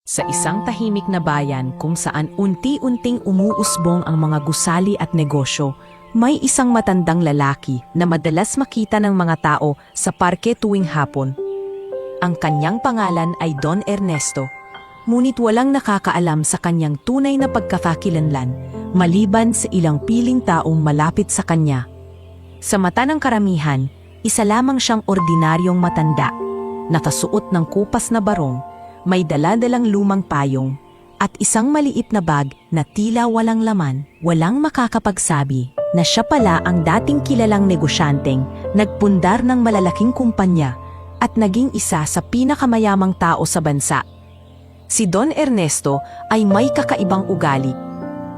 Sa isang tahimik na bayan kung saan unti-unting umuusbong ang mga gusali at negosyo, may isang matandang lalaki na madalas makita ng mga tao sa parke tuwing hapon. Ang kanyang pangalan ay Don Ernesto, ngunit walang nakakaalam sa kanyang tunay na pagkakakilanlan maliban sa ilang piling taong malapit sa kanya. Sa mata ng karamihan, isa lamang siyang ordinaryong matanda, nakasuot ng kupas na barong, may dala-dalang lumang payong, at isang maliit na bag na tila walang laman. Walang makakapagsabi na siya pala ang dating kilalang negosyanteng nagpundar ng malalaking kumpanya at naging isa sa pinakamayamang tao sa bansa. Si Don Ernesto ay may kakaibang ugali.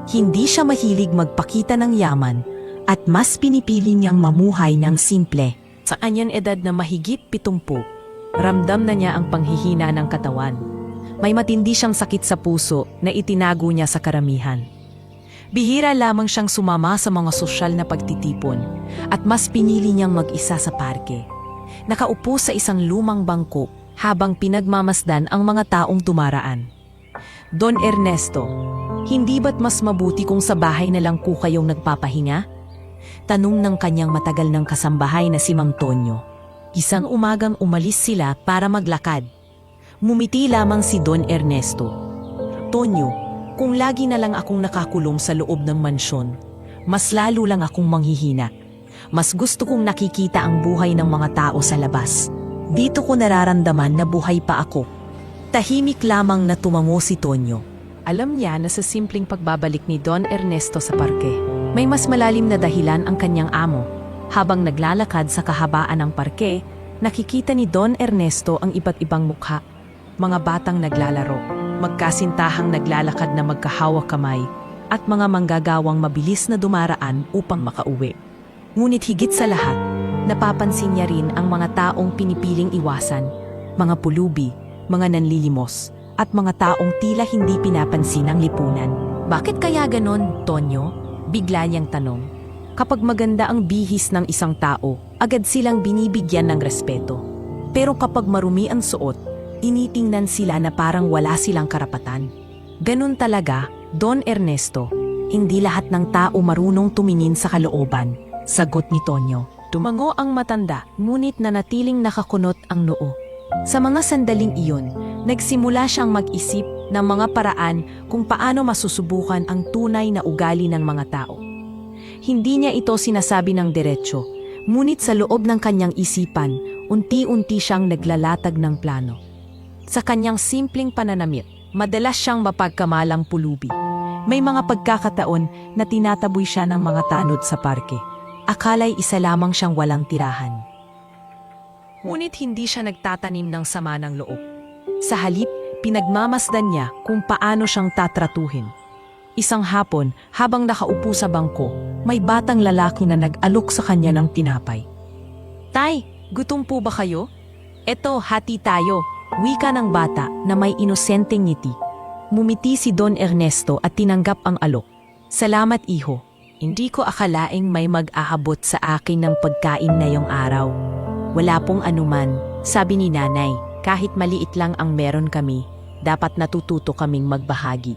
Hindi siya mahilig magpakita ng yaman at mas pinipili niyang mamuhay ng simple. Sa kanyang edad na mahigit 70, ramdam na niya ang panghihina ng katawan. May matindi siyang sakit sa puso na itinago niya sa karamihan. Bihira lamang siyang sumama sa mga sosyal na pagtitipon at mas pinili niyang mag-isa sa parke. Nakaupo sa isang lumang bangko habang pinagmamasdan ang mga taong dumaraan. Don Ernesto, hindi ba't mas mabuti kung sa bahay na lang po kayong nagpapahinga? Tanong ng kanyang matagal ng kasambahay na si Mang Tonyo. Isang umagang umalis sila para maglakad. Mumiti lamang si Don Ernesto. Tonyo, kung lagi na lang akong nakakulong sa loob ng mansyon, mas lalo lang akong manghihina. Mas gusto kong nakikita ang buhay ng mga tao sa labas. Dito ko nararamdaman na buhay pa ako. Tahimik lamang na tumango si Tonyo. Alam niya na sa simpleng pagbabalik ni Don Ernesto sa parke, may mas malalim na dahilan ang kanyang amo. Habang naglalakad sa kahabaan ng parke, nakikita ni Don Ernesto ang iba't ibang mukha. Mga batang naglalaro, magkasintahang naglalakad na magkahawak kamay, at mga manggagawang mabilis na dumaraan upang makauwi. Ngunit higit sa lahat, napapansin niya rin ang mga taong pinipiling iwasan, mga pulubi, mga nanlilimos, at mga taong tila hindi pinapansin ng lipunan. Bakit kaya ganon, Tonyo? Bigla niyang tanong. Kapag maganda ang bihis ng isang tao, agad silang binibigyan ng respeto. Pero kapag marumi ang suot, tinitingnan sila na parang wala silang karapatan. Ganun talaga, Don Ernesto. Hindi lahat ng tao marunong tumingin sa kalooban, sagot ni Tonyo. Tumango ang matanda, ngunit nanatiling nakakunot ang noo. Sa mga sandaling iyon, nagsimula siyang mag-isip ng mga paraan kung paano masusubukan ang tunay na ugali ng mga tao. Hindi niya ito sinasabi ng diretsyo, ngunit sa loob ng kanyang isipan, unti-unti siyang naglalatag ng plano. Sa kanyang simpleng pananamit, madalas siyang mapagkamalang pulubi. May mga pagkakataon na tinataboy siya ng mga tanod sa parke. Akala'y isa lamang siyang walang tirahan. Ngunit hindi siya nagtatanim ng sama ng loob. Sa halip, pinagmamasdan niya kung paano siyang tatratuhin. Isang hapon, habang nakaupo sa bangko, may batang lalaki na nag-alok sa kanya ng tinapay. Tay, gutom po ba kayo? Eto, hati tayo, wika ng bata na may inosenteng ngiti. Mumiti si Don Ernesto at tinanggap ang alok. Salamat, iho. Hindi ko akalaing may mag-aabot sa akin ng pagkain ngayong araw. Wala pong anuman, sabi ni nanay, kahit maliit lang ang meron kami, dapat natututo kaming magbahagi.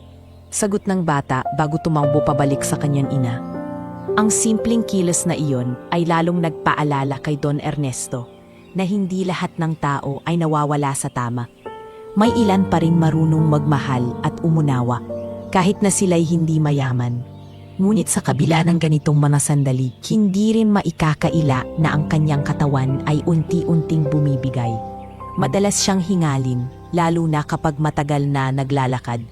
Sagot ng bata bago tumakbo pabalik sa kanyang ina. Ang simpleng kilos na iyon ay lalong nagpaalala kay Don Ernesto na hindi lahat ng tao ay nawawala sa tama. May ilan pa ring marunong magmahal at umunawa kahit na sila'y hindi mayaman. Ngunit sa kabila ng ganitong mga sandali, hindi rin maikakaila na ang kanyang katawan ay unti-unting bumibigay. Madalas siyang hingalin, lalo na kapag matagal na naglalakad.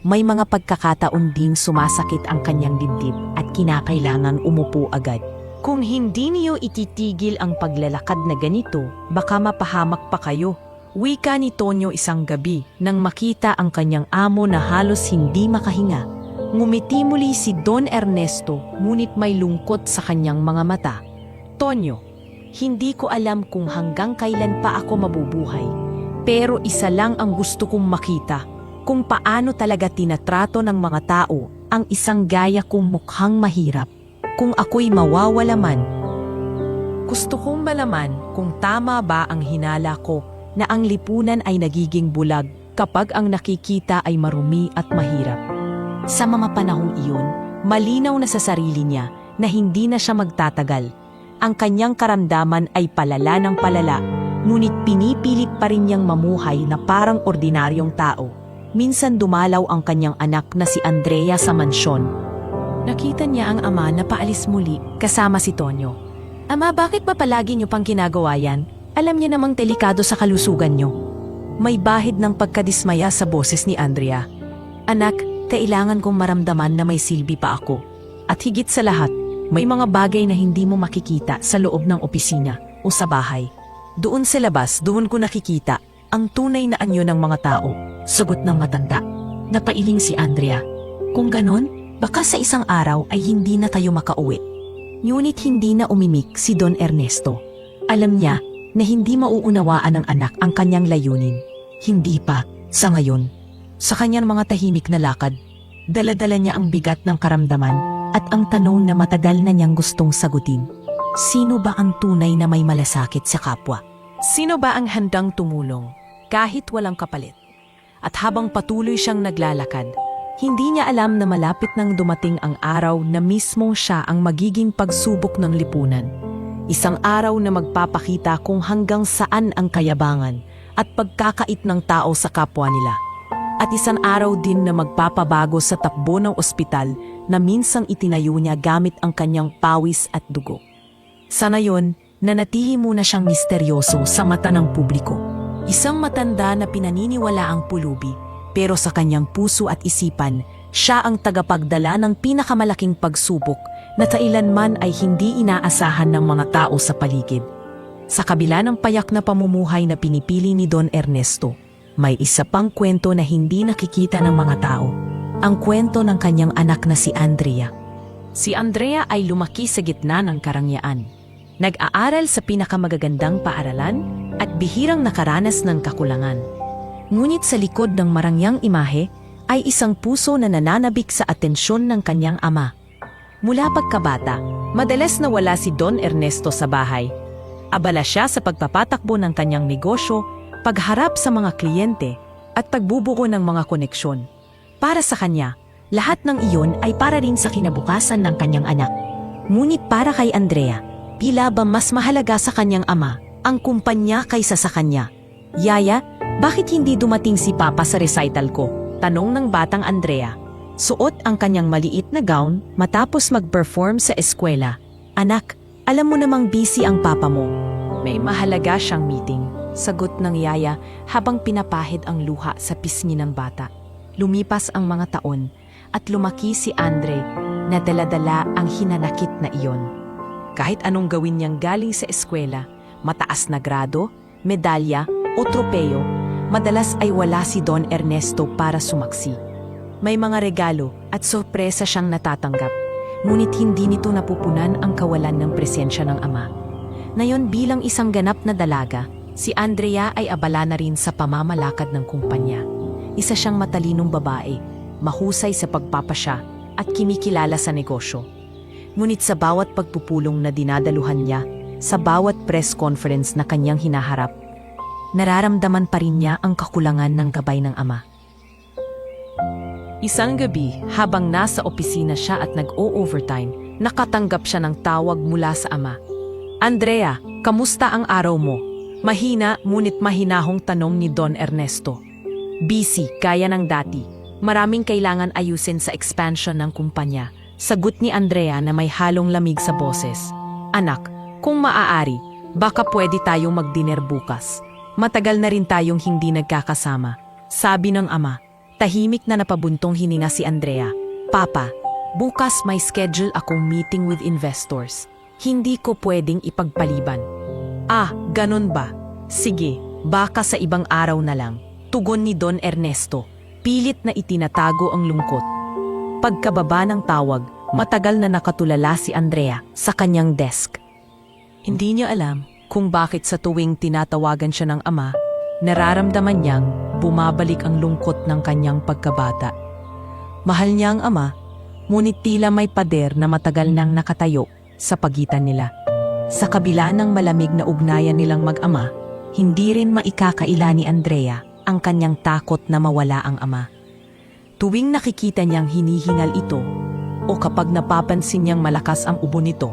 May mga pagkakataon ding sumasakit ang kanyang dibdib at kinakailangan umupo agad. Kung hindi niyo ititigil ang paglalakad na ganito, baka mapahamak pa kayo. Wika ni Tonyo isang gabi nang makita ang kanyang amo na halos hindi makahinga. Ngumiti muli si Don Ernesto, ngunit may lungkot sa kanyang mga mata. Tonyo, hindi ko alam kung hanggang kailan pa ako mabubuhay. Pero isa lang ang gusto kong makita, kung paano talaga tinatrato ng mga tao ang isang gaya kong mukhang mahirap. Kung ako'y mawawala man, gusto kong malaman kung tama ba ang hinala ko na ang lipunan ay nagiging bulag kapag ang nakikita ay marumi at mahirap. Sa mga panahong iyon, malinaw na sa sarili niya na hindi na siya magtatagal. Ang kanyang karamdaman ay palala ng palala, ngunit pinipilit pa rin niyang mamuhay na parang ordinaryong tao. Minsan dumalaw ang kanyang anak na si Andrea sa mansyon. Nakita niya ang ama na paalis muli kasama si Tonyo. Ama, bakit ba palagi niyo pang ginagawa yan? Alam niya namang delikado sa kalusugan niyo. May bahid ng pagkadismaya sa boses ni Andrea. Anak, kailangan kong maramdaman na may silbi pa ako. At higit sa lahat, may mga bagay na hindi mo makikita sa loob ng opisina o sa bahay. Doon sa labas, doon ko nakikita ang tunay na anyo ng mga tao. Sagot ng matanda. Napailing si Andrea. Kung ganon, baka sa isang araw ay hindi na tayo makauwi. Ngunit hindi na umimik si Don Ernesto. Alam niya na hindi mauunawaan ng anak ang kanyang layunin. Hindi pa, sa ngayon. Sa kanyang mga tahimik na lakad, dala-dala niya ang bigat ng karamdaman at ang tanong na matagal na niyang gustong sagutin. Sino ba ang tunay na may malasakit sa kapwa? Sino ba ang handang tumulong kahit walang kapalit? At habang patuloy siyang naglalakad, hindi niya alam na malapit nang dumating ang araw na mismo siya ang magiging pagsubok ng lipunan. Isang araw na magpapakita kung hanggang saan ang kayabangan at pagkakait ng tao sa kapwa nila. At isang araw din na magpapabago sa takbo ng ospital na minsang itinayo niya gamit ang kanyang pawis at dugo. Sa ngayon, nanatihi muna siyang misteryoso sa mata ng publiko. Isang matanda na pinaniniwala ang pulubi, pero sa kanyang puso at isipan, siya ang tagapagdala ng pinakamalaking pagsubok na kailanman ay hindi inaasahan ng mga tao sa paligid. Sa kabila ng payak na pamumuhay na pinipili ni Don Ernesto, may isa pang kwento na hindi nakikita ng mga tao. Ang kwento ng kanyang anak na si Andrea. Si Andrea ay lumaki sa gitna ng karangyaan. Nag-aaral sa pinakamagagandang paaralan at bihirang nakaranas ng kakulangan. Ngunit sa likod ng marangyang imahe ay isang puso na nananabik sa atensyon ng kanyang ama. Mula pagkabata, madalas nawala si Don Ernesto sa bahay. Abala siya sa pagpapatakbo ng kanyang negosyo, pagharap sa mga kliyente, at pagbubuo ng mga koneksyon. Para sa kanya, lahat ng iyon ay para rin sa kinabukasan ng kanyang anak. Ngunit para kay Andrea, tila ba mas mahalaga sa kanyang ama ang kumpanya kaysa sa kanya. Yaya, bakit hindi dumating si Papa sa recital ko? Tanong ng batang Andrea. Suot ang kanyang maliit na gown matapos mag-perform sa eskwela. Anak, alam mo namang busy ang papa mo. May mahalaga siyang meeting. Sagot ng yaya habang pinapahid ang luha sa pisngi ng bata. Lumipas ang mga taon at lumaki si Andre na dala-dala ang hinanakit na iyon. Kahit anong gawin niyang galing sa eskwela, mataas na grado, medalya o tropeyo, madalas ay wala si Don Ernesto para sumaksi. May mga regalo at sorpresa siyang natatanggap, ngunit hindi nito napupunan ang kawalan ng presensya ng ama. Ngayon bilang isang ganap na dalaga, si Andrea ay abala na rin sa pamamalakad ng kumpanya. Isa siyang matalinong babae, mahusay sa pagpapasya at kinikilala sa negosyo. Ngunit sa bawat pagpupulong na dinadaluhan niya, sa bawat press conference na kanyang hinaharap, nararamdaman pa rin niya ang kakulangan ng gabay ng ama. Isang gabi, habang nasa opisina siya at nag-o-overtime, nakatanggap siya ng tawag mula sa ama. Andrea, kamusta ang araw mo? Mahina ngunit mahinahong tanong ni Don Ernesto. Busy, kaya ng dati. Maraming kailangan ayusin sa expansion ng kumpanya. Sagot ni Andrea na may halong lamig sa boses. Anak, kung maaari, baka pwede tayong mag-dinner bukas. Matagal na rin tayong hindi nagkakasama. Sabi ng ama. Tahimik na napabuntong hininga si Andrea. Papa, bukas may schedule akong meeting with investors. Hindi ko pwedeng ipagpaliban. Ah, ganun ba? Sige, baka sa ibang araw na lang. Tugon ni Don Ernesto. Pilit na itinatago ang lungkot. Pagkababa ng tawag, matagal na nakatulala si Andrea sa kanyang desk. Hindi niya alam kung bakit sa tuwing tinatawagan siya ng ama, nararamdaman niyang bumabalik ang lungkot ng kanyang pagkabata. Mahal niya ang ama, ngunit tila may pader na matagal nang nakatayo sa pagitan nila. Sa kabila ng malamig na ugnayan nilang mag-ama, hindi rin maikakaila ni Andrea ang kanyang takot na mawala ang ama. Tuwing nakikita niyang hinihingal ito, o kapag napapansin niyang malakas ang ubo nito,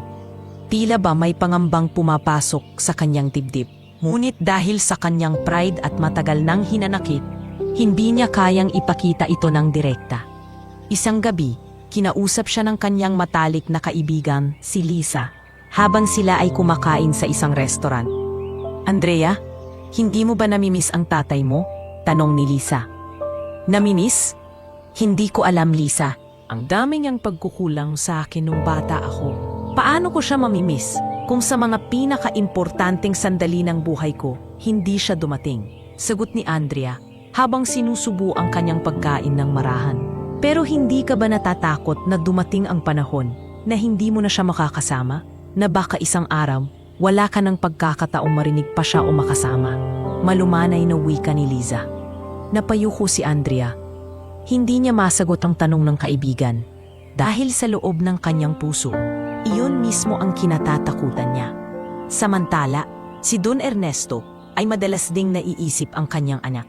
tila ba may pangambang pumapasok sa kanyang dibdib. Ngunit dahil sa kanyang pride at matagal nang hinanakit, hindi niya kayang ipakita ito ng direkta. Isang gabi, kinausap siya ng kanyang matalik na kaibigan, si Lisa, habang sila ay kumakain sa isang restaurant. "Andrea, hindi mo ba namimiss ang tatay mo?" tanong ni Lisa. "Namimiss? Hindi ko alam, Lisa. Ang dami niyang pagkukulang sa akin nung bata ako. Paano ko siya mamimiss kung sa mga pinaka-importanteng sandali ng buhay ko, hindi siya dumating?" Sagot ni Andrea habang sinusubo ang kanyang pagkain ng marahan. "Pero hindi ka ba natatakot na dumating ang panahon na hindi mo na siya makakasama? Na baka isang araw, wala ka ng pagkakataong marinig pa siya o makasama?" Malumanay na wika ni Liza. Napayuko si Andrea. Hindi niya masagot ang tanong ng kaibigan. Dahil sa loob ng kanyang puso, iyon mismo ang kinatatakutan niya. Samantala, si Don Ernesto ay madalas ding naiisip ang kanyang anak.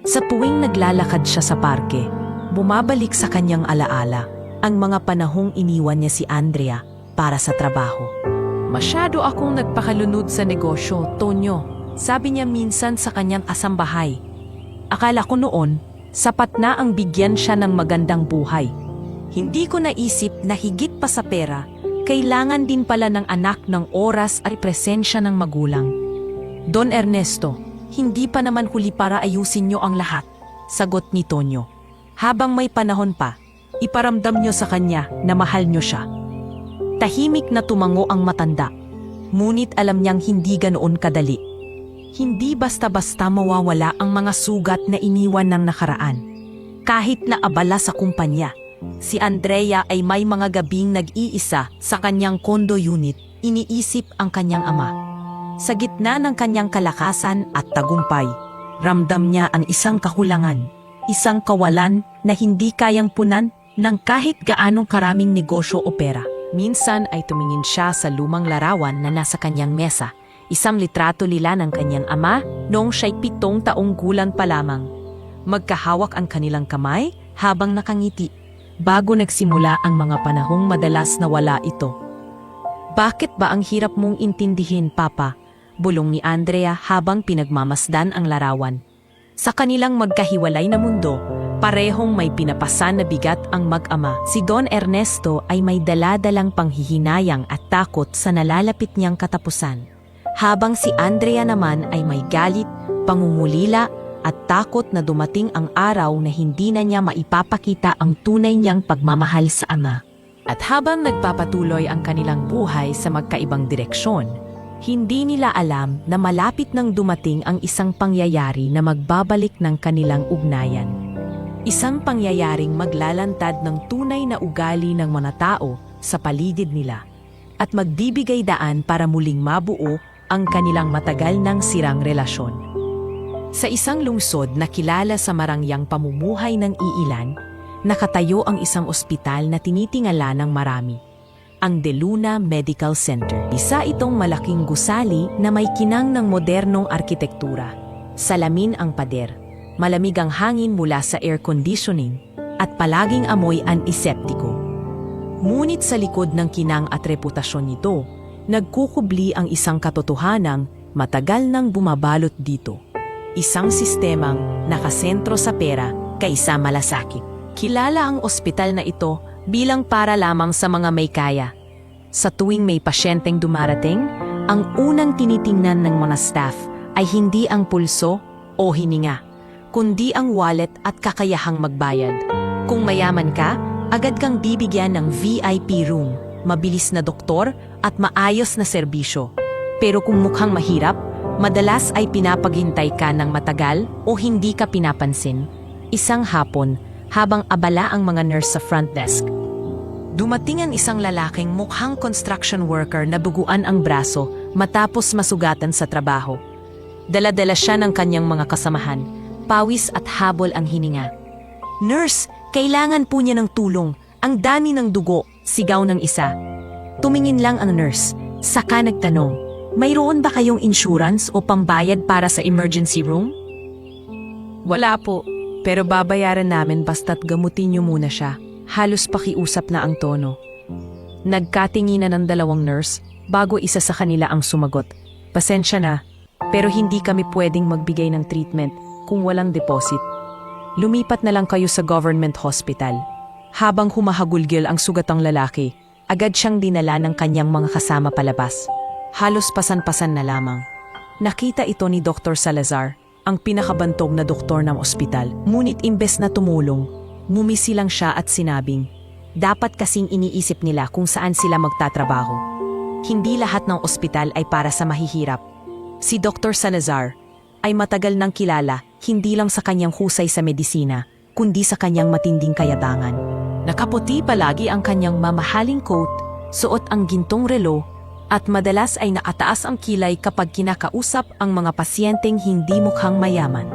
Sa tuwing naglalakad siya sa parke, bumabalik sa kanyang alaala ang mga panahong iniwan niya si Andrea para sa trabaho. "Masyado akong nagpakalunod sa negosyo, Tonyo," sabi niya minsan sa kanyang kasambahay. "Akala ko noon, sapat na ang bigyan siya ng magandang buhay. Hindi ko naisip na higit pa sa pera, kailangan din pala ng anak ng oras at presensya ng magulang." "Don Ernesto, hindi pa naman huli para ayusin niyo ang lahat," sagot ni Tonyo. "Habang may panahon pa, iparamdam niyo sa kanya na mahal niyo siya." Tahimik na tumango ang matanda, ngunit alam niyang hindi ganoon kadali. Hindi basta-basta mawawala ang mga sugat na iniwan ng nakaraan. Kahit na abala sa kumpanya, si Andrea ay may mga gabing nag-iisa sa kanyang condo unit, iniisip ang kanyang ama. Sa gitna ng kanyang kalakasan at tagumpay, ramdam niya ang isang kakulangan, isang kawalan na hindi kayang punan ng kahit gaanong karaming negosyo o pera. Minsan ay tumingin siya sa lumang larawan na nasa kanyang mesa, isang litrato nila ng kanyang ama noong siya'y 7 taong gulang pa lamang. Magkahawak ang kanilang kamay habang nakangiti, bago nagsimula ang mga panahong madalas na wala ito. "Bakit ba ang hirap mong intindihin, Papa?" bulong ni Andrea habang pinagmamasdan ang larawan. Sa kanilang magkahiwalay na mundo, parehong may pinapasan na bigat ang mag-ama. Si Don Ernesto ay may daladalang panghihinayang at takot sa nalalapit niyang katapusan, habang si Andrea naman ay may galit, pangungulila at takot na dumating ang araw na hindi na niya maipapakita ang tunay niyang pagmamahal sa ama. At habang nagpapatuloy ang kanilang buhay sa magkaibang direksyon, hindi nila alam na malapit nang dumating ang isang pangyayari na magbabalik ng kanilang ugnayan. Isang pangyayaring maglalantad ng tunay na ugali ng mga tao sa paligid nila at magbibigay daan para muling mabuo ang kanilang matagal nang sirang relasyon. Sa isang lungsod na kilala sa marangyang pamumuhay ng iilan, nakatayo ang isang ospital na tinitingala ng marami, ang De Luna Medical Center. Isa itong malaking gusali na may kinang ng modernong arkitektura. Salamin ang pader, malamig ang hangin mula sa air conditioning, at palaging amoy antiseptiko. Ngunit sa likod ng kinang at reputasyon nito, nagkukubli ang isang katotohanang matagal nang bumabalot dito. Isang sistemang nakasentro sa pera kaysa malasakit. Kilala ang ospital na ito bilang para lamang sa mga may kaya. Sa tuwing may pasyenteng dumarating, ang unang tinitingnan ng mga staff ay hindi ang pulso o hininga, kundi ang wallet at kakayahang magbayad. Kung mayaman ka, agad kang bibigyan ng VIP room, mabilis na doktor at maayos na serbisyo. Pero kung mukhang mahirap, madalas ay pinapaghintay ka ng matagal o hindi ka pinapansin. Isang hapon, habang abala ang mga nurse sa front desk, dumating ang isang lalaking mukhang construction worker na buguan ang braso matapos masugatan sa trabaho. Dala-dala siya ng kanyang mga kasamahan, pawis at habol ang hininga. "Nurse, kailangan po niya ng tulong. Ang dami ng dugo," sigaw ng isa. Tumingin lang ang nurse, saka nagtanong, "Mayroon ba kayong insurance o pambayad para sa emergency room?" Wala po, pero babayaran namin basta't gamutin niyo muna siya. Halos pakiusap na ang tono. Nagkatinginan ng dalawang nurse bago isa sa kanila ang sumagot. Pasensya na, pero hindi kami pwedeng magbigay ng treatment kung walang deposit. Lumipat na lang kayo sa government hospital. Habang humahagulgil ang sugatang lalaki, agad siyang dinala ng kanyang mga kasama palabas. Halos pasan-pasan na lamang. Nakita ito ni Dr. Salazar, ang pinakabantog na doktor ng ospital. Ngunit imbes na tumulong, ngumisi lang siya at sinabing, dapat kasing iniisip nila kung saan sila magtatrabaho. Hindi lahat ng ospital ay para sa mahihirap. Si Dr. Salazar ay matagal nang kilala hindi lang sa kanyang husay sa medisina, kundi sa kanyang matinding kayabangan. Nakaputi palagi ang kanyang mamahaling coat, suot ang gintong relo, at madalas ay nakataas ang kilay kapag kinakausap ang mga pasyenteng hindi mukhang mayaman.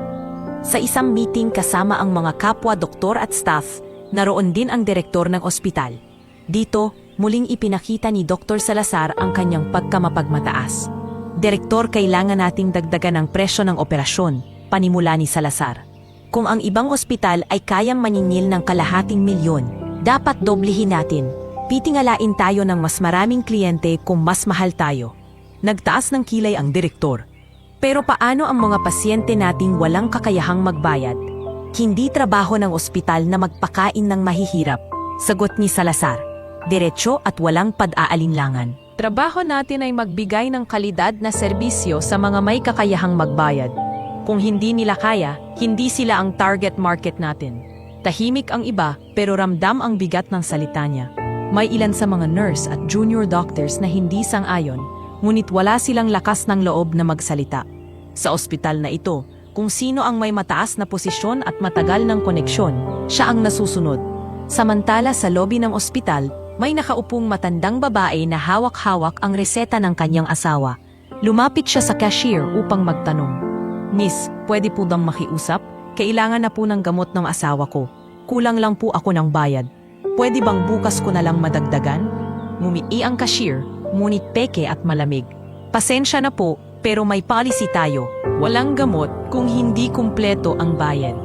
Sa isang meeting kasama ang mga kapwa doktor at staff, naroon din ang direktor ng ospital. Dito, muling ipinakita ni Dr. Salazar ang kanyang pagkamapagmataas. Direktor, kailangan nating dagdagan ang presyo ng operasyon, panimula ni Salazar. Kung ang ibang ospital ay kayang maningil ng kalahating milyon, dapat doblehin natin. Pitingalain tayo ng mas maraming kliyente kung mas mahal tayo. Nagtaas ng kilay ang direktor. Pero paano ang mga pasyente nating walang kakayahang magbayad? Hindi trabaho ng ospital na magpakain ng mahihirap, sagot ni Salazar. Diretso at walang pag-aalinlangan. Trabaho natin ay magbigay ng kalidad na serbisyo sa mga may kakayahang magbayad. Kung hindi nila kaya, hindi sila ang target market natin. Tahimik ang iba pero ramdam ang bigat ng salita niya. May ilan sa mga nurse at junior doctors na hindi sang-ayon, ngunit wala silang lakas ng loob na magsalita. Sa ospital na ito, kung sino ang may mataas na posisyon at matagal ng koneksyon, siya ang nasusunod. Samantala sa lobby ng ospital, may nakaupong matandang babae na hawak-hawak ang reseta ng kanyang asawa. Lumapit siya sa cashier upang magtanong, Miss, pwede po bang makiusap? Kailangan na po ng gamot ng asawa ko. Kulang lang po ako ng bayad. Pwede bang bukas ko na lang madagdagan? Ngumiti ang cashier, ngunit peke at malamig. Pasensya na po, pero may policy tayo. Walang gamot kung hindi kumpleto ang bayad.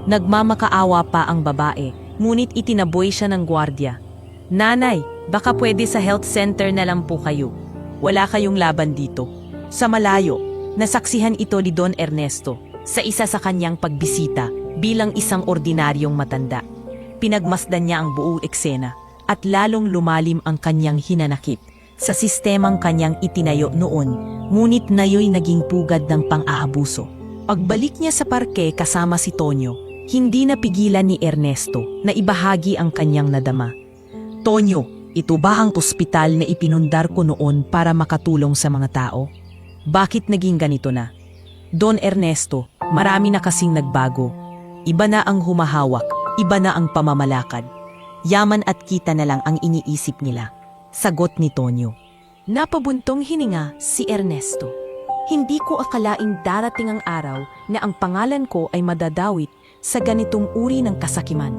Nagmamakaawa pa ang babae, ngunit itinaboy siya ng gwardiya. Nanay, baka pwede sa health center na lang po kayo. Wala kayong laban dito. Sa malayo, nasaksihan ito ni Don Ernesto sa isa sa kanyang pagbisita bilang isang ordinaryong matanda. Pinagmasdan niya ang buong eksena at lalong lumalim ang kanyang hinanakit sa sistemang kanyang itinayo noon, ngunit nayo'y naging pugad ng pang-aabuso. Pagbalik niya sa parke kasama si Tonyo, hindi napigilan ni Ernesto na ibahagi ang kanyang nadama. Tonyo, ito ba ang ospital na ipinundar ko noon para makatulong sa mga tao? Bakit naging ganito na? Don Ernesto, marami na kasing nagbago. Iba na ang humahawak, iba na ang pamamalakad. Yaman at kita na lang ang iniisip nila. Sagot ni Tonyo. Napabuntong hininga si Ernesto. Hindi ko akalaing darating ang araw na ang pangalan ko ay madadawit sa ganitong uri ng kasakiman.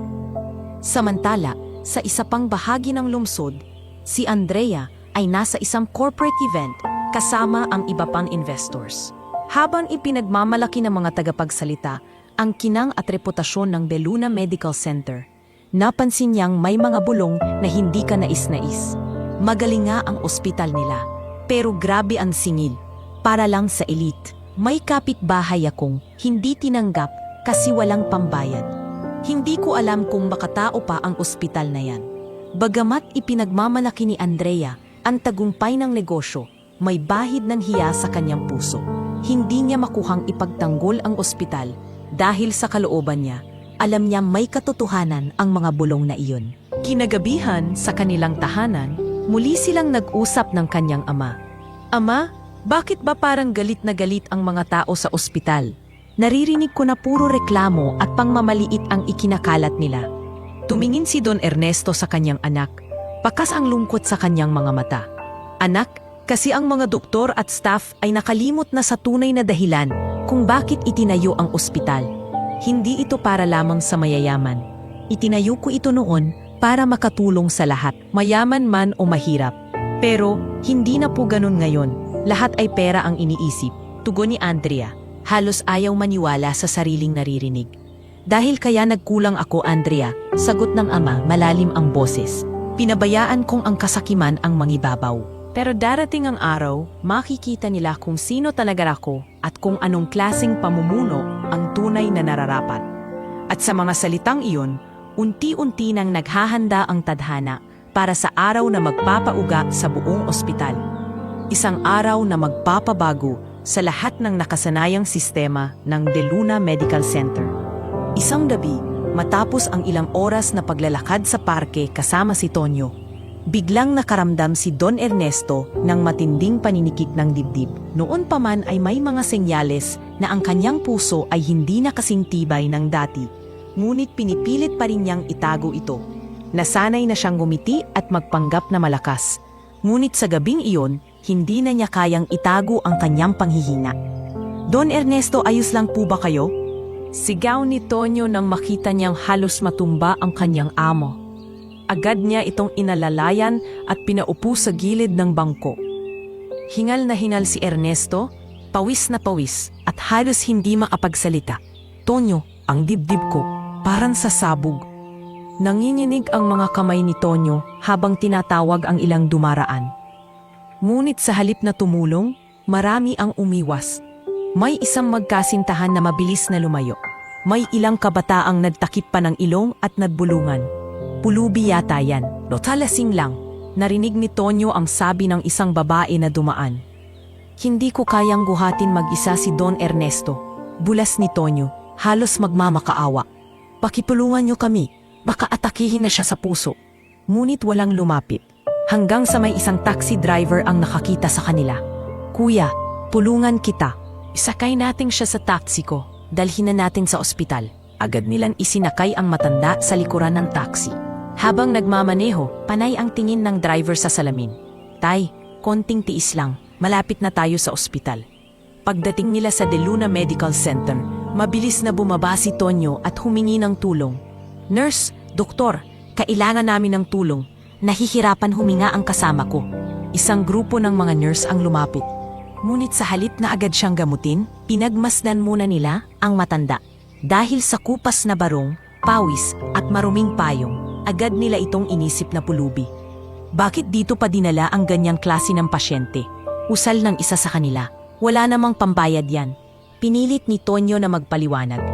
Samantala, sa isa pang bahagi ng lungsod, si Andrea ay nasa isang corporate event kasama ang iba pang investors. Habang ipinagmamalaki ng mga tagapagsalita ang kinang at reputasyon ng De Luna Medical Center, napansin niyang may mga bulong na hindi ka nais-nais. Magaling nga ang ospital nila, pero grabe ang singil. Para lang sa elite, may kapitbahay akong hindi tinanggap kasi walang pambayad. Hindi ko alam kung makatao pa ang ospital na yan. Bagamat ipinagmamalaki ni Andrea ang tagumpay ng negosyo, may bahid ng hiya sa kanyang puso. Hindi niya makuhang ipagtanggol ang ospital dahil sa kalooban niya, alam niya may katotohanan ang mga bulong na iyon. Kinagabihan sa kanilang tahanan, muli silang nag-usap ng kanyang ama. Ama, bakit ba parang galit na galit ang mga tao sa ospital? Naririnig ko na puro reklamo at pangmamaliit ang ikinakalat nila. Tumingin si Don Ernesto sa kanyang anak. Pakas ang lungkot sa kanyang mga mata. Anak, kasi ang mga doktor at staff ay nakalimot na sa tunay na dahilan kung bakit itinayo ang ospital. Hindi ito para lamang sa mayayaman. Itinayo ko ito noon para makatulong sa lahat, mayaman man o mahirap. Pero hindi na po ganun ngayon. Lahat ay pera ang iniisip. Tugon ni Andrea. Halos ayaw maniwala sa sariling naririnig. Dahil kaya nagkulang ako, Andrea, sagot ng ama, malalim ang boses. Pinabayaan kong ang kasakiman ang mangibabaw. Pero darating ang araw, makikita nila kung sino talaga ako at kung anong klaseng pamumuno ang tunay na nararapat. At sa mga salitang iyon, unti-unti nang naghahanda ang tadhana para sa araw na magpapauga sa buong ospital. Isang araw na magpapabago sa lahat ng nakasanayang sistema ng De Luna Medical Center. Isang gabi, matapos ang ilang oras na paglalakad sa parke kasama si Tonyo, biglang nakaramdam si Don Ernesto ng matinding paninikik ng dibdib. Noon pa man ay may mga senyales na ang kanyang puso ay hindi na kasing tibay ng dati, ngunit pinipilit pa rin niyang itago ito. Nasanay na siyang ngumiti at magpanggap na malakas, ngunit sa gabing iyon, hindi na niya kayang itago ang kanyang panghihina. Don Ernesto, ayos lang po ba kayo? Sigaw ni Tonyo nang makita niyang halos matumba ang kanyang amo. Agad niya itong inalalayan at pinaupo sa gilid ng bangko. Hingal na hingal si Ernesto, pawis na pawis at halos hindi makapagsalita. Tonyo, ang dibdib ko, parang sasabog. Nanginginig ang mga kamay ni Tonyo habang tinatawag ang ilang dumaraan. Ngunit sa halip na tumulong, marami ang umiwas. May isang magkasintahan na mabilis na lumayo. May ilang kabataang nagtakip pa ng ilong at nagbulungan. Pulubi yata yan. Talasing lang. Narinig ni Tonyo ang sabi ng isang babae na dumaan. Hindi ko kayang guhatin mag-isa si Don Ernesto. Bulas ni Tonyo, halos magmamakaawa. Pakipulungan niyo kami, baka atakihin na siya sa puso. Ngunit walang lumapit. Hanggang sa may isang taxi driver ang nakakita sa kanila. Kuya, pulungan kita. Isakay natin siya sa taxi ko. Dalhin na natin sa ospital. Agad nilang isinakay ang matanda sa likuran ng taxi. Habang nagmamaneho, panay ang tingin ng driver sa salamin. Tay, konting tiis lang. Malapit na tayo sa ospital. Pagdating nila sa De Luna Medical Center, mabilis na bumaba si Tonyo at humingi ng tulong. Nurse, doktor, kailangan namin ng tulong. Nahihirapan huminga ang kasama ko. Isang grupo ng mga nurse ang lumapit. Ngunit sa halip na agad siyang gamutin, pinagmasdan muna nila ang matanda. Dahil sa kupas na barong, pawis at maruming payong, agad nila itong inisip na pulubi. Bakit dito pa dinala ang ganyang klase ng pasyente? Usal ng isa sa kanila. Wala namang pambayad yan. Pinilit ni Tonyo na magpaliwanag.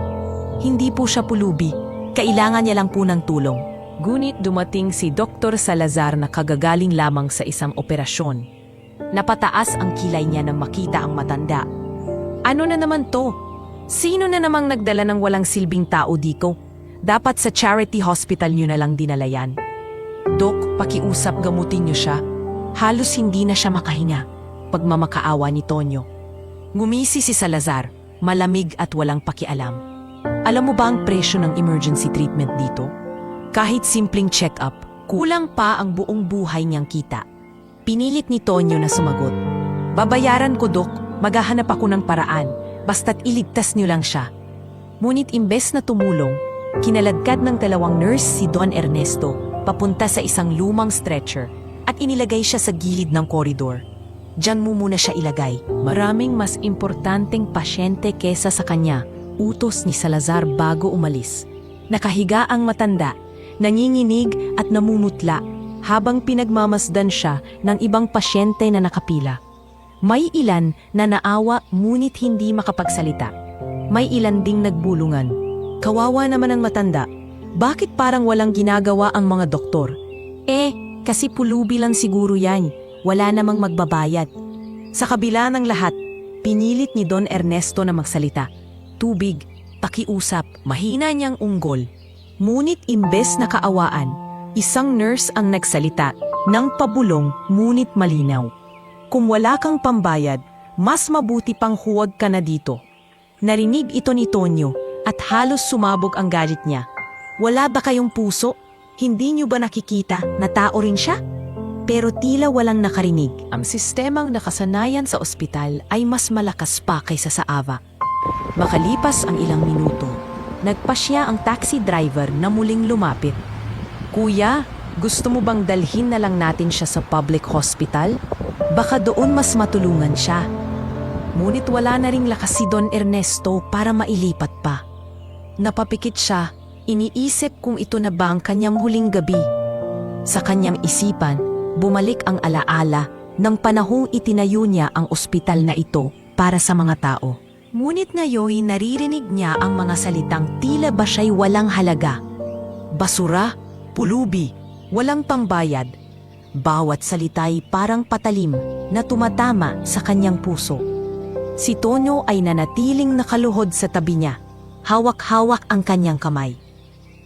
Hindi po siya pulubi. Kailangan niya lang po ng tulong. Ngunit dumating si Dr. Salazar na kagagaling lamang sa isang operasyon. Napataas ang kilay niya nang makita ang matanda. Ano na naman to? Sino na namang nagdala ng walang silbing tao dito? Dapat sa charity hospital niyo na lang dinala yan. Dok, pakiusap, gamutin niyo siya. Halos hindi na siya makahinga. Pagmamakaawa ni Tonyo. Ngumisi si Salazar, malamig at walang pakialam. Alam mo ba ang presyo ng emergency treatment dito? Kahit simpleng check-up, kulang pa ang buong buhay niyang kita. Pinilit ni Tonyo na sumagot. Babayaran ko, Dok. Maghahanap ako ng paraan. Basta't iligtas niyo lang siya. Ngunit imbes na tumulong, kinaladkad ng dalawang nurse si Don Ernesto papunta sa isang lumang stretcher at inilagay siya sa gilid ng koridor. Diyan mo muna siya ilagay. Maraming mas importanteng pasyente kesa sa kanya, utos ni Salazar bago umalis. Nakahiga ang matanda, nanginginig at namumutla habang pinagmamasdan siya ng ibang pasyente na nakapila. May ilan na naawa ngunit hindi makapagsalita. May ilan ding nagbulungan. Kawawa naman ang matanda. Bakit parang walang ginagawa ang mga doktor? Kasi pulubi lang siguro yan. Wala namang magbabayad. Sa kabila ng lahat, pinilit ni Don Ernesto na magsalita. Tubig, pakiusap, mahina niyang unggol. Ngunit imbes na kaawaan, isang nurse ang nagsalita ng pabulong ngunit malinaw. Kung wala kang pambayad, mas mabuti pang huwag ka na dito. Narinig ito ni Tonyo at halos sumabog ang galit niya. Wala ba kayong puso? Hindi niyo ba nakikita na tao rin siya? Pero tila walang nakarinig. Ang sistemang nakasanayan sa ospital ay mas malakas pa kaysa sa AVA. Makalipas ang ilang minuto, nagpasya ang taxi driver na muling lumapit. Kuya, gusto mo bang dalhin na lang natin siya sa public hospital? Baka doon mas matulungan siya. Ngunit wala na ring lakas si Don Ernesto para mailipat pa. Napapikit siya, iniisip kung ito na ba ang kanyang huling gabi. Sa kanyang isipan, bumalik ang alaala ng panahong itinayo niya ang ospital na ito para sa mga tao. Ngunit ngayon naririnig niya ang mga salitang tila ba siya'y walang halaga. Basura, pulubi, walang pambayad. Bawat salita'y parang patalim na tumatama sa kanyang puso. Si Tonyo ay nanatiling nakaluhod sa tabi niya. Hawak-hawak ang kanyang kamay.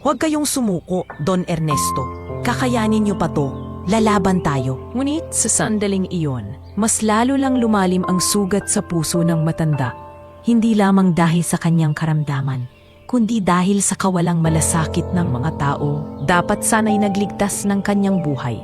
Huwag kayong sumuko, Don Ernesto. Kakayanin niyo pa to. Lalaban tayo. Ngunit sa sandaling iyon, mas lalo lang lumalim ang sugat sa puso ng matanda. Hindi lamang dahil sa kanyang karamdaman, kundi dahil sa kawalang malasakit ng mga tao. Dapat sana'y nagligtas ng kanyang buhay.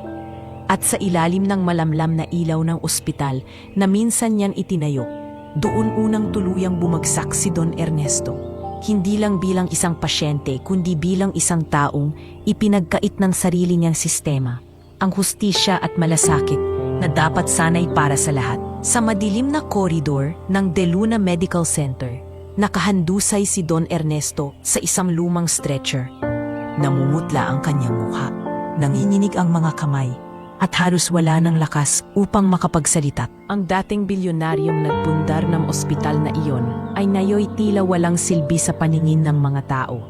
At sa ilalim ng malamlam na ilaw ng ospital na minsan niyan itinayo, doon unang tuluyang bumagsak si Don Ernesto. Hindi lang bilang isang pasyente, kundi bilang isang taong ipinagkait ng sarili niyang sistema. Ang hustisya at malasakit na dapat sana'y para sa lahat. Sa madilim na koridor ng De Luna Medical Center, nakahandusay si Don Ernesto sa isang lumang stretcher. Namumutla ang kanyang mukha, nanginginig ang mga kamay, at halos wala ng lakas upang makapagsalita. Ang dating bilyonaryong nagpundar ng ospital na iyon ay nayo'y tila walang silbi sa paningin ng mga tao.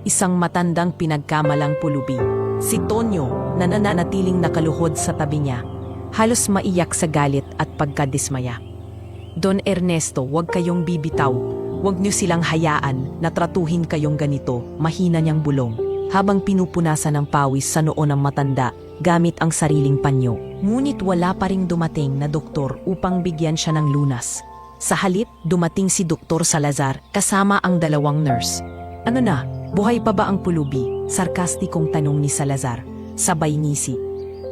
Isang matandang pinagkamalang pulubi, si Tonyo, na nananatiling nakaluhod sa tabi niya, halos maiyak sa galit at pagkadismaya. Don Ernesto, huwag kayong bibitaw. Huwag niyo silang hayaan na tratuhin kayong ganito, mahina niyang bulong, habang pinupunasan ng pawis sa noo ng matanda gamit ang sariling panyo. Ngunit wala pa ring dumating na doktor upang bigyan siya ng lunas. Sa halip, dumating si Dr. Salazar kasama ang dalawang nurse. Ano na, buhay pa ba ang pulubi? Sarkastikong tanong ni Salazar. Sabay ngisi.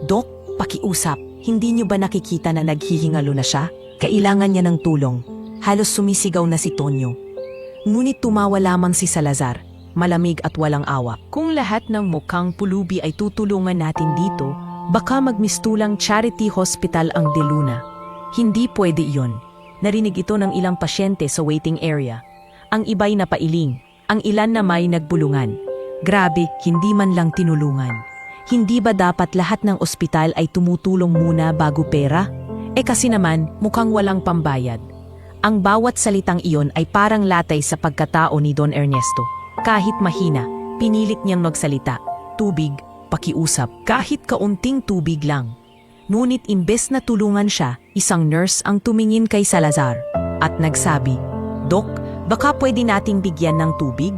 Dok, pakiusap. Hindi niyo ba nakikita na naghihingalo na siya? Kailangan niya ng tulong. Halos sumisigaw na si Tonyo. Ngunit tumawa lamang si Salazar, malamig at walang awa. Kung lahat ng mukhang pulubi ay tutulungan natin dito, baka magmistulang charity hospital ang De Luna. Hindi pwede iyon. Narinig ito ng ilang pasyente sa waiting area. Ang iba'y napailing, ang ilan na may nagbulungan. Grabe, hindi man lang tinulungan. Hindi ba dapat lahat ng ospital ay tumutulong muna bago pera? Kasi naman, mukhang walang pambayad. Ang bawat salitang iyon ay parang latay sa pagkatao ni Don Ernesto. Kahit mahina, pinilit niyang magsalita. Tubig, pakiusap, kahit kaunting tubig lang. Ngunit imbes na tulungan siya, isang nurse ang tumingin kay Salazar at nagsabi, Dok, baka pwede nating bigyan ng tubig?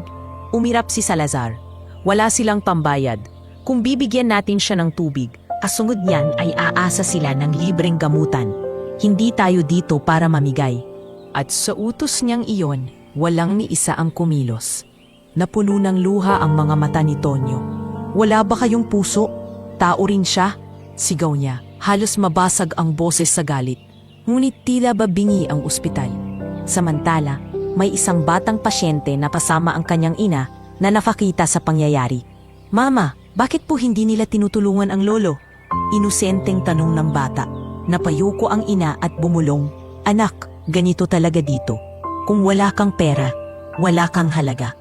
Umirap si Salazar. Wala silang pambayad. Kung bibigyan natin siya ng tubig, kasunod niyan ay aasa sila ng libreng gamutan. Hindi tayo dito para mamigay. At sa utos niyang iyon, walang ni isa ang kumilos. Napuno ng luha ang mga mata ni Tonyo. Wala ba kayong puso? Tao rin siya? Sigaw niya. Halos mabasag ang boses sa galit. Ngunit tila ba bingi ang ospital. Samantala, may isang batang pasyente na kasama ang kanyang ina na nakakita sa pangyayari. Mama, bakit po hindi nila tinutulungan ang lolo? Inosenteng tanong ng bata. Napayuko ang ina at bumulong. Anak, ganito talaga dito. Kung wala kang pera, wala kang halaga.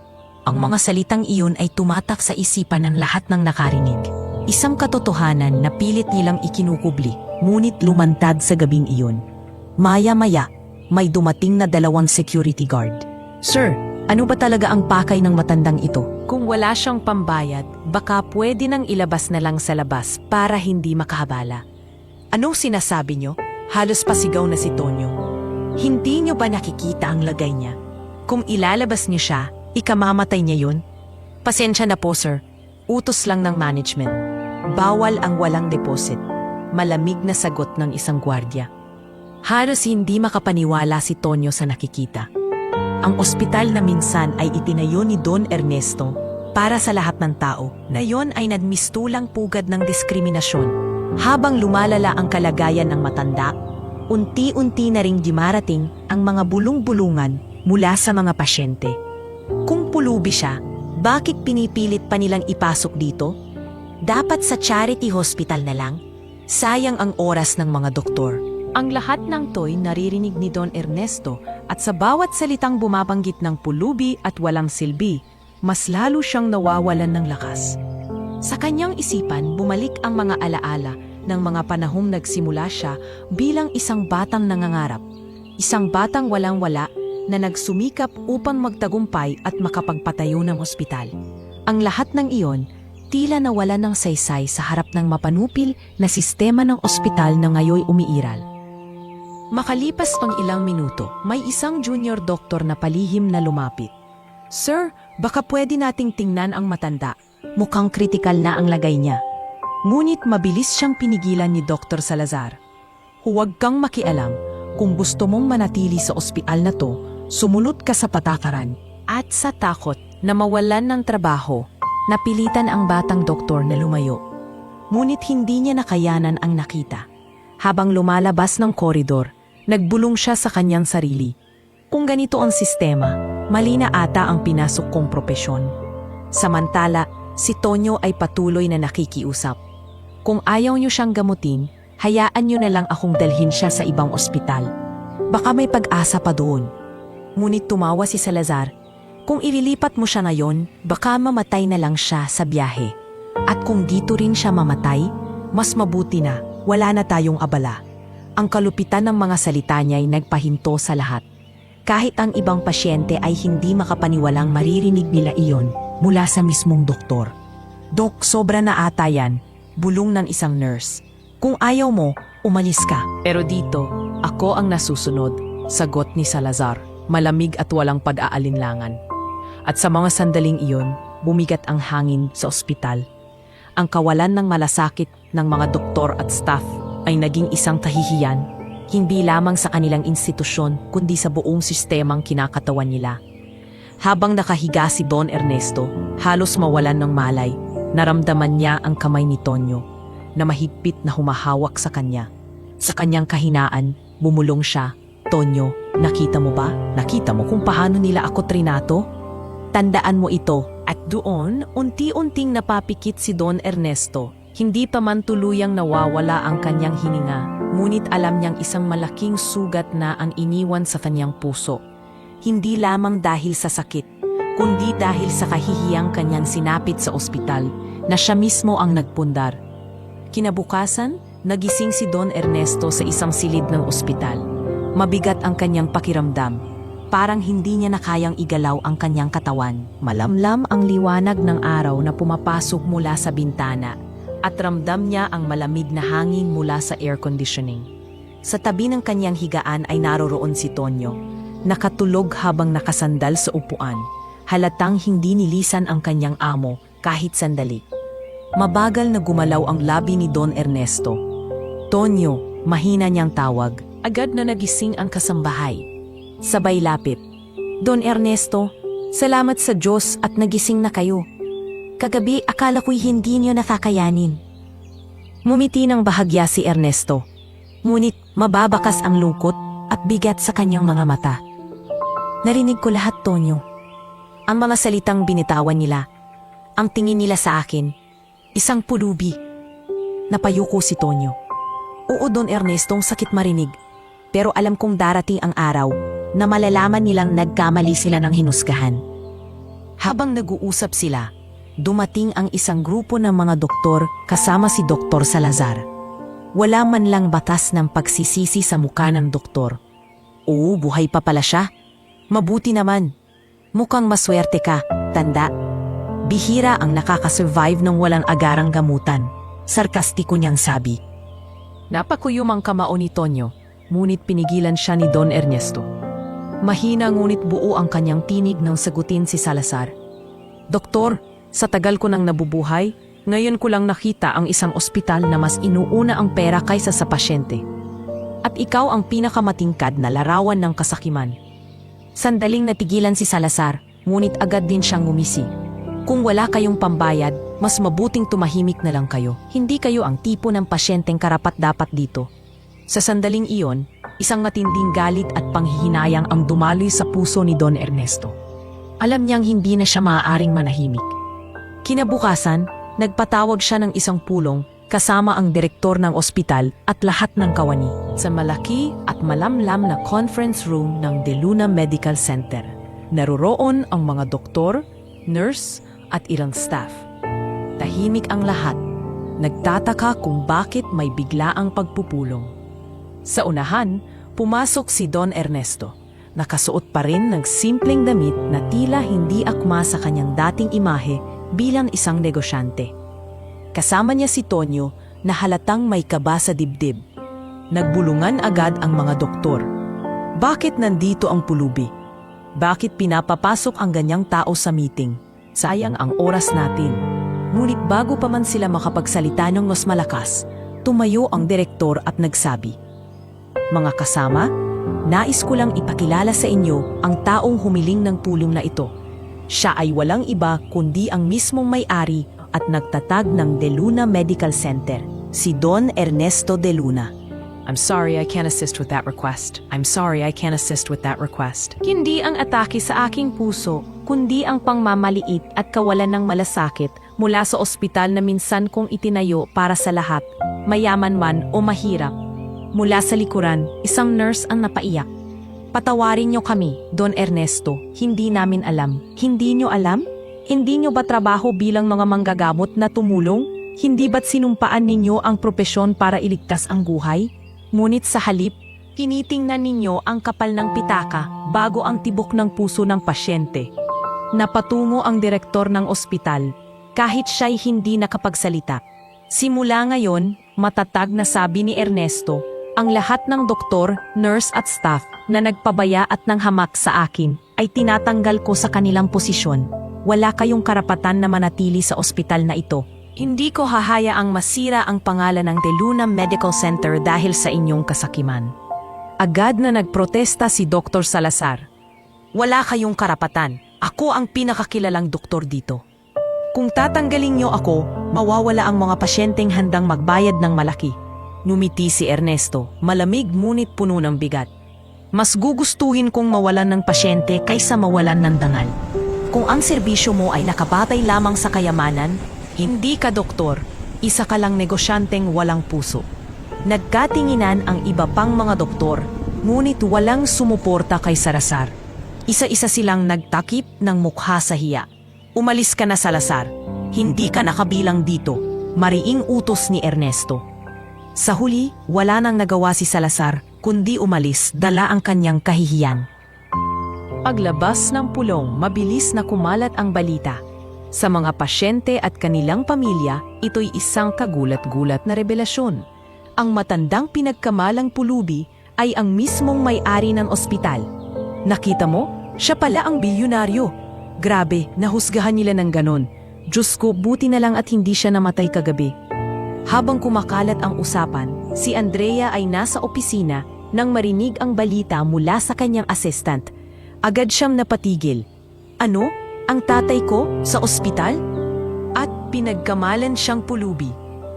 Ang mga salitang iyon ay tumatak sa isipan ng lahat ng nakarinig. Isang katotohanan na pilit nilang ikinukubli, ngunit lumantad sa gabing iyon. Maya-maya, may dumating na 2 security guard. Sir, ano ba talaga ang pakay ng matandang ito? Kung wala siyang pambayad, baka pwede nang ilabas na lang sa labas para hindi makahabala. Anong sinasabi niyo? Halos pasigaw na si Tonyo. Hindi niyo ba nakikita ang lagay niya? Kung ilalabas niyo siya, ikamamatay niya yun? Pasensya na po, sir. Utos lang ng management. Bawal ang walang deposit. Malamig na sagot ng isang gwardiya. Halos hindi makapaniwala si Tonyo sa nakikita. Ang ospital na minsan ay itinayo ni Don Ernesto para sa lahat ng tao, na yon ay nagmistulang pugad ng diskriminasyon. Habang lumalala ang kalagayan ng matanda, unti-unti na ring dumarating ang mga bulong-bulungan mula sa mga pasyente. Kung pulubi siya, bakit pinipilit pa nilang ipasok dito? Dapat sa charity hospital na lang? Sayang ang oras ng mga doktor, Ang lahat ng to'y naririnig ni Don Ernesto at sa bawat salitang bumabanggit ng pulubi at walang silbi, mas lalo siyang nawawalan ng lakas. Sa kanyang isipan, bumalik ang mga alaala ng mga panahong nagsimula siya bilang isang batang nangangarap. Isang batang walang-wala na nagsumikap upang magtagumpay at makapagpatayo ng ospital. Ang lahat ng iyon, tila nawalan ng saysay sa harap ng mapanupil na sistema ng ospital na ngayoy umiiral. Makalipas pang ilang minuto, may isang junior doktor na palihim na lumapit. "Sir, baka pwede nating tingnan ang matanda. Mukhang kritikal na ang lagay niya." Ngunit mabilis siyang pinigilan ni Dr. Salazar. "Huwag kang makialam. Kung gusto mong manatili sa ospital na to, sumunod ka sa patakaran." At sa takot na mawalan ng trabaho, napilitan ang batang doktor na lumayo. Ngunit hindi niya nakayanan ang nakita. Habang lumalabas ng koridor, nagbulong siya sa kanyang sarili. Kung ganito ang sistema, mali na ata ang pinasok kong propesyon. Samantala, si Tonyo ay patuloy na nakikiusap. "Kung ayaw niyo siyang gamutin, hayaan niyo na lang akong dalhin siya sa ibang ospital. Baka may pag-asa pa doon." Ngunit tumawa si Salazar. "Kung ililipat mo siya ngayon, baka mamatay na lang siya sa biyahe. At kung dito rin siya mamatay, mas mabuti na, wala na tayong abala." Ang kalupitan ng mga salita niya ay nagpahinto sa lahat. Kahit ang ibang pasyente ay hindi makapaniwalang maririnig nila iyon mula sa mismong doktor. "Dok, sobra na ata yan," bulong ng isang nurse. "Kung ayaw mo, umalis ka." "Pero dito, ako ang nasusunod," sagot ni Salazar, malamig at walang pag-aalinlangan. At sa mga sandaling iyon, bumigat ang hangin sa ospital. Ang kawalan ng malasakit ng mga doktor at staff ay naging isang kahihiyan, hindi lamang sa kanilang institusyon kundi sa buong sistemang kinakatawan nila. Habang nakahiga si Don Ernesto, halos mawalan ng malay, naramdaman niya ang kamay ni Tonyo na mahigpit na humahawak sa kanya. Sa kanyang kahinaan, bumulong siya. "Tonyo, nakita mo ba? Nakita mo kung paano nila ako trinato? Tandaan mo ito." At doon, unti-unting napapikit si Don Ernesto. Hindi pa man tuluyang nawawala ang kanyang hininga, ngunit alam niyang isang malaking sugat na ang iniwan sa kanyang puso. Hindi lamang dahil sa sakit, kundi dahil sa kahihiyang kanyang sinapit sa ospital na siya mismo ang nagpundar. Kinabukasan, nagising si Don Ernesto sa isang silid ng ospital. Mabigat ang kanyang pakiramdam. Parang hindi niya na kayang igalaw ang kanyang katawan. Malamlam ang liwanag ng araw na pumapasok mula sa bintana at ramdam niya ang malamig na hangin mula sa air conditioning. Sa tabi ng kanyang higaan ay naroroon si Tonyo, nakatulog habang nakasandal sa upuan. Halatang hindi nilisan ang kanyang amo kahit sandali. Mabagal na gumalaw ang labi ni Don Ernesto. "Tonyo," mahina niyang tawag. Agad na nagising ang kasambahay. Sabay lapit. "Don Ernesto, salamat sa Diyos at nagising na kayo. Kagabi akala ko'y hindi niyo nakakayanin." Ngumiti ng bahagya si Ernesto. Ngunit mababakas ang lungkot at bigat sa kanyang mga mata. "Narinig ko lahat, Tonyo." Ang mga salitang binitawan nila, ang tingin nila sa akin, isang pulubi. Napayuko si Tonyo. "Oo, Don Ernesto, sakit marinig. Pero alam kong darating ang araw na malalaman nilang nagkamali sila ng hinusgahan." Habang nag-uusap sila, dumating ang isang grupo ng mga doktor kasama si Dr. Salazar. Wala man lang batas ng pagsisisi sa mukha ng doktor. "Oo, buhay pa pala siya. Mabuti naman. Mukhang maswerte ka, tanda. Bihira ang nakakasurvive ng walang agarang gamutan," sarkastiko niyang sabi. Napakuyom ang kamao ni Tonyo, ngunit pinigilan siya ni Don Ernesto. Mahina ngunit buo ang kanyang tinig nang sagutin si Salazar. "Doktor, sa tagal ko nang nabubuhay, ngayon ko lang nakita ang isang ospital na mas inuuna ang pera kaysa sa pasyente. At ikaw ang pinakamatingkad na larawan ng kasakiman." Sandaling natigilan si Salazar, ngunit agad din siyang ngumisi. "Kung wala kayong pambayad, mas mabuting tumahimik na lang kayo. Hindi kayo ang tipo ng pasyenteng karapat-dapat dito." Sa sandaling iyon, isang matinding galit at panghihinayang ang dumaloy sa puso ni Don Ernesto. Alam niyang hindi na siya maaaring manahimik. Kinabukasan, nagpatawag siya ng isang pulong kasama ang direktor ng ospital at lahat ng kawani sa malaki at malamlam na conference room ng De Luna Medical Center. Naroroon ang mga doktor, nurse at ilang staff. Tahimik ang lahat. Nagtataka kung bakit may biglaang pagpupulong. Sa unahan, pumasok si Don Ernesto. Nakasuot pa rin ng simpleng damit na tila hindi akma sa kanyang dating imahe bilang isang negosyante. Kasama niya si Tonyo na halatang may kaba sa dibdib. Nagbulungan agad ang mga doktor. Bakit nandito ang pulubi? Bakit pinapapasok ang ganyang tao sa meeting? Sayang ang oras natin. Ngunit bago pa man sila makapagsalita ng mas malakas, tumayo ang direktor at nagsabi, "Mga kasama, nais ko lang ipakilala sa inyo ang taong humiling ng tulong na ito. Siya ay walang iba kundi ang mismong may-ari at nagtatag ng De Luna Medical Center, si Don Ernesto De Luna." I'm sorry I can't assist with that request. I'm sorry I can't assist with that request. Hindi ang atake sa aking puso, kundi ang pangmamaliit at kawalan ng malasakit mula sa ospital na minsan kong itinayo para sa lahat, mayaman man o mahirap. Mula sa likuran, isang nurse ang napaiyak. "Patawarin niyo kami, Don Ernesto. Hindi namin alam." Hindi niyo alam? Hindi niyo ba trabaho bilang mga manggagamot na tumulong? Hindi ba't sinumpaan ninyo ang propesyon para iligtas ang buhay? Ngunit sa halip, tinitingnan ninyo ang kapal ng pitaka bago ang tibok ng puso ng pasyente. Napatungo ang direktor ng ospital, kahit siya'y hindi nakapagsalita. Simula ngayon, matatag na sabi ni Ernesto, ang lahat ng doktor, nurse at staff na nagpabaya at nanghamak sa akin ay tinatanggal ko sa kanilang posisyon. Wala kayong karapatan na manatili sa ospital na ito. Hindi ko hahayaang masira ang pangalan ng De Luna Medical Center dahil sa inyong kasakiman. Agad na nagprotesta si Dr. Salazar. "Wala kayong karapatan. Ako ang pinakakilalang doktor dito. Kung tatanggalin niyo ako, mawawala ang mga pasyenteng handang magbayad ng malaki." Numiti si Ernesto, malamig ngunit puno ng bigat. "Mas gugustuhin kong mawalan ng pasyente kaysa mawalan ng dangal. Kung ang serbisyo mo ay nakabatay lamang sa kayamanan, hindi ka doktor, isa ka lang negosyanteng walang puso." Nagkatinginan ang iba pang mga doktor, ngunit walang sumuporta kay Salazar. Isa-isa silang nagtakip ng mukha sa hiya. "Umalis ka na, Salazar. Hindi ka nakabilang dito," mariing utos ni Ernesto. Sa huli, wala nang nagawa si Salazar, kundi umalis dala ang kanyang kahihiyan. Paglabas ng pulong, mabilis na kumalat ang balita. Sa mga pasyente at kanilang pamilya, ito'y isang kagulat-gulat na revelasyon. Ang matandang pinagkamalang pulubi ay ang mismong may-ari ng ospital. Nakita mo? Siya pala ang bilyonaryo. Grabe, nahusgahan nila ng ganon. Diyos ko, buti na lang at hindi siya namatay kagabi. Habang kumakalat ang usapan, si Andrea ay nasa opisina nang marinig ang balita mula sa kanyang assistant. Agad siyang napatigil. "Ano? Ang tatay ko sa ospital?" At pinagkamalan siyang pulubi.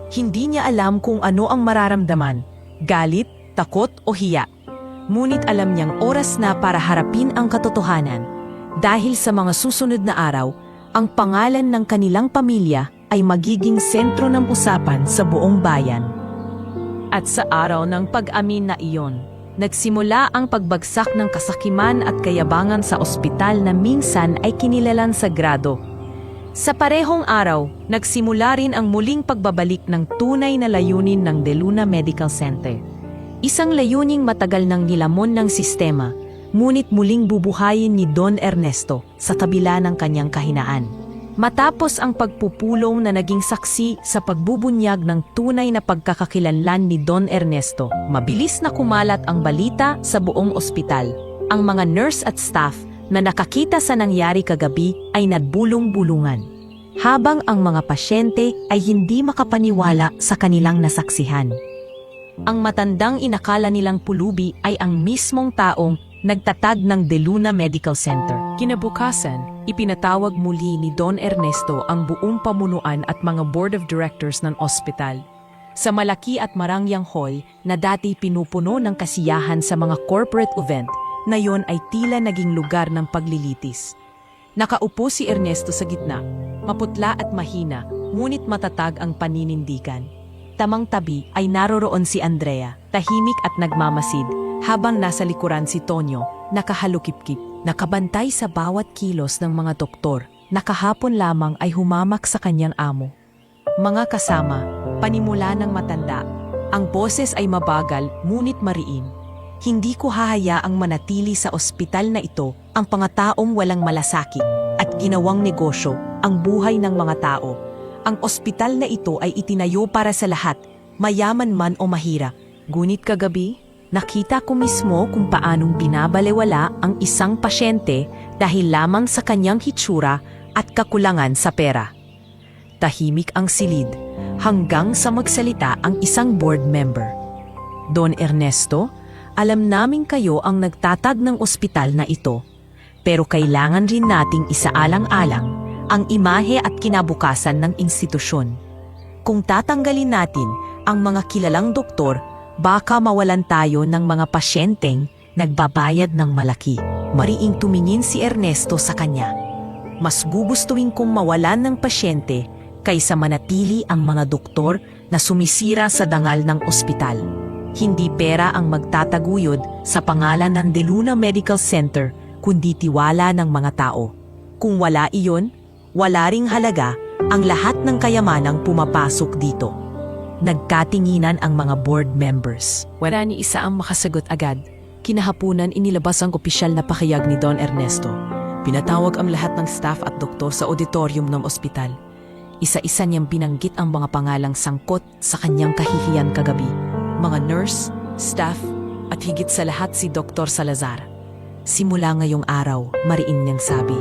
Hindi niya alam kung ano ang mararamdaman, galit, takot o hiya. Ngunit alam niyang oras na para harapin ang katotohanan. Dahil sa mga susunod na araw, ang pangalan ng kanilang pamilya ay magiging sentro ng usapan sa buong bayan. At sa araw ng pag-amin na iyon, nagsimula ang pagbagsak ng kasakiman at kayabangan sa ospital na minsan ay kinilalang sagrado. Sa parehong araw, nagsimula rin ang muling pagbabalik ng tunay na layunin ng De Luna Medical Center. Isang layuning matagal nang nilamon ng sistema, ngunit muling bubuhayin ni Don Ernesto sa kabila ng kanyang kahinaan. Matapos ang pagpupulong na naging saksi sa pagbubunyag ng tunay na pagkakakilanlan ni Don Ernesto, mabilis na kumalat ang balita sa buong ospital. Ang mga nurse at staff na nakakita sa nangyari kagabi ay nagbulong-bulungan, habang ang mga pasyente ay hindi makapaniwala sa kanilang nasaksihan. Ang matandang inakala nilang pulubi ay ang mismong taong nagtatag ng De Luna Medical Center. Kinabukasan, ipinatawag muli ni Don Ernesto ang buong pamunuan at mga board of directors ng ospital. Sa malaki at marangyang hall na dati pinupuno ng kasiyahan sa mga corporate event, na yon ay tila naging lugar ng paglilitis. Nakaupo si Ernesto sa gitna, maputla at mahina, ngunit matatag ang paninindigan. tamang tabi ay naroroon si Andrea, tahimik at nagmamasid, habang nasa likuran si Tonyo, nakahalukip-kip, nakabantay sa bawat kilos ng mga doktor, na kahapon lamang ay humamak sa kanyang amo. Mga kasama, panimula ng matanda, ang boses ay mabagal ngunit mariin. Hindi ko hahayaang manatili sa ospital na ito ang pangataong walang malasakit at ginawang negosyo ang buhay ng mga tao. Ang ospital na ito ay itinayo para sa lahat, mayaman man o mahirap. Ngunit kagabi, nakita ko mismo kung paanong binabalewala ang isang pasyente dahil lamang sa kanyang hitsura at kakulangan sa pera. Tahimik ang silid hanggang sa magsalita ang isang board member. Don Ernesto, alam namin kayo ang nagtatag ng ospital na ito, pero kailangan rin nating isaalang-alang ang imahe at kinabukasan ng institusyon. Kung tatanggalin natin ang mga kilalang doktor, baka mawalan tayo ng mga pasyenteng nagbabayad ng malaki. Mariing tumingin si Ernesto sa kanya. Mas gugustuhin kong mawalan ng pasyente kaysa manatili ang mga doktor na sumisira sa dangal ng ospital. Hindi pera ang magtataguyod sa pangalan ng De Luna Medical Center, kundi tiwala ng mga tao. Kung wala iyon, wala ring halaga ang lahat ng kayamanang pumapasok dito. Nagkatinginan ang mga board members. Wala ni isa ang makasagot agad. Kinahapunan inilabas ang opisyal na pakayag ni Don Ernesto. Pinatawag ang lahat ng staff at doktor sa auditorium ng ospital. Isa-isa niyang binanggit ang mga pangalang sangkot sa kanyang kahihiyan kagabi. Mga nurse, staff, at higit sa lahat si Dr. Salazar. Simula ngayong araw, mariin niyang sabi,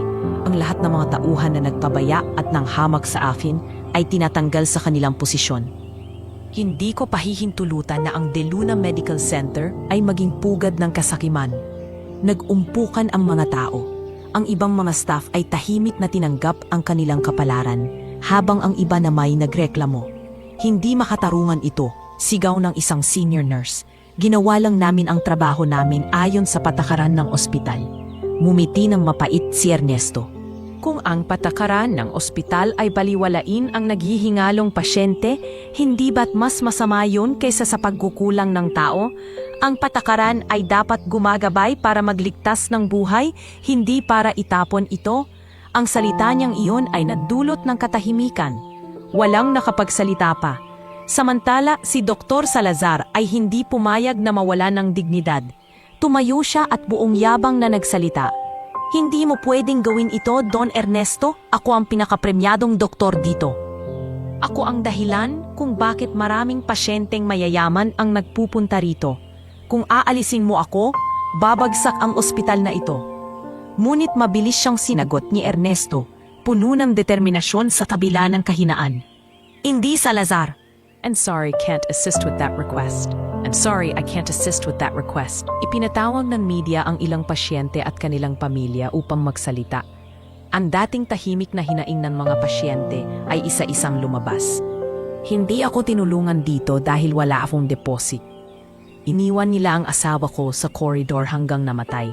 ang lahat ng mga tauhan na nagpabaya at nanghamak sa akin ay tinatanggal sa kanilang posisyon. Hindi ko pahihintulutan na ang De Luna Medical Center ay maging pugad ng kasakiman. Nag-umpukan ang mga tao. Ang ibang mga staff ay tahimik na tinanggap ang kanilang kapalaran, habang ang iba na may nagreklamo. Hindi makatarungan ito, sigaw ng isang senior nurse. Ginawa lang namin ang trabaho namin ayon sa patakaran ng ospital. Mumiti ng mapait si Ernesto. Kung ang patakaran ng ospital ay baliwalain ang naghihingalong pasyente, hindi ba't mas masama yun kaysa sa pagkukulang ng tao? Ang patakaran ay dapat gumagabay para magligtas ng buhay, hindi para itapon ito. Ang salita niyang iyon ay nadulot ng katahimikan. Walang nakapagsalita pa. Samantala, si Dr. Salazar ay hindi pumayag na mawala ng dignidad. Tumayo siya at buong yabang na nagsalita. Hindi mo pwedeng gawin ito, Don Ernesto. Ako ang pinakapremyadong doktor dito. Ako ang dahilan kung bakit maraming pasyenteng mayayaman ang nagpupunta rito. Kung aalisin mo ako, babagsak ang ospital na ito. Ngunit mabilis siyang sinagot ni Ernesto, puno ng determinasyon sa kabila ng kahinaan. Hindi, Salazar. I'm sorry, can't assist with that request. I'm sorry, I can't assist with that request. Ipinatawag ng media ang ilang pasyente at kanilang pamilya upang magsalita. Ang dating tahimik na hinaing ng mga pasyente ay isa-isang lumabas. Hindi ako tinulungan dito dahil wala akong deposit. Iniwan nila ang asawa ko sa koridor hanggang namatay.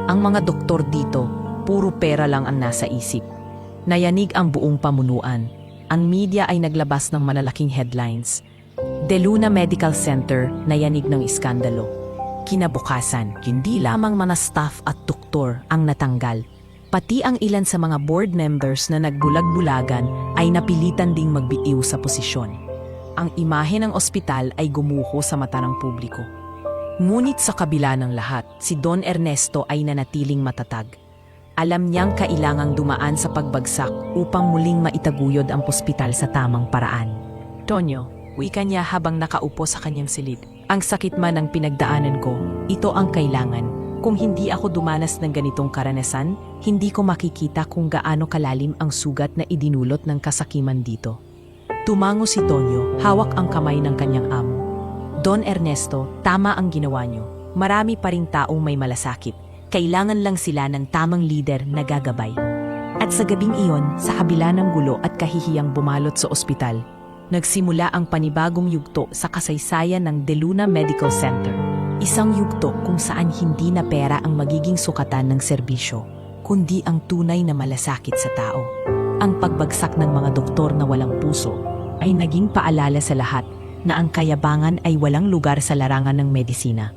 Ang mga doktor dito, puro pera lang ang nasa isip. Nayanig ang buong pamunuan. Ang media ay naglabas ng malalaking headlines. De Luna Medical Center, nayanig ng iskandalo. Kinabukasan, hindi lamang mga staff at doktor ang natanggal. Pati ang ilan sa mga board members na nagbulag-bulagan ay napilitan ding magbitiw sa posisyon. Ang imahe ng ospital ay gumuho sa mata ng publiko. Ngunit sa kabila ng lahat, si Don Ernesto ay nanatiling matatag. Alam niyang kailangang dumaan sa pagbagsak upang muling maitaguyod ang ospital sa tamang paraan. Tonyo, wika niya habang nakaupo sa kanyang silid. Ang sakit man ang pinagdaanan ko, ito ang kailangan. Kung hindi ako dumanas ng ganitong karanasan, hindi ko makikita kung gaano kalalim ang sugat na idinulot ng kasakiman dito. Tumango si Tonyo, hawak ang kamay ng kanyang amo. Don Ernesto, tama ang ginawa niyo. Marami pa ring taong may malasakit. Kailangan lang sila ng tamang leader na gagabay. At sa gabing iyon, sa kabila ng gulo at kahihiyang bumalot sa ospital, nagsimula ang panibagong yugto sa kasaysayan ng De Luna Medical Center. Isang yugto kung saan hindi na pera ang magiging sukatan ng serbisyo, kundi ang tunay na malasakit sa tao. Ang pagbagsak ng mga doktor na walang puso ay naging paalala sa lahat na ang kayabangan ay walang lugar sa larangan ng medisina.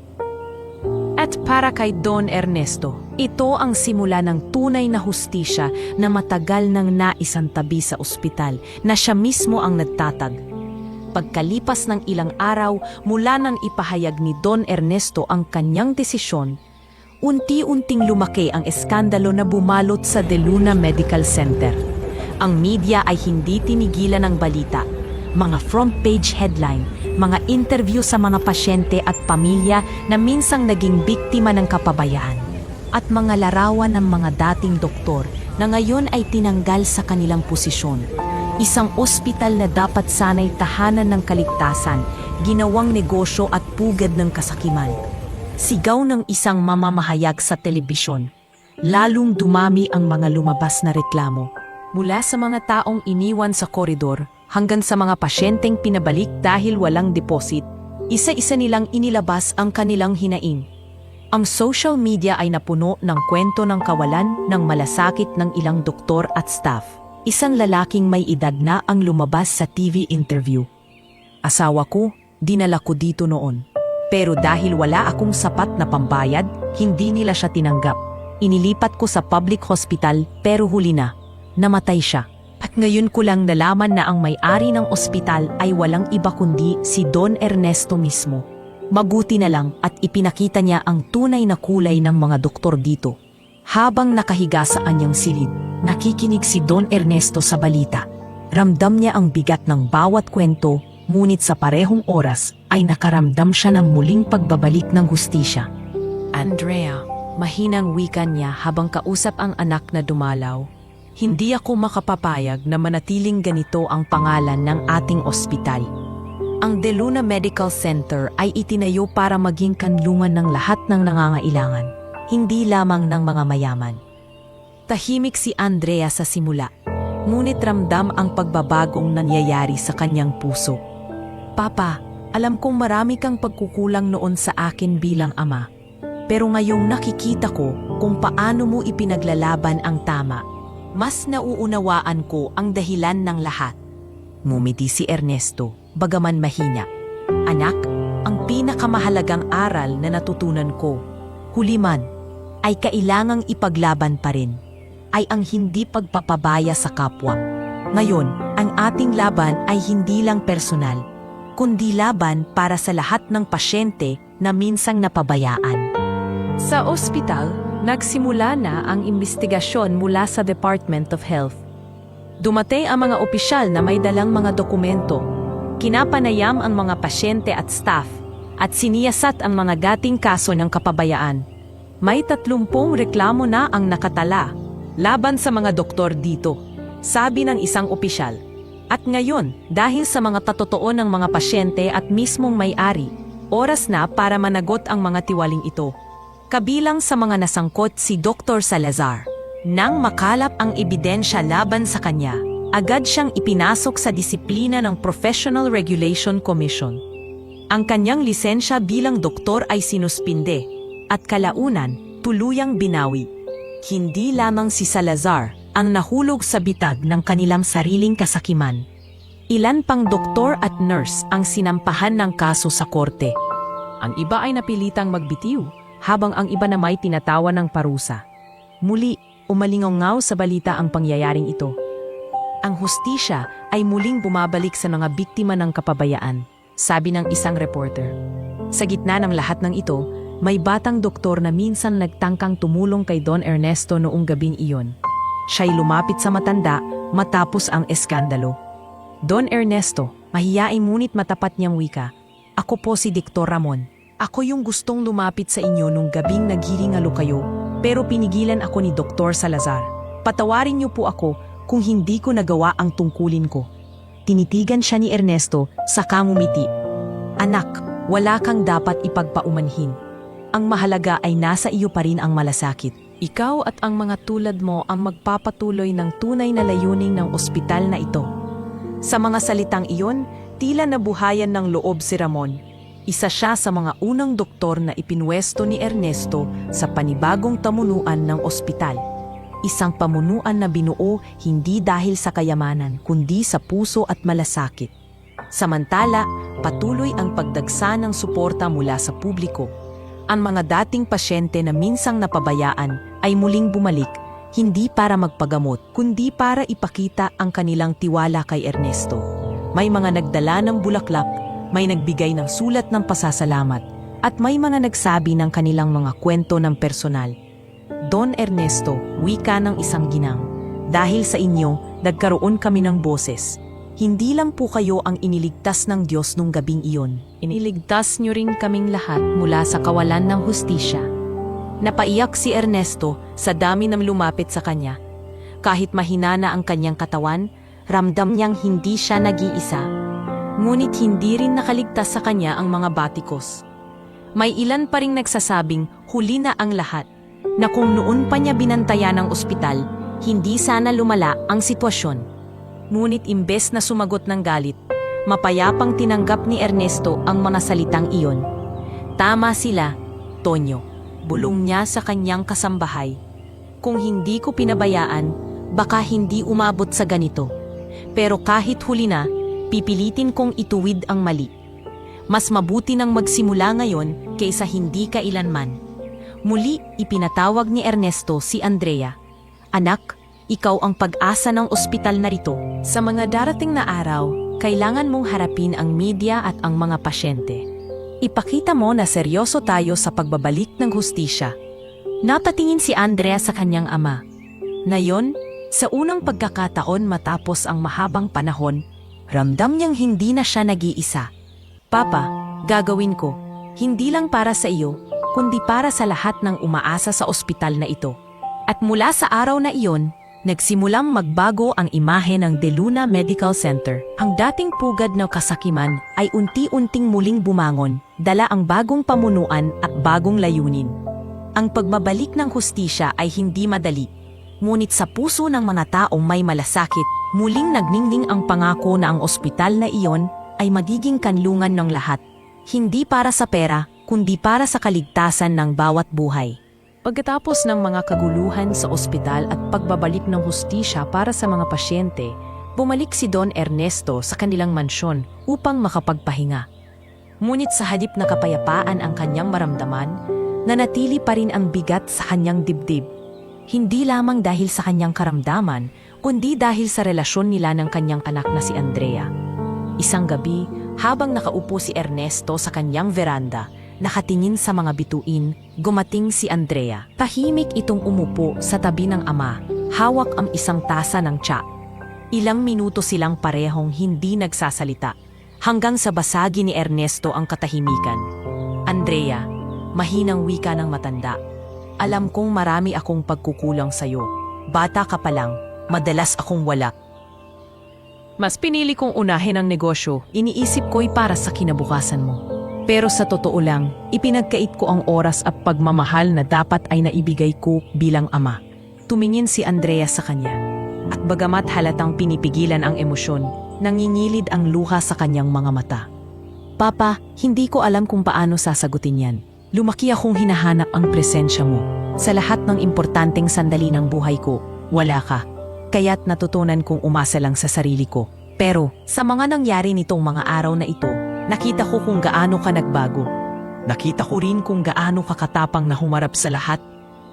At para kay Don Ernesto, ito ang simula ng tunay na hustisya na matagal nang naisantabi sa ospital na siya mismo ang nagtatag. Pagkalipas ng ilang araw mula nang ipahayag ni Don Ernesto ang kanyang desisyon, unti-unting lumaki ang eskandalo na bumalot sa De Luna Medical Center. Ang media ay hindi tinigilan ng balita. Mga front page headline, mga interview sa mga pasyente at pamilya na minsang naging biktima ng kapabayaan, at mga larawan ng mga dating doktor na ngayon ay tinanggal sa kanilang posisyon. Isang ospital na dapat sanay tahanan ng kaligtasan, ginawang negosyo at pugad ng kasakiman. Sigaw ng isang mamamahayag sa telebisyon. Lalong dumami ang mga lumabas na reklamo. Mula sa mga taong iniwan sa koridor hanggang sa mga pasyenteng pinabalik dahil walang deposit, isa-isa nilang inilabas ang kanilang hinaing. Ang social media ay napuno ng kwento ng kawalan ng malasakit ng ilang doktor at staff. Isang lalaking may edad na ang lumabas sa TV interview. Asawa ko, dinala ko dito noon. Pero dahil wala akong sapat na pambayad, hindi nila siya tinanggap. Inilipat ko sa public hospital pero huli na. Namatay siya. At ngayon ko lang nalaman na ang may-ari ng ospital ay walang iba kundi si Don Ernesto mismo. Mabuti na lang at ipinakita niya ang tunay na kulay ng mga doktor dito. Habang nakahiga sa anyang silid, nakikinig si Don Ernesto sa balita. Ramdam niya ang bigat ng bawat kwento, ngunit sa parehong oras ay nakaramdam siya ng muling pagbabalik ng hustisya. Andrea, mahinang wika niya habang kausap ang anak na dumalaw. Hindi ako makapapayag na manatiling ganito ang pangalan ng ating ospital. Ang De Luna Medical Center ay itinayo para maging kanlungan ng lahat ng nangangailangan, hindi lamang ng mga mayaman. Tahimik si Andrea sa simula, ngunit ramdam ang pagbabagong nangyayari sa kanyang puso. Papa, alam kong marami kang pagkukulang noon sa akin bilang ama, pero ngayong nakikita ko kung paano mo ipinaglalaban ang tama, mas nauunawaan ko ang dahilan ng lahat. Ngumiti si Ernesto, bagaman mahina. Anak, ang pinakamahalagang aral na natutunan ko, huli man, ay kailangang ipaglaban pa rin, ay ang hindi pagpapabaya sa kapwa. Ngayon, ang ating laban ay hindi lang personal, kundi laban para sa lahat ng pasyente na minsang napabayaan. Sa ospital, nagsimula na ang investigasyon mula sa Department of Health. Dumating ang mga opisyal na may dalang mga dokumento, kinapanayam ang mga pasyente at staff, at siniyasat ang mga dating kaso ng kapabayaan. May 30 reklamo na ang nakatala laban sa mga doktor dito, sabi ng isang opisyal. At ngayon, dahil sa mga patotoo ng mga pasyente at mismong may-ari, oras na para managot ang mga tiwaling ito. Kabilang sa mga nasangkot si Dr. Salazar. Nang makalap ang ebidensya laban sa kanya, agad siyang ipinasok sa disiplina ng Professional Regulation Commission. Ang kanyang lisensya bilang doktor ay sinuspinde, at kalaunan, tuluyang binawi. Hindi lamang si Salazar ang nahulog sa bitag ng kanilang sariling kasakiman. Ilan pang doktor at nurse ang sinampahan ng kaso sa korte. Ang iba ay napilitang magbitiw, habang ang iba na may tinatawan ng parusa. Muli, umalingaw sa balita ang pangyayaring ito. Ang hustisya ay muling bumabalik sa mga biktima ng kapabayaan, sabi ng isang reporter. Sa gitna ng lahat ng ito, may batang doktor na minsan nagtangkang tumulong kay Don Ernesto noong gabing iyon. Siya'y lumapit sa matanda matapos ang eskandalo. Don Ernesto, mahiyain ngunit matapat niyang wika, "Ako po si Dr. Ramon. Ako yung gustong lumapit sa inyo nung gabing naghiringalo kayo, pero pinigilan ako ni Dr. Salazar. Patawarin niyo po ako kung hindi ko nagawa ang tungkulin ko." Tinitigan siya ni Ernesto, saka ngumiti. "Anak, wala kang dapat ipagpaumanhin. Ang mahalaga ay nasa iyo pa rin ang malasakit. Ikaw at ang mga tulad mo ang magpapatuloy ng tunay na layunin ng ospital na ito." Sa mga salitang iyon, tila nabuhayan ng loob si Ramon. Isa siya sa mga unang doktor na ipinwesto ni Ernesto sa panibagong tamunuan ng ospital. Isang pamunuan na binuo hindi dahil sa kayamanan kundi sa puso at malasakit. Samantala, patuloy ang pagdagsa ng suporta mula sa publiko. Ang mga dating pasyente na minsang napabayaan ay muling bumalik, hindi para magpagamot, kundi para ipakita ang kanilang tiwala kay Ernesto. May mga nagdala ng bulaklak, may nagbigay ng sulat ng pasasalamat, at may mga nagsabi ng kanilang mga kwento ng personal. Don Ernesto, wika ng isang ginang, dahil sa inyo, nagkaroon kami ng boses. Hindi lang po kayo ang iniligtas ng Diyos nung gabing iyon. Iniligtas niyo rin kaming lahat mula sa kawalan ng hustisya. Napaiyak si Ernesto sa dami ng lumapit sa kanya. Kahit mahina na ang kanyang katawan, ramdam niyang hindi siya nag-iisa. Ngunit hindi rin nakaligtas sa kanya ang mga batikos. May ilan pa ring nagsasabing huli na ang lahat, na kung noon pa niya binantayan ang ospital, hindi sana lumala ang sitwasyon. Ngunit imbes na sumagot ng galit, mapayapang tinanggap ni Ernesto ang mga salitang iyon. Tama sila, Tonyo, bulong niya sa kanyang kasambahay. Kung hindi ko pinabayaan, baka hindi umabot sa ganito. Pero kahit huli na, pipilitin kong ituwid ang mali. Mas mabuti nang magsimula ngayon kaysa hindi kailanman. Muli ipinatawag ni Ernesto si Andrea. Anak, ikaw ang pag-asa ng ospital na rito. Sa mga darating na araw, kailangan mong harapin ang media at ang mga pasyente. Ipakita mo na seryoso tayo sa pagbabalik ng hustisya. Napatingin si Andrea sa kanyang ama. Ngayon, sa unang pagkakataon matapos ang mahabang panahon, ramdam niyang hindi na siya nag-iisa. Papa, gagawin ko, hindi lang para sa iyo, kundi para sa lahat ng umaasa sa ospital na ito. At mula sa araw na iyon, nagsimulang magbago ang imahe ng De Luna Medical Center. Ang dating pugad na kasakiman ay unti-unting muling bumangon, dala ang bagong pamunuan at bagong layunin. Ang pagmabalik ng hustisya ay hindi madali. Ngunit sa puso ng mga taong may malasakit, muling nagningning ang pangako na ang ospital na iyon ay magiging kanlungan ng lahat. Hindi para sa pera, kundi para sa kaligtasan ng bawat buhay. Pagkatapos ng mga kaguluhan sa ospital at pagbabalik ng hustisya para sa mga pasyente, bumalik si Don Ernesto sa kanilang mansyon upang makapagpahinga. Ngunit sa halip na kapayapaan ang kanyang maramdaman, nanatili pa rin ang bigat sa kanyang dibdib. Hindi lamang dahil sa kanyang karamdaman, kundi dahil sa relasyon nila ng kanyang anak na si Andrea. Isang gabi, habang nakaupo si Ernesto sa kanyang veranda, nakatingin sa mga bituin, gumating si Andrea. Tahimik itong umupo sa tabi ng ama, hawak ang isang tasa ng tsa. Ilang minuto silang parehong hindi nagsasalita, hanggang sa basagi ni Ernesto ang katahimikan. Andrea, mahinang wika ng matanda. Alam kong marami akong pagkukulang sa'yo. Bata ka pa lang, madalas akong wala. Mas pinili kong unahin ang negosyo, iniisip ko'y para sa kinabukasan mo. Pero sa totoo lang, ipinagkait ko ang oras at pagmamahal na dapat ay naibigay ko bilang ama. Tumingin si Andrea sa kanya. At bagamat halatang pinipigilan ang emosyon, nangingilid ang luha sa kanyang mga mata. Papa, hindi ko alam kung paano sasagutin yan. Lumaki akong hinahanap ang presensya mo. Sa lahat ng importanteng sandali ng buhay ko, wala ka. Kaya't natutunan kong umasa lang sa sarili ko. Pero sa mga nangyari nitong mga araw na ito, nakita ko kung gaano ka nagbago. Nakita ko rin kung gaano ka katapang na humarap sa lahat.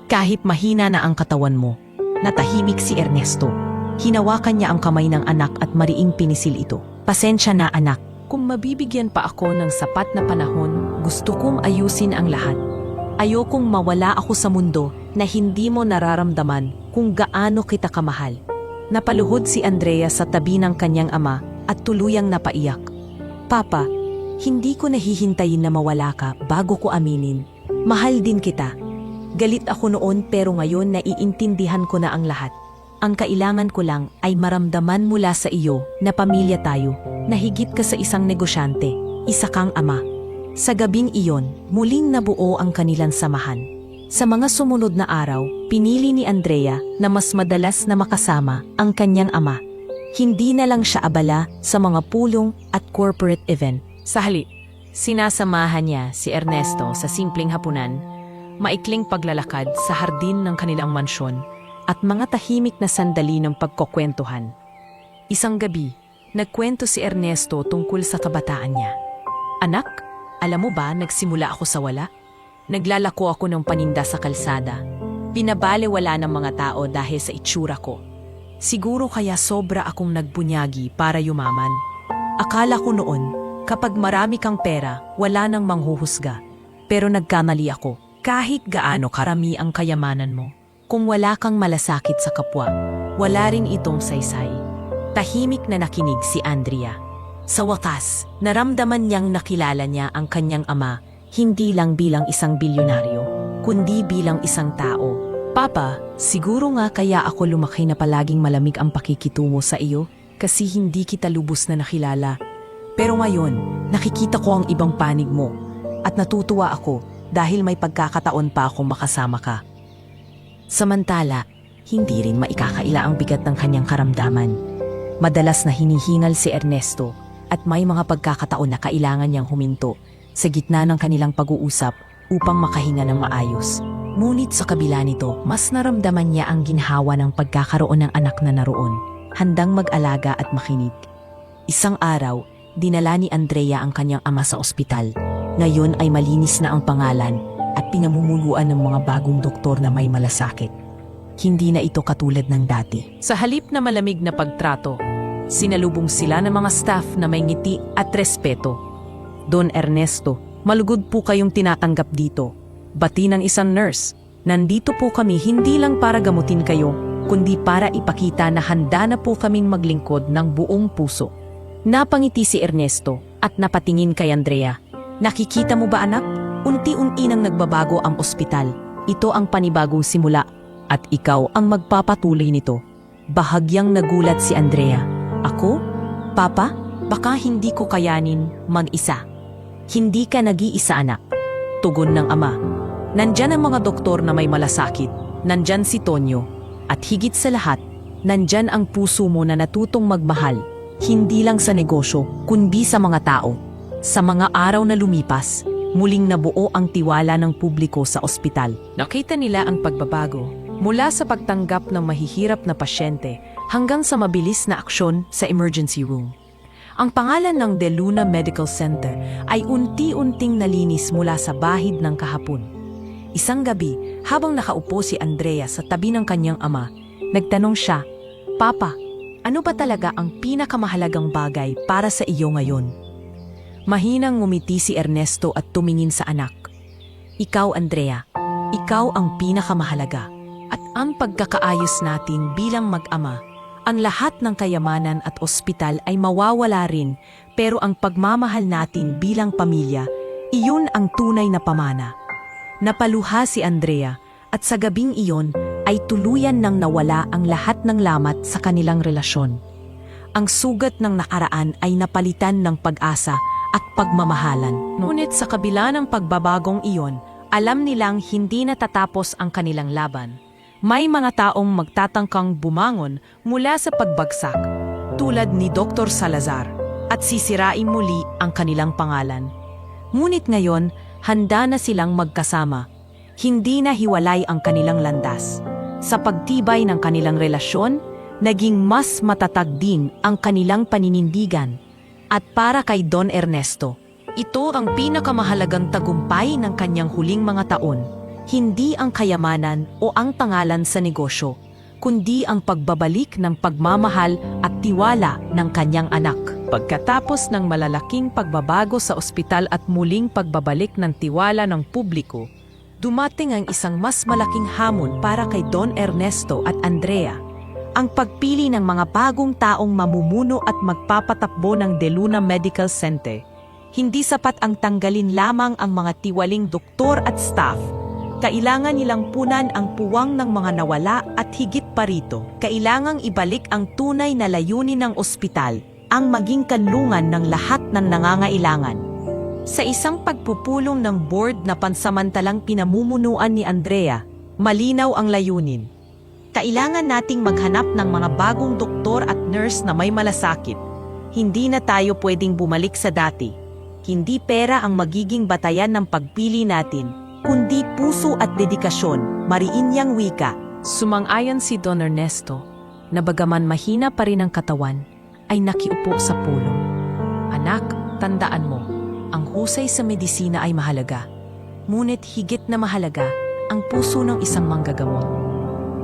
Kahit mahina na ang katawan mo, natahimik si Ernesto. Hinawakan niya ang kamay ng anak at mariing pinisil ito. Pasensya na anak. Kung mabibigyan pa ako ng sapat na panahon, gusto kong ayusin ang lahat. Ayokong mawala ako sa mundo na hindi mo nararamdaman kung gaano kita kamahal. Napaluhod si Andrea sa tabi ng kanyang ama at tuluyang napaiyak. Papa, hindi ko nahihintayin na mawala ka bago ko aminin. Mahal din kita. Galit ako noon pero ngayon naiintindihan ko na ang lahat. Ang kailangan ko lang ay maramdaman mula sa iyo na pamilya tayo, na higit ka sa isang negosyante, isa kang ama. Sa gabing iyon, muling nabuo ang kanilang samahan. Sa mga sumunod na araw, pinili ni Andrea na mas madalas na makasama ang kanyang ama. Hindi na lang siya abala sa mga pulong at corporate event. Sa halip, sinasamahan niya si Ernesto sa simpleng hapunan, maikling paglalakad sa hardin ng kanilang mansyon, at mga tahimik na sandali ng pagkukwentuhan. Isang gabi, nagkwento si Ernesto tungkol sa kabataan niya. Anak, alam mo ba, nagsimula ako sa wala? Naglalako ako ng paninda sa kalsada. Pinabalewala ng mga tao dahil sa itsura ko. Siguro kaya sobra akong nagbunyagi para yumaman. Akala ko noon, kapag marami kang pera, wala nang manghuhusga. Pero nagkamali ako. Kahit gaano karami ang kayamanan mo, kung wala kang malasakit sa kapwa, wala rin itong saysay. Tahimik na nakinig si Andrea. Sa wakas, naramdaman niyang nakilala niya ang kanyang ama, hindi lang bilang isang bilyonaryo, kundi bilang isang tao. Papa, siguro nga kaya ako lumaki na palaging malamig ang pakikitungo sa iyo kasi hindi kita lubos na nakilala. Pero ngayon, nakikita ko ang ibang panig mo at natutuwa ako dahil may pagkakataon pa akong makasama ka. Samantala, hindi rin maikakaila ang bigat ng kanyang karamdaman. Madalas na hinihingal si Ernesto at may mga pagkakataon na kailangan niyang huminto sa gitna ng kanilang pag-uusap upang makahinga ng maayos. Ngunit sa kabila nito, mas naramdaman niya ang ginhawa ng pagkakaroon ng anak na naroon, handang mag-alaga at makinig. Isang araw, dinala ni Andrea ang kanyang ama sa ospital. Ngayon ay malinis na ang pangalan at pinamumuluan ng mga bagong doktor na may malasakit. Hindi na ito katulad ng dati. Sa halip na malamig na pagtrato, sinalubong sila ng mga staff na may ngiti at respeto. Don Ernesto, malugod po kayong tinatanggap dito. Bati ng isang nurse, nandito po kami hindi lang para gamutin kayo, kundi para ipakita na handa na po kaming maglingkod ng buong puso. Napangiti si Ernesto at napatingin kay Andrea. Nakikita mo ba anak? Unti-unti nang nagbabago ang ospital. Ito ang panibagong simula at ikaw ang magpapatuloy nito. Bahagyang nagulat si Andrea. Ako? Papa? Baka hindi ko kayanin mag-isa. Hindi ka nag-iisa anak. Tugon ng ama. Nandyan ang mga doktor na may malasakit. Nandyan si Tonyo. At higit sa lahat, nandyan ang puso mo na natutong magmahal. Hindi lang sa negosyo, kundi sa mga tao. Sa mga araw na lumipas, muling nabuo ang tiwala ng publiko sa ospital. Nakita nila ang pagbabago mula sa pagtanggap ng mahihirap na pasyente hanggang sa mabilis na aksyon sa emergency room. Ang pangalan ng De Luna Medical Center ay unti-unting nalinis mula sa bahid ng kahapon. Isang gabi, habang nakaupo si Andrea sa tabi ng kanyang ama, nagtanong siya, "Papa, ano ba talaga ang pinakamahalagang bagay para sa iyo ngayon?" Mahinang ngumiti si Ernesto at tumingin sa anak. Ikaw, Andrea, ikaw ang pinakamahalaga. At ang pagkakaayos natin bilang mag-ama, ang lahat ng kayamanan at ospital ay mawawala rin, pero ang pagmamahal natin bilang pamilya, iyon ang tunay na pamana. Napaluha si Andrea at sa gabing iyon ay tuluyan nang nawala ang lahat ng lamat sa kanilang relasyon. Ang sugat ng nakaraan ay napalitan ng pag-asa at pagmamahalan. Ngunit sa kabila ng pagbabagong iyon, alam nilang hindi natatapos ang kanilang laban. May mga taong magtatangkang bumangon mula sa pagbagsak, tulad ni Dr. Salazar, at sisirain muli ang kanilang pangalan. Ngunit ngayon, handa na silang magkasama. Hindi na hiwalay ang kanilang landas. Sa pagtibay ng kanilang relasyon, naging mas matatag din ang kanilang paninindigan. At para kay Don Ernesto, ito ang pinakamahalagang tagumpay ng kanyang huling mga taon. Hindi ang kayamanan o ang pangalan sa negosyo, kundi ang pagbabalik ng pagmamahal at tiwala ng kanyang anak. Pagkatapos ng malalaking pagbabago sa ospital at muling pagbabalik ng tiwala ng publiko, dumating ang isang mas malaking hamon para kay Don Ernesto at Andrea. Ang pagpili ng mga bagong taong mamumuno at magpapatakbo ng De Luna Medical Center. Hindi sapat ang tanggalin lamang ang mga tiwaling doktor at staff. Kailangan nilang punan ang puwang ng mga nawala at higit pa rito, kailangang ibalik ang tunay na layunin ng ospital, ang maging kanlungan ng lahat ng nangangailangan. Sa isang pagpupulong ng board na pansamantalang pinamumunuan ni Andrea, malinaw ang layunin. Kailangan nating maghanap ng mga bagong doktor at nurse na may malasakit. Hindi na tayo pwedeng bumalik sa dati. Hindi pera ang magiging batayan ng pagpili natin, kundi puso at dedikasyon, mariin niyang wika. Sumang-ayon si Don Ernesto na bagaman mahina pa rin ang katawan, ay nakiupo sa pulong. Anak, tandaan mo, Ang husay sa medisina ay mahalaga. Ngunit higit na mahalaga ang puso ng isang manggagamot.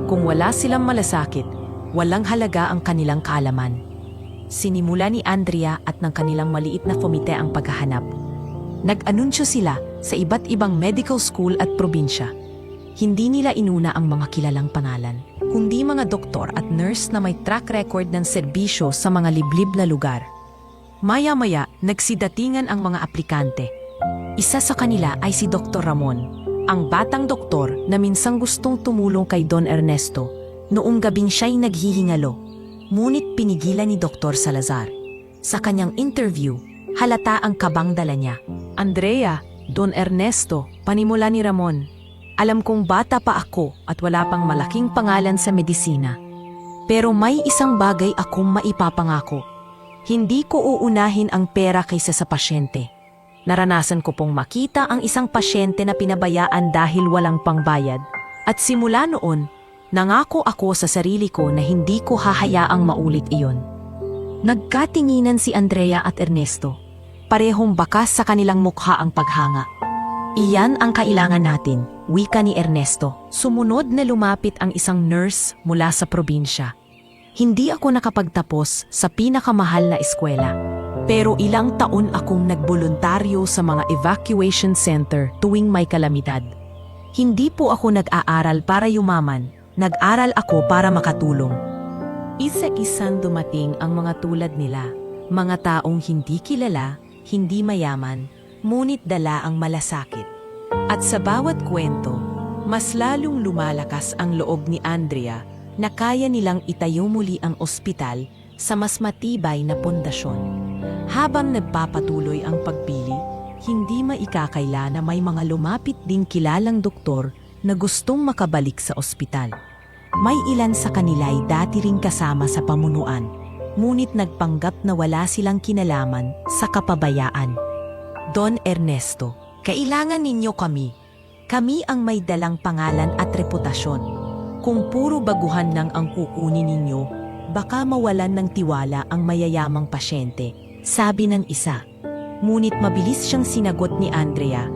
Kung wala silang malasakit, walang halaga ang kanilang kaalaman. Sinimula ni Andrea at ng kanilang maliit na komite ang paghahanap. Nag-anunsyo sila sa iba't ibang medical school at probinsya. Hindi nila inuna ang mga kilalang pangalan, kundi mga doktor at nurse na may track record ng serbisyo sa mga liblib na lugar. Maya-maya, nagsidatingan ang mga aplikante. Isa sa kanila ay si Dr. Ramon, ang batang doktor na minsang gustong tumulong kay Don Ernesto noong gabing siya'y naghihingalo. Ngunit pinigilan ni Dr. Salazar. Sa kanyang interview, halata ang kabang dala niya. Andrea, Don Ernesto, panimula ni Ramon. Alam kong bata pa ako at wala pang malaking pangalan sa medisina. Pero may isang bagay akong maipapangako. Hindi ko uunahin ang pera kaysa sa pasyente. Naranasan ko pong makita ang isang pasyente na pinabayaan dahil walang pangbayad. At simula noon, nangako ako sa sarili ko na hindi ko hahayaang maulit iyon. Nagkatinginan si Andrea at Ernesto. Parehong bakas sa kanilang mukha ang paghanga. Iyan ang kailangan natin, wika ni Ernesto. Sumunod na lumapit ang isang nurse mula sa probinsya. Hindi ako nakapagtapos sa pinakamahal na eskwela. Pero ilang taon akong nagboluntaryo sa mga evacuation center tuwing may kalamidad. Hindi po ako nag-aaral para yumaman, nag-aral ako para makatulong. Isa-isang dumating ang mga tulad nila, mga taong hindi kilala, hindi mayaman, ngunit dala ang malasakit. At sa bawat kwento, mas lalong lumalakas ang loob ni Andrea na kaya nilang itayo muli ang ospital sa mas matibay na pundasyon. Habang nagpapatuloy ang pagpili, hindi maikakaila na may mga lumapit ding kilalang doktor na gustong makabalik sa ospital. May ilan sa kanila ay dati ring kasama sa pamunuan, ngunit nagpanggap na wala silang kinalaman sa kapabayaan. Don Ernesto, kailangan ninyo kami. Kami ang may dalang pangalan at reputasyon. Kung puro baguhan lang ang kukunin ninyo, baka mawalan ng tiwala ang mayayamang pasyente, sabi ng isa. Ngunit mabilis siyang sinagot ni Andrea,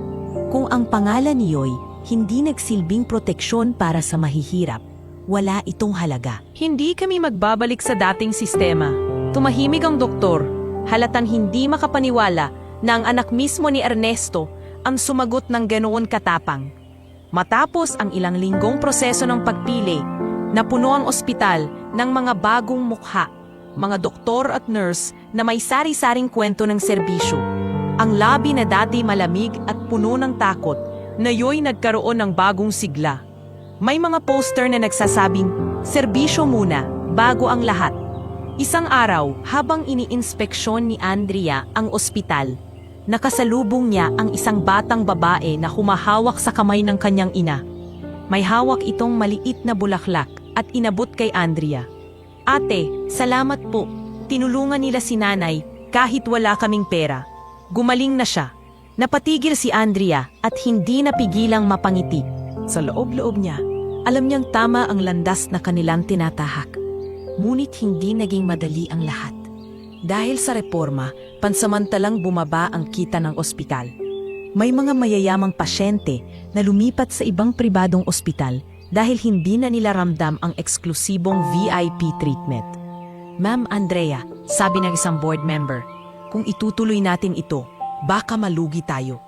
kung ang pangalan niyo'y hindi nagsilbing proteksyon para sa mahihirap, wala itong halaga. Hindi kami magbabalik sa dating sistema. Tumahimik ang doktor, halatang hindi makapaniwala na ang anak mismo ni Ernesto ang sumagot ng ganoon katapang. Matapos ang ilang linggong proseso ng pagpili, napuno ang ospital ng mga bagong mukha, mga doktor at nurse na may sari-saring kwento ng serbisyo. Ang labi na dati malamig at puno ng takot, nayo'y nagkaroon ng bagong sigla. May mga poster na nagsasabing, serbisyo muna, bago ang lahat. Isang araw, habang iniinspeksyon ni Andrea ang ospital, nakasalubong niya ang isang batang babae na humahawak sa kamay ng kanyang ina. May hawak itong maliit na bulaklak at inabot kay Andrea. Ate, salamat po. Tinulungan nila si nanay kahit wala kaming pera. Gumaling na siya. Napatigil si Andrea at hindi napigilang mapangiti. Sa loob-loob niya, alam niyang tama ang landas na kanilang tinatahak. Ngunit hindi naging madali ang lahat. Dahil sa reforma, pansamantalang bumaba ang kita ng ospital. May mga mayayamang pasyente na lumipat sa ibang pribadong ospital dahil hindi na nila ramdam ang eksklusibong VIP treatment. Ma'am Andrea, sabi ng isang board member, kung itutuloy natin ito, baka malugi tayo.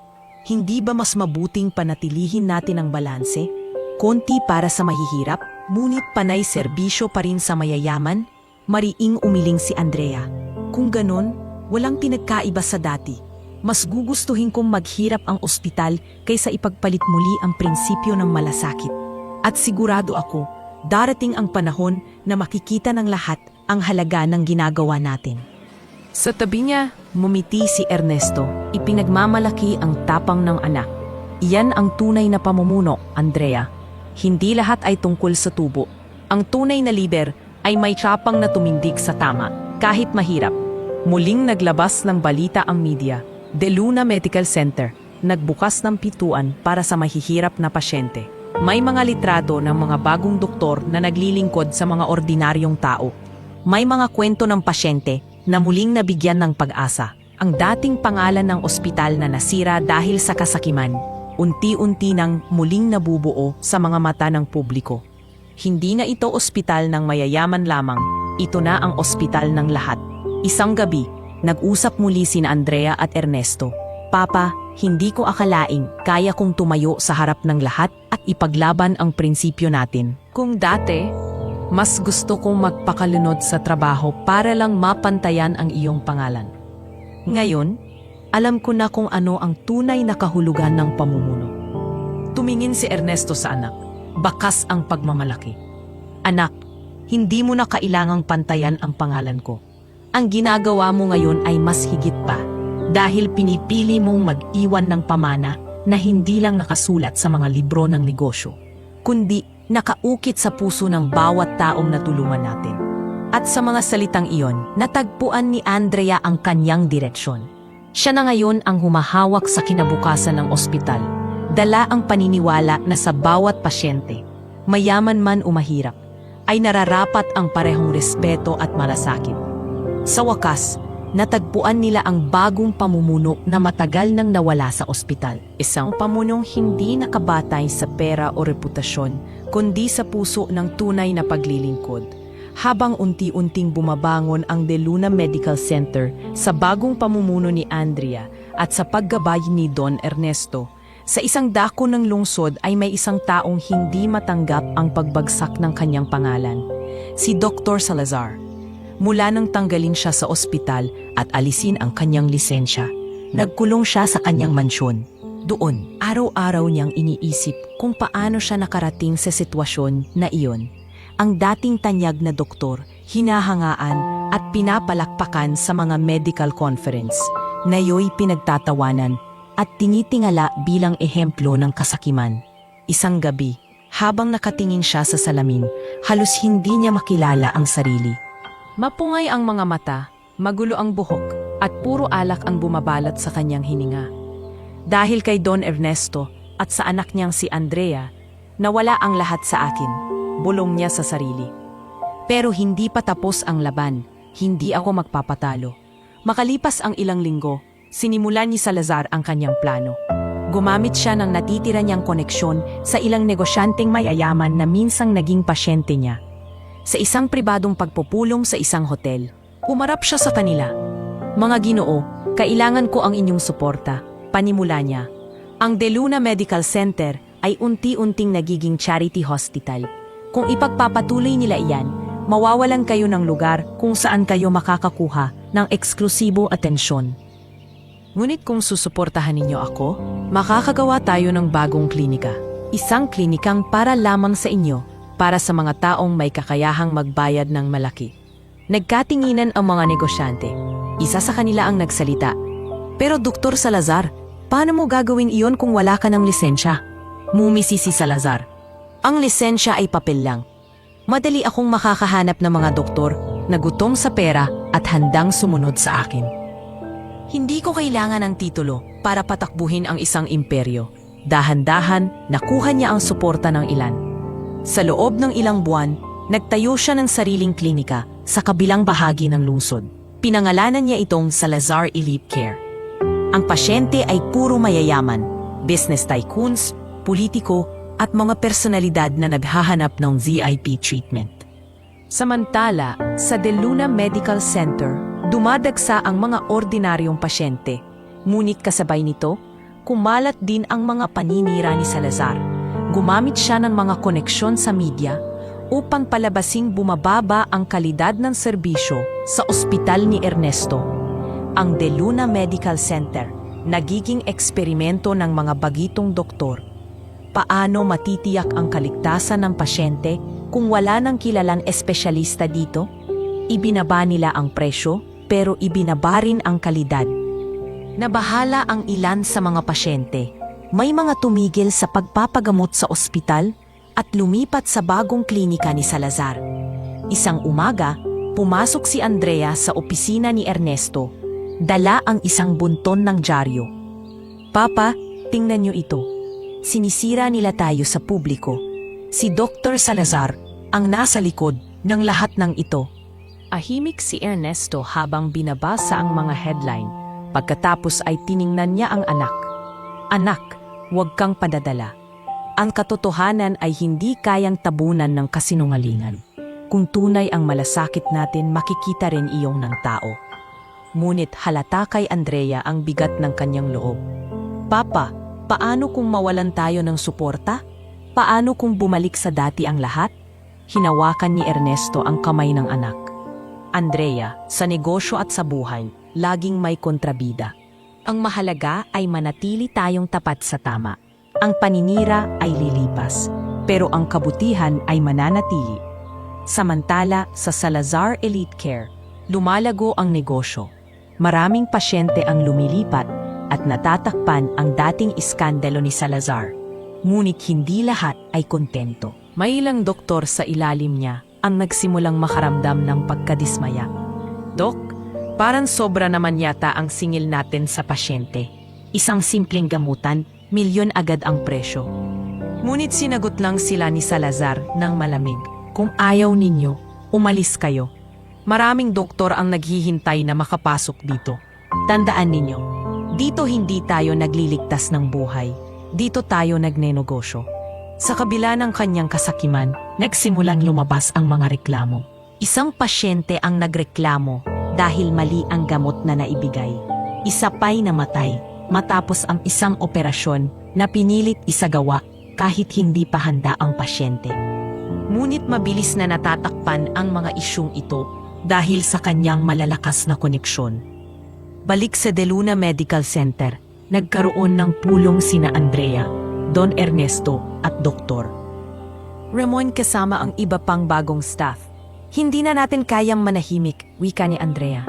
Hindi ba mas mabuting panatilihin natin ang balanse? Konti para sa mahihirap, ngunit panay serbisyo pa rin sa mayayaman? Mariing umiling si Andrea. Kung ganon, walang pinagkaiba sa dati. Mas gugustuhin kong maghirap ang ospital kaysa ipagpalit muli ang prinsipyo ng malasakit. At sigurado ako, darating ang panahon na makikita ng lahat ang halaga ng ginagawa natin. Sa tabi niya, mumiti si Ernesto. Ipinagmamalaki ang tapang ng anak. Iyan ang tunay na pamumuno, Andrea. Hindi lahat ay tungkol sa tubo. Ang tunay na lider ay may tsapang na tumindig sa tama, kahit mahirap. Muling naglabas ng balita ang media. De Luna Medical Center, nagbukas ng pituan para sa mahihirap na pasyente. May mga litrato ng mga bagong doktor na naglilingkod sa mga ordinaryong tao. May mga kwento ng pasyente na muling nabigyan ng pag-asa. Ang dating pangalan ng ospital na nasira dahil sa kasakiman, unti-unti nang muling nabubuo sa mga mata ng publiko. Hindi na ito ospital ng mayayaman lamang, ito na ang ospital ng lahat. Isang gabi, nag-usap muli sina Andrea at Ernesto. Papa, hindi ko akalaing kaya kong tumayo sa harap ng lahat at ipaglaban ang prinsipyo natin. Kung dati, mas gusto kong magpakalunod sa trabaho para lang mapantayan ang iyong pangalan. Ngayon, alam ko na kung ano ang tunay na kahulugan ng pamumuno. Tumingin si Ernesto sa anak. Bakas ang pagmamalaki. Anak, hindi mo na kailangang pantayan ang pangalan ko. Ang ginagawa mo ngayon ay mas higit pa dahil pinipili mong mag-iwan ng pamana na hindi lang nakasulat sa mga libro ng negosyo, kundi nakaukit sa puso ng bawat taong natulungan natin. At sa mga salitang iyon, natagpuan ni Andrea ang kanyang direksyon. Siya na ngayon ang humahawak sa kinabukasan ng ospital. Dala ang paniniwala na sa bawat pasyente, mayaman man o mahirap, ay nararapat ang parehong respeto at malasakit. Sa wakas, natagpuan nila ang bagong pamumuno na matagal nang nawala sa ospital. Isang pamunong hindi nakabatay sa pera o reputasyon, kundi sa puso ng tunay na paglilingkod. Habang unti-unting bumabangon ang De Luna Medical Center sa bagong pamumuno ni Andrea at sa paggabay ni Don Ernesto, sa isang dako ng lungsod ay may isang taong hindi matanggap ang pagbagsak ng kanyang pangalan, si Dr. Salazar. Mula nang tanggalin siya sa ospital at alisin ang kanyang lisensya, nagkulong siya sa kanyang mansyon. Doon, araw-araw niyang iniisip kung paano siya nakarating sa sitwasyon na iyon. Ang dating tanyag na doktor, hinahangaan at pinapalakpakan sa mga medical conference, nayo'y pinagtatawanan at tinitingala bilang ehemplo ng kasakiman. Isang gabi, habang nakatingin siya sa salamin, halos hindi niya makilala ang sarili. Mapungay ang mga mata, magulo ang buhok, at puro alak ang bumabalot sa kanyang hininga. Dahil kay Don Ernesto at sa anak niyang si Andrea, nawala ang lahat sa akin, bulong niya sa sarili. Pero hindi pa tapos ang laban, hindi ako magpapatalo. Makalipas ang ilang linggo, sinimulan ni Salazar ang kanyang plano. Gumamit siya ng natitira niyang koneksyon sa ilang negosyanteng mayayaman na minsang naging pasyente niya. Sa isang pribadong pagpupulong sa isang hotel, umarap siya sa kanila. Mga Ginoo, kailangan ko ang inyong suporta, panimula niya. Ang De Luna Medical Center ay unti-unting nagiging charity hospital. Kung ipagpapatuloy nila iyan, mawawalan kayo ng lugar kung saan kayo makakakuha ng eksklusibo atensyon. Ngunit kung susuportahan ninyo ako, makakagawa tayo ng bagong klinika. Isang klinikang para lamang sa inyo, para sa mga taong may kakayahang magbayad ng malaki. Nagkatinginan ang mga negosyante. Isa sa kanila ang nagsalita. Pero Dr. Salazar, paano mo gagawin iyon kung wala ka ng lisensya? Mumisi si Salazar. Ang lisensya ay papel lang. Madali akong makakahanap ng mga doktor na gutom sa pera at handang sumunod sa akin. Hindi ko kailangan ng titulo para patakbuhin ang isang imperyo. Dahan-dahan, nakuha niya ang suporta ng ilan. Sa loob ng ilang buwan, nagtayo siya ng sariling klinika sa kabilang bahagi ng lungsod. Pinangalanan niya itong Salazar Elite Care. Ang pasyente ay puro mayayaman, business tycoons, politiko, at mga personalidad na naghahanap ng VIP treatment. Samantala, sa De Luna Medical Center, dumadagsa ang mga ordinaryong pasyente. Ngunit kasabay nito, kumalat din ang mga paninira ni Salazar. Gumamit siya ng mga koneksyon sa media upang palabasing bumababa ang kalidad ng serbisyo sa ospital ni Ernesto. Ang De Luna Medical Center, nagiging eksperimento ng mga bagitong doktor. Paano matitiyak ang kaligtasan ng pasyente kung wala ng kilalang espesyalista dito? Ibinaba nila ang presyo, pero ibinaba rin ang kalidad. Nabahala ang ilan sa mga pasyente. May mga tumigil sa pagpapagamot sa ospital at lumipat sa bagong klinika ni Salazar. Isang umaga, pumasok si Andrea sa opisina ni Ernesto. Dala ang isang bunton ng dyaryo. Papa, tingnan niyo ito. Sinisira nila tayo sa publiko. Si Dr. Salazar ang nasa likod ng lahat ng ito. Ahimik si Ernesto habang binabasa ang mga headline. Pagkatapos ay tiningnan niya ang anak. Anak, huwag kang padadala. Ang katotohanan ay hindi kayang tabunan ng kasinungalingan. Kung tunay ang malasakit natin, makikita rin iyong ng tao. Ngunit halata kay Andrea ang bigat ng kanyang loob. Papa, paano kung mawalan tayo ng suporta? Paano kung bumalik sa dati ang lahat? Hinawakan ni Ernesto ang kamay ng anak. Andrea, sa negosyo at sa buhay, laging may kontrabida. Ang mahalaga ay manatili tayong tapat sa tama. Ang paninira ay lilipas, pero ang kabutihan ay mananatili. Samantala, sa Salazar Elite Care, lumalago ang negosyo. Maraming pasyente ang lumilipat at natatakpan ang dating iskandalo ni Salazar. Ngunit hindi lahat ay kontento. May ilang doktor sa ilalim niya ang nagsimulang makaramdam ng pagkadismaya. Dok, parang sobra naman yata ang singil natin sa pasyente. Isang simpleng gamutan, milyon agad ang presyo. Ngunit sinagot lang sila ni Salazar ng malamig. Kung ayaw ninyo, umalis kayo. Maraming doktor ang naghihintay na makapasok dito. Tandaan ninyo, dito hindi tayo nagliligtas ng buhay. Dito tayo nagnenegosyo. Sa kabila ng kanyang kasakiman, nagsimulang lumabas ang mga reklamo. Isang pasyente ang nagreklamo dahil mali ang gamot na naibigay. Isa pa'y namatay matapos ang isang operasyon na pinilit isagawa kahit hindi pa handa ang pasyente. Ngunit mabilis na natatakpan ang mga isyung ito dahil sa kanyang malalakas na koneksyon. Balik sa De Luna Medical Center, nagkaroon ng pulong sina Andrea, Don Ernesto at Doktor Ramon kasama ang iba pang bagong staff. Hindi na natin kayang manahimik, wika ni Andrea.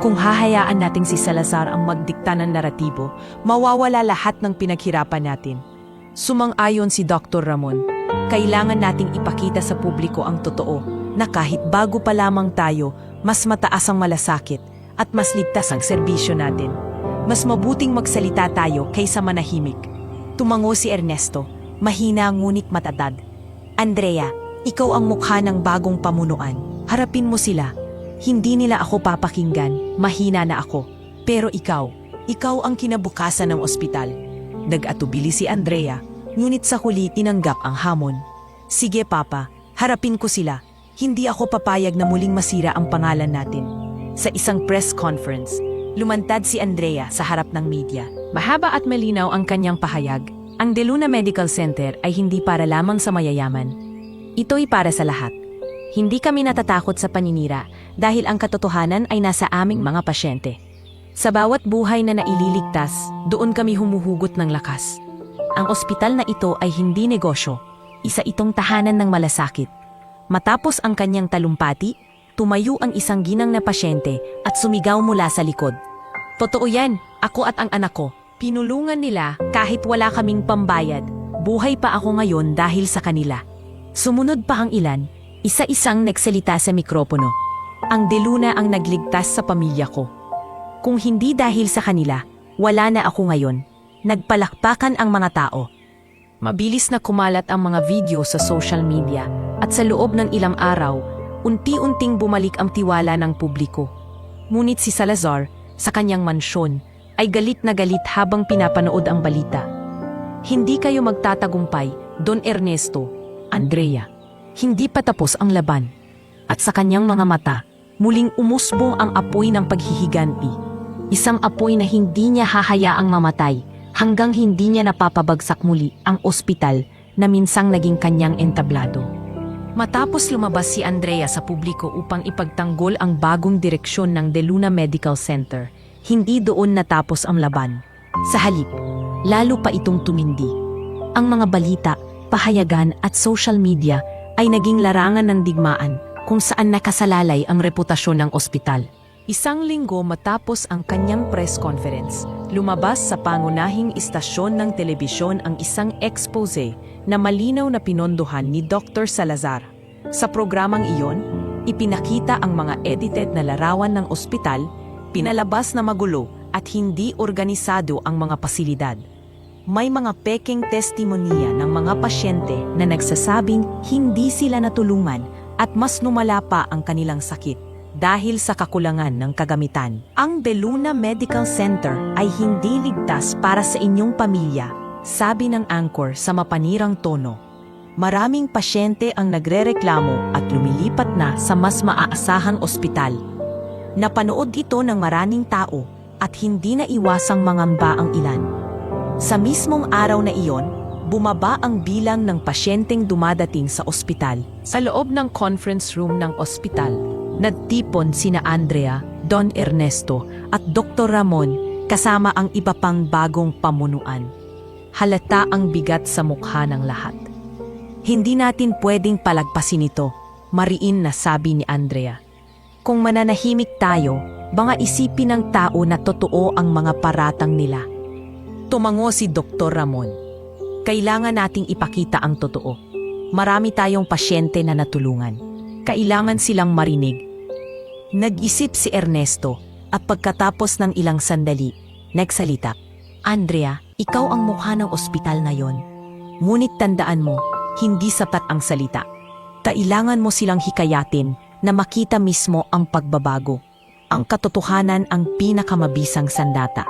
Kung hahayaan natin si Salazar ang magdikta ng naratibo, mawawala lahat ng pinaghirapan natin. Sumang-ayon si Dr. Ramon, kailangan nating ipakita sa publiko ang totoo na kahit bago pa lamang tayo, mas mataas ang malasakit at mas ligtas ang serbisyo natin. Mas mabuting magsalita tayo kaysa manahimik. Tumango si Ernesto, mahina ngunit matatag. Andrea, ikaw ang mukha ng bagong pamunuan. Harapin mo sila. Hindi nila ako papakinggan, mahina na ako. Pero ikaw ang kinabukasan ng ospital. Nag-atubili si Andrea, ngunit sa huli tinanggap ang hamon. Sige Papa, harapin ko sila. Hindi ako papayag na muling masira ang pangalan natin. Sa isang press conference, lumantad si Andrea sa harap ng media. Mahaba at malinaw ang kanyang pahayag. Ang De Luna Medical Center ay hindi para lamang sa mayayaman. Ito'y para sa lahat. Hindi kami natatakot sa paninira dahil ang katotohanan ay nasa aming mga pasyente. Sa bawat buhay na naililigtas, doon kami humuhugot ng lakas. Ang ospital na ito ay hindi negosyo. Isa itong tahanan ng malasakit. Matapos ang kanyang talumpati, tumayo ang isang ginang na pasyente at sumigaw mula sa likod. Totoo yan, ako at ang anak ko. Pinulungan nila kahit wala kaming pambayad. Buhay pa ako ngayon dahil sa kanila. Sumunod pa ang ilan, isa-isang nagsalita sa mikropono. Ang De Luna ang nagligtas sa pamilya ko. Kung hindi dahil sa kanila, wala na ako ngayon. Nagpalakpakan ang mga tao. Mabilis na kumalat ang mga video sa social media at sa loob ng ilang araw, unti-unting bumalik ang tiwala ng publiko. Ngunit si Salazar, sa kanyang mansyon, ay galit na galit habang pinapanood ang balita. Hindi kayo magtatagumpay, Don Ernesto, Andrea. Hindi pa tapos ang laban. At sa kanyang mga mata, muling umusbong ang apoy ng paghihiganti. Isang apoy na hindi niya hahayaang mamatay hanggang hindi niya napapabagsak muli ang ospital na minsang naging kanyang entablado. Matapos lumabas si Andrea sa publiko upang ipagtanggol ang bagong direksyon ng De Luna Medical Center, hindi doon natapos ang laban. Sa halip, lalo pa itong tumindi. Ang mga balita, pahayagan at social media ay naging larangan ng digmaan kung saan nakasalalay ang reputasyon ng ospital. Isang linggo matapos ang kanyang press conference, lumabas sa pangunahing istasyon ng telebisyon ang isang expose na malinaw na pinondohan ni Dr. Salazar. Sa programang iyon, ipinakita ang mga edited na larawan ng ospital, pinalabas na magulo at hindi organisado ang mga pasilidad. May mga peking testimonya ng mga pasyente na nagsasabing hindi sila natulungan at mas lumala pa ang kanilang sakit dahil sa kakulangan ng kagamitan. Ang De Luna Medical Center ay hindi ligtas para sa inyong pamilya, sabi ng anchor sa mapanirang tono. Maraming pasyente ang nagrereklamo at lumilipat na sa mas maaasahang ospital. Napanood ito ng maraming tao at hindi na iwasang mangamba ang ilan. Sa mismong araw na iyon, bumaba ang bilang ng pasyenteng dumadating sa ospital. Sa loob ng conference room ng ospital, nagtipon sina Andrea, Don Ernesto at Dr. Ramon kasama ang iba pang bagong pamunuan. Halata ang bigat sa mukha ng lahat. Hindi natin pwedeng palagpasin ito, mariin na sabi ni Andrea. Kung mananahimik tayo, baka isipin ng tao na totoo ang mga paratang nila. Tumango si Dr. Ramon. Kailangan nating ipakita ang totoo. Marami tayong pasyente na natulungan. Kailangan silang marinig. Nag-isip si Ernesto at pagkatapos ng ilang sandali, nagsalita. Andrea, ikaw ang mukha ng ospital na yon. Ngunit tandaan mo, hindi sapat ang salita. Kailangan mo silang hikayatin na makita mismo ang pagbabago. Ang katotohanan ang pinakamabisang sandata.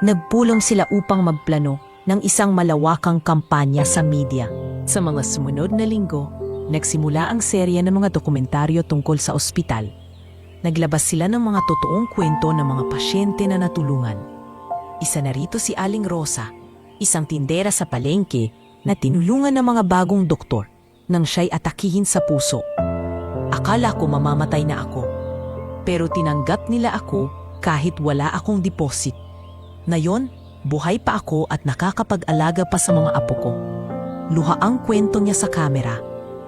Nagpulong sila upang magplano ng isang malawakang kampanya sa media. Sa mga sumunod na linggo, nagsimula ang serye ng mga dokumentaryo tungkol sa ospital. Naglabas sila ng mga totoong kwento ng mga pasyente na natulungan. Isa na rito si Aling Rosa, isang tindera sa palengke na tinulungan ng mga bagong doktor nang siya'y atakihin sa puso. Akala ko mamamatay na ako, pero tinanggap nila ako kahit wala akong deposit. Ngayon, buhay pa ako at nakakapag-alaga pa sa mga apo ko. Luha ang kwento niya sa kamera.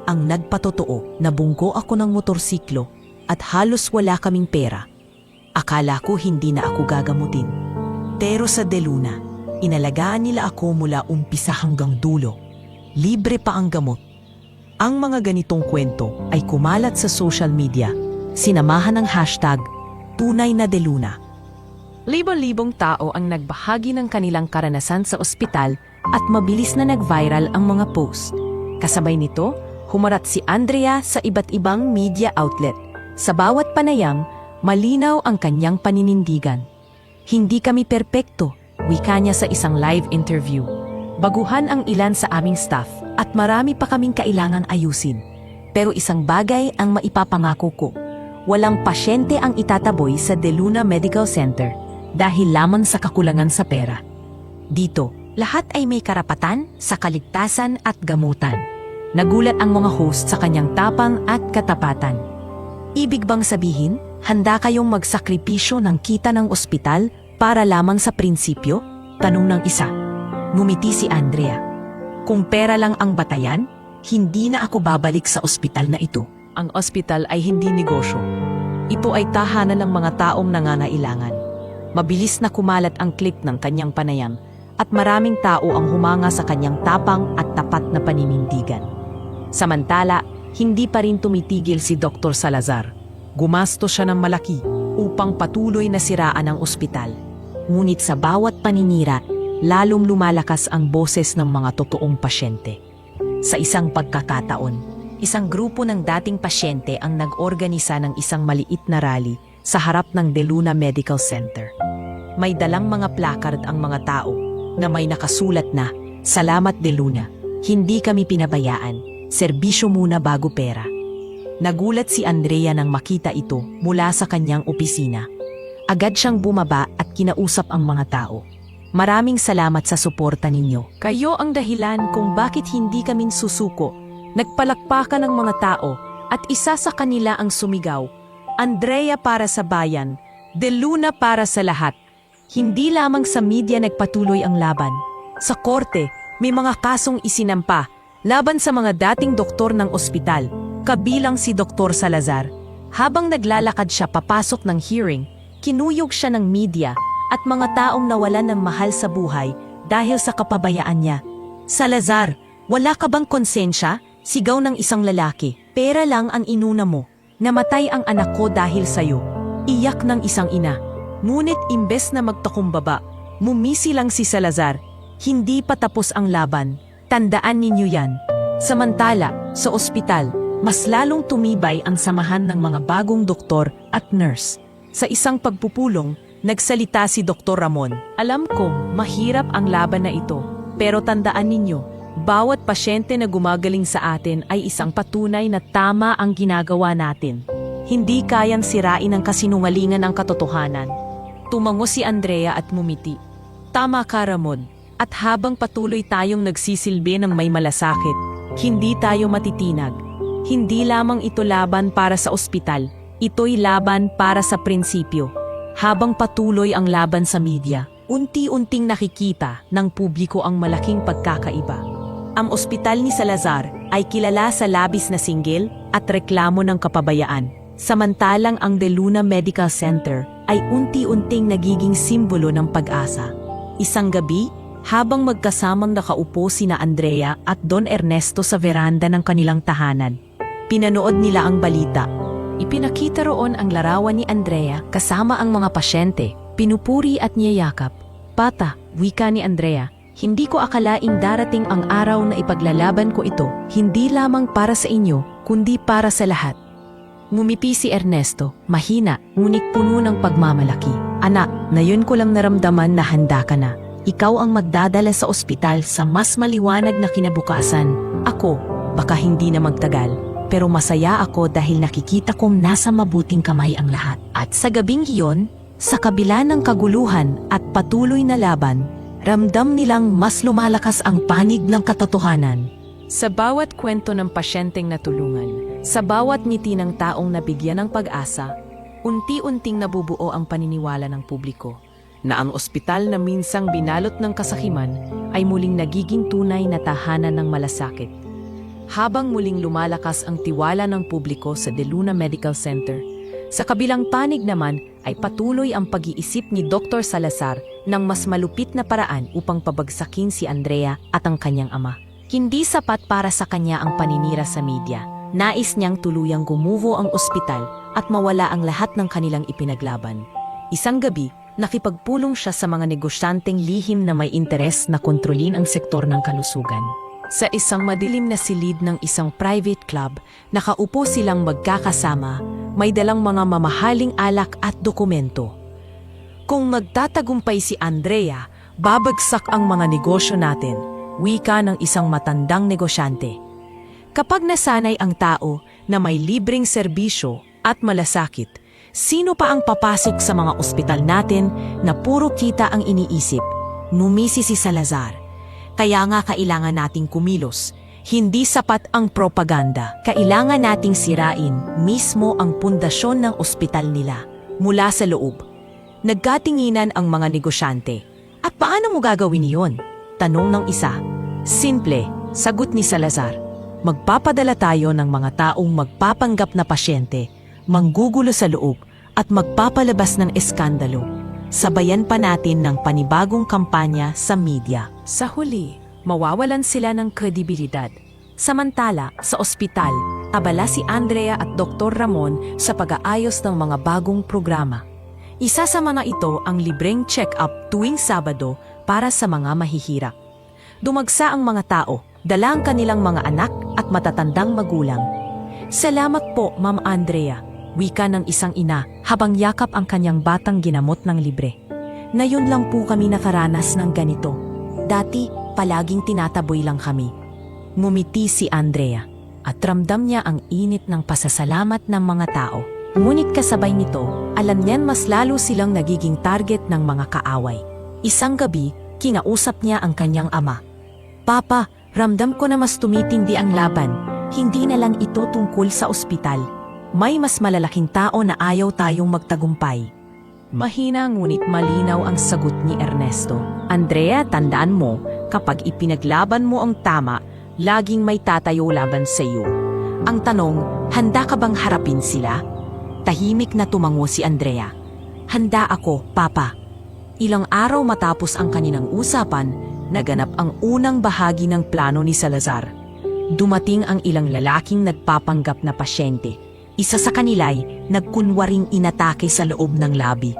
Ang nagpatotoo na bunggo ako ng motorsiklo at halos wala kaming pera. Akala ko hindi na ako gagamutin. Pero sa De Luna, inalagaan nila ako mula umpisa hanggang dulo. Libre pa ang gamot. Ang mga ganitong kwento ay kumalat sa social media, sinamahan ng hashtag Tunay na De Luna. Libo-libong tao ang nagbahagi ng kanilang karanasan sa ospital at mabilis na nag-viral ang mga post. Kasabay nito, humarap si Andrea sa iba't ibang media outlet. Sa bawat panayam, malinaw ang kanyang paninindigan. Hindi kami perpekto, wika niya sa isang live interview. Baguhan ang ilan sa aming staff at marami pa kaming kailangang ayusin. Pero isang bagay ang maipapangako ko. Walang pasyente ang itataboy sa De Luna Medical Center dahil lamang sa kakulangan sa pera. Dito, lahat ay may karapatan sa kaligtasan at gamutan. Nagulat ang mga host sa kanyang tapang at katapatan. Ibig bang sabihin, handa kayong magsakripisyo ng kita ng ospital para lamang sa prinsipyo? Tanong ng isa. Ngumiti si Andrea. Kung pera lang ang batayan, hindi na ako babalik sa ospital na ito. Ang ospital ay hindi negosyo. Ito ay tahanan ng mga taong nangangailangan. Mabilis na kumalat ang clip ng kanyang panayam at maraming tao ang humanga sa kanyang tapang at tapat na paninindigan. Samantala, hindi pa rin tumitigil si Dr. Salazar. Gumasto siya ng malaki upang patuloy na siraan ang ospital. Ngunit sa bawat paninira, lalong lumalakas ang boses ng mga totoong pasyente. Sa isang pagkakataon, isang grupo ng dating pasyente ang nag-organisa ng isang maliit na rally sa harap ng De Luna Medical Center. May dalang mga placard ang mga tao na may nakasulat na, "Salamat De Luna, hindi kami pinabayaan, serbisyo muna bago pera." Nagulat si Andrea nang makita ito mula sa kanyang opisina. Agad siyang bumaba at kinausap ang mga tao. Maraming salamat sa suporta ninyo. Kayo ang dahilan kung bakit hindi kami susuko. Nagpalakpakan ng mga tao at isa sa kanila ang sumigaw, Andrea para sa bayan, De Luna para sa lahat. Hindi lamang sa media nagpatuloy ang laban. Sa korte, may mga kasong isinampa laban sa mga dating doktor ng ospital, kabilang si Dr. Salazar. Habang naglalakad siya papasok ng hearing, kinuyog siya ng media at mga taong nawalan ng mahal sa buhay dahil sa kapabayaan niya. Salazar, wala ka bang konsensya? Sigaw ng isang lalaki. Pera lang ang inuna mo. Namatay ang anak ko dahil sa'yo. Iyak ng isang ina. Ngunit imbes na magtakumbaba, mumisi lang si Salazar. Hindi pa tapos ang laban. Tandaan ninyo yan. Samantala, sa ospital, mas lalong tumibay ang samahan ng mga bagong doktor at nurse. Sa isang pagpupulong, nagsalita si Dr. Ramon. Alam kong mahirap ang laban na ito, pero tandaan ninyo, bawat pasyente na gumagaling sa atin ay isang patunay na tama ang ginagawa natin. Hindi kayang sirain ng kasinungalingan ang katotohanan. Tumango si Andrea at ngumiti. Tama ka, Ramon. At habang patuloy tayong nagsisilbi ng may malasakit, hindi tayo matitinag. Hindi lamang ito laban para sa ospital, ito'y laban para sa prinsipyo. Habang patuloy ang laban sa media, unti-unting nakikita ng publiko ang malaking pagkakaiba. Ang ospital ni Salazar ay kilala sa labis na singgil at reklamo ng kapabayaan. Samantalang ang De Luna Medical Center ay unti-unting nagiging simbolo ng pag-asa. Isang gabi, habang magkasamang nakaupo sina Andrea at Don Ernesto sa veranda ng kanilang tahanan, pinanood nila ang balita. Ipinakita roon ang larawan ni Andrea kasama ang mga pasyente, pinupuri at niyayakap. Pata, wika ni Andrea, hindi ko akalaing darating ang araw na ipaglalaban ko ito, hindi lamang para sa inyo, kundi para sa lahat. Ngumiti si Ernesto, mahina, ngunit puno ng pagmamalaki. Anak, ngayon ko lang naramdaman na handa ka na. Ikaw ang magdadala sa ospital sa mas maliwanag na kinabukasan. Ako, baka hindi na magtagal, pero masaya ako dahil nakikita kong nasa mabuting kamay ang lahat. At sa gabing iyon, sa kabila ng kaguluhan at patuloy na laban, ramdam nilang mas lumalakas ang panig ng katotohanan. Sa bawat kwento ng pasyenteng natulungan, sa bawat ngiti ng taong nabigyan ng pag-asa, unti-unting nabubuo ang paniniwala ng publiko na ang ospital na minsang binalot ng kasakiman ay muling nagiging tunay na tahanan ng malasakit. Habang muling lumalakas ang tiwala ng publiko sa De Luna Medical Center, sa kabilang panig naman ay patuloy ang pag-iisip ni Dr. Salazar ng mas malupit na paraan upang pabagsakin si Andrea at ang kanyang ama. Hindi sapat para sa kanya ang paninira sa media. Nais niyang tuluyang gumuho ang ospital at mawala ang lahat ng kanilang ipinaglaban. Isang gabi, nakipagpulong siya sa mga negosyanteng lihim na may interes na kontrolin ang sektor ng kalusugan. Sa isang madilim na silid ng isang private club, nakaupo silang magkakasama, may dalang mga mamahaling alak at dokumento. Kung magtatagumpay si Andrea, babagsak ang mga negosyo natin, wika ng isang matandang negosyante. Kapag nasanay ang tao na may libreng serbisyo at malasakit, sino pa ang papasok sa mga ospital natin na puro kita ang iniisip? Numisi si Salazar. Kaya nga kailangan nating kumilos. Hindi sapat ang propaganda. Kailangan nating sirain mismo ang pundasyon ng ospital nila mula sa loob. Nagkatinginan ang mga negosyante. At paano mo gagawin iyon? Tanong ng isa. Simple, sagot ni Salazar. Magpapadala tayo ng mga taong magpapanggap na pasyente, manggugulo sa loob, at magpapalabas ng eskandalo. Sabayan pa natin ng panibagong kampanya sa media. Sa huli, mawawalan sila ng kredibilidad. Samantala, sa ospital, abala si Andrea at Dr. Ramon sa pag-aayos ng mga bagong programa. Isa sa mga ito ang libreng check-up tuwing Sabado para sa mga mahihirap. Dumagsa ang mga tao, dala ang kanilang mga anak at matatandang magulang. Salamat po, Ma'am Andrea, wika ng isang ina habang yakap ang kanyang batang ginamot ng libre. Ngayon lang po kami nakaranas ng ganito. Dati, palaging tinataboy lang kami. Ngumiti si Andrea at ramdam niya ang init ng pasasalamat ng mga tao. Ngunit kasabay nito, alam niyan mas lalo silang nagiging target ng mga kaaway. Isang gabi, kinausap niya ang kanyang ama. Papa, ramdam ko na mas tumitindi ang laban. Hindi na lang ito tungkol sa ospital. May mas malalaking tao na ayaw tayong magtagumpay. Mahina ngunit malinaw ang sagot ni Ernesto. Andrea, tandaan mo, kapag ipinaglaban mo ang tama, laging may tatayo laban sa iyo. Ang tanong, handa ka bang harapin sila? Tahimik na tumango si Andrea. Handa ako, Papa. Ilang araw matapos ang kaninang usapan, naganap ang unang bahagi ng plano ni Salazar. Dumating ang ilang lalaking nagpapanggap na pasyente. Isa sa kanila'y nagkunwaring inatake sa loob ng labi.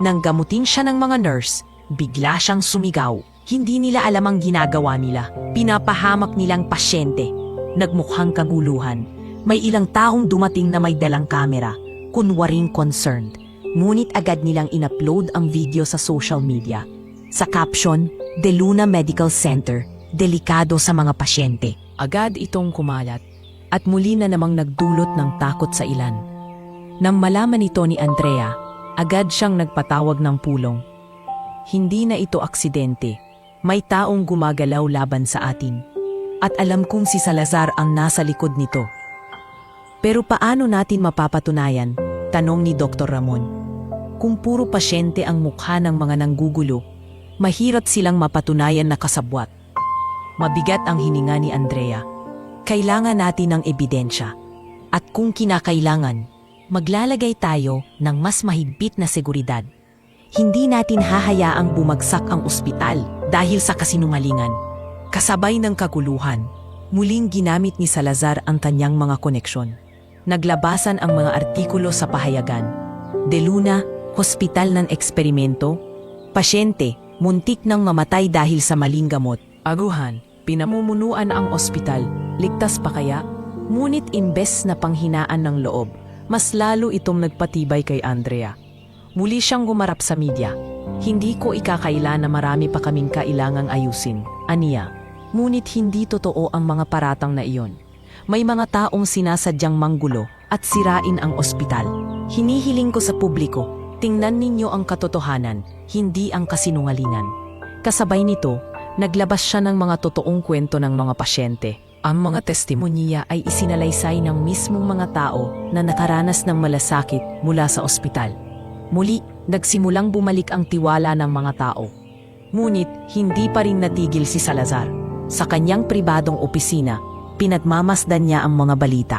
Nang gamutin siya ng mga nurse, bigla siyang sumigaw. Hindi nila alam ang ginagawa nila. Pinapahamak nilang pasyente. Nagmukhang kaguluhan. May ilang taong dumating na may dalang kamera, kunwaring concerned. Ngunit agad nilang in-upload ang video sa social media. Sa caption, De Luna Medical Center, delikado sa mga pasyente. Agad itong kumalat at muli na namang nagdulot ng takot sa ilan. Nang malaman ito ni Andrea, agad siyang nagpatawag ng pulong. Hindi na ito aksidente. May taong gumagalaw laban sa atin. At alam kong si Salazar ang nasa likod nito. Pero paano natin mapapatunayan? Tanong ni Dr. Ramon. Kung puro pasyente ang mukha ng mga nanggugulo, mahirap silang mapatunayan na kasabwat. Mabigat ang hininga ni Andrea. Kailangan natin ng ebidensya. At kung kinakailangan, maglalagay tayo ng mas mahigpit na seguridad. Hindi natin hahayaang bumagsak ang ospital dahil sa kasinungalingan. Kasabay ng kaguluhan, muling ginamit ni Salazar ang kanyang mga koneksyon. Naglabasan ang mga artikulo sa pahayagan. De Luna, hospital ng eksperimento. Pasyente, muntik nang mamatay dahil sa maling gamot. Aguhan, pinamumunuan ang ospital. Ligtas pa kaya? Ngunit imbes na panghinaan ng loob, mas lalo itong nagpatibay kay Andrea. Muli siyang gumarap sa media. Hindi ko ikakaila na marami pa kaming kailangang ayusin, aniya. Ngunit hindi totoo ang mga paratang na iyon. May mga taong sinasadyang manggulo at sirain ang ospital. Hinihiling ko sa publiko, tingnan ninyo ang katotohanan, hindi ang kasinungalingan. Kasabay nito, naglabas siya ng mga totoong kwento ng mga pasyente. Ang mga testimonya ay isinalaysay ng mismong mga tao na nakaranas ng malasakit mula sa ospital. Muli, nagsimulang bumalik ang tiwala ng mga tao. Ngunit, hindi pa rin natigil si Salazar. Sa kanyang pribadong opisina, pinagmamasdan niya ang mga balita.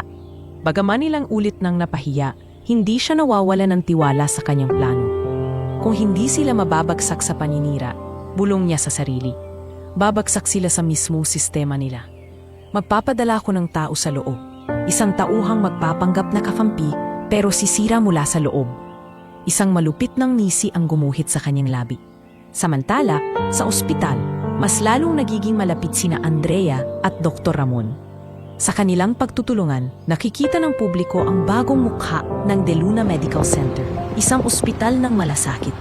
Bagaman ilang ulit nang napahiya, hindi siya nawawala ng tiwala sa kanyang plano. Kung hindi sila mababagsak sa paninira, bulong niya sa sarili. Babagsak sila sa mismong sistema nila. Magpapadala ko ng tao sa loob. Isang tauhang magpapanggap na kakampi pero sisira mula sa loob. Isang malupit ng nisi ang gumuhit sa kanyang labi. Samantala, sa ospital, mas lalong nagiging malapit sina Andrea at Dr. Ramon. Sa kanilang pagtutulungan, nakikita ng publiko ang bagong mukha ng De Luna Medical Center, isang ospital ng malasakit.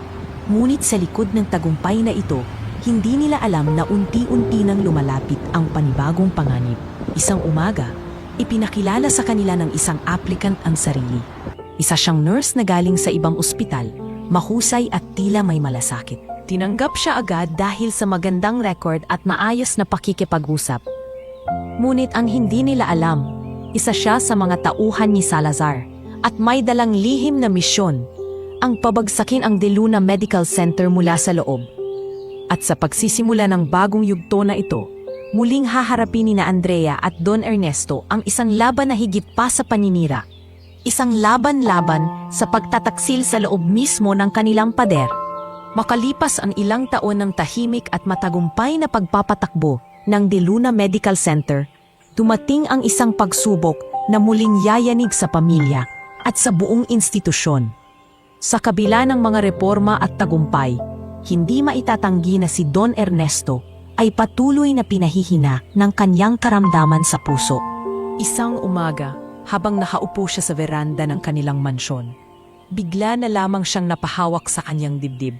Ngunit sa likod ng tagumpay na ito, hindi nila alam na unti-unti nang lumalapit ang panibagong panganib. Isang umaga, ipinakilala sa kanila ng isang applicant ang sarili. Isa siyang nurse na galing sa ibang ospital, mahusay at tila may malasakit. Tinanggap siya agad dahil sa magandang record at maayos na pakikipag-usap. Ngunit ang hindi nila alam, isa siya sa mga tauhan ni Salazar at may dalang lihim na misyon, ang pabagsakin ang De Luna Medical Center mula sa loob. At sa pagsisimula ng bagong yugto na ito, muling haharapin ni na Andrea at Don Ernesto ang isang laban na higit pa sa paninira. Isang laban-laban sa pagtataksil sa loob mismo ng kanilang pader. Makalipas ang ilang taon ng tahimik at matagumpay na pagpapatakbo ng De Luna Medical Center, dumating ang isang pagsubok na muling yayanig sa pamilya at sa buong institusyon. Sa kabila ng mga reforma at tagumpay, hindi maitatanggi na si Don Ernesto ay patuloy na pinahihina ng kanyang karamdaman sa puso. Isang umaga, habang nakaupo siya sa veranda ng kanilang mansyon, bigla na lamang siyang napahawak sa kanyang dibdib.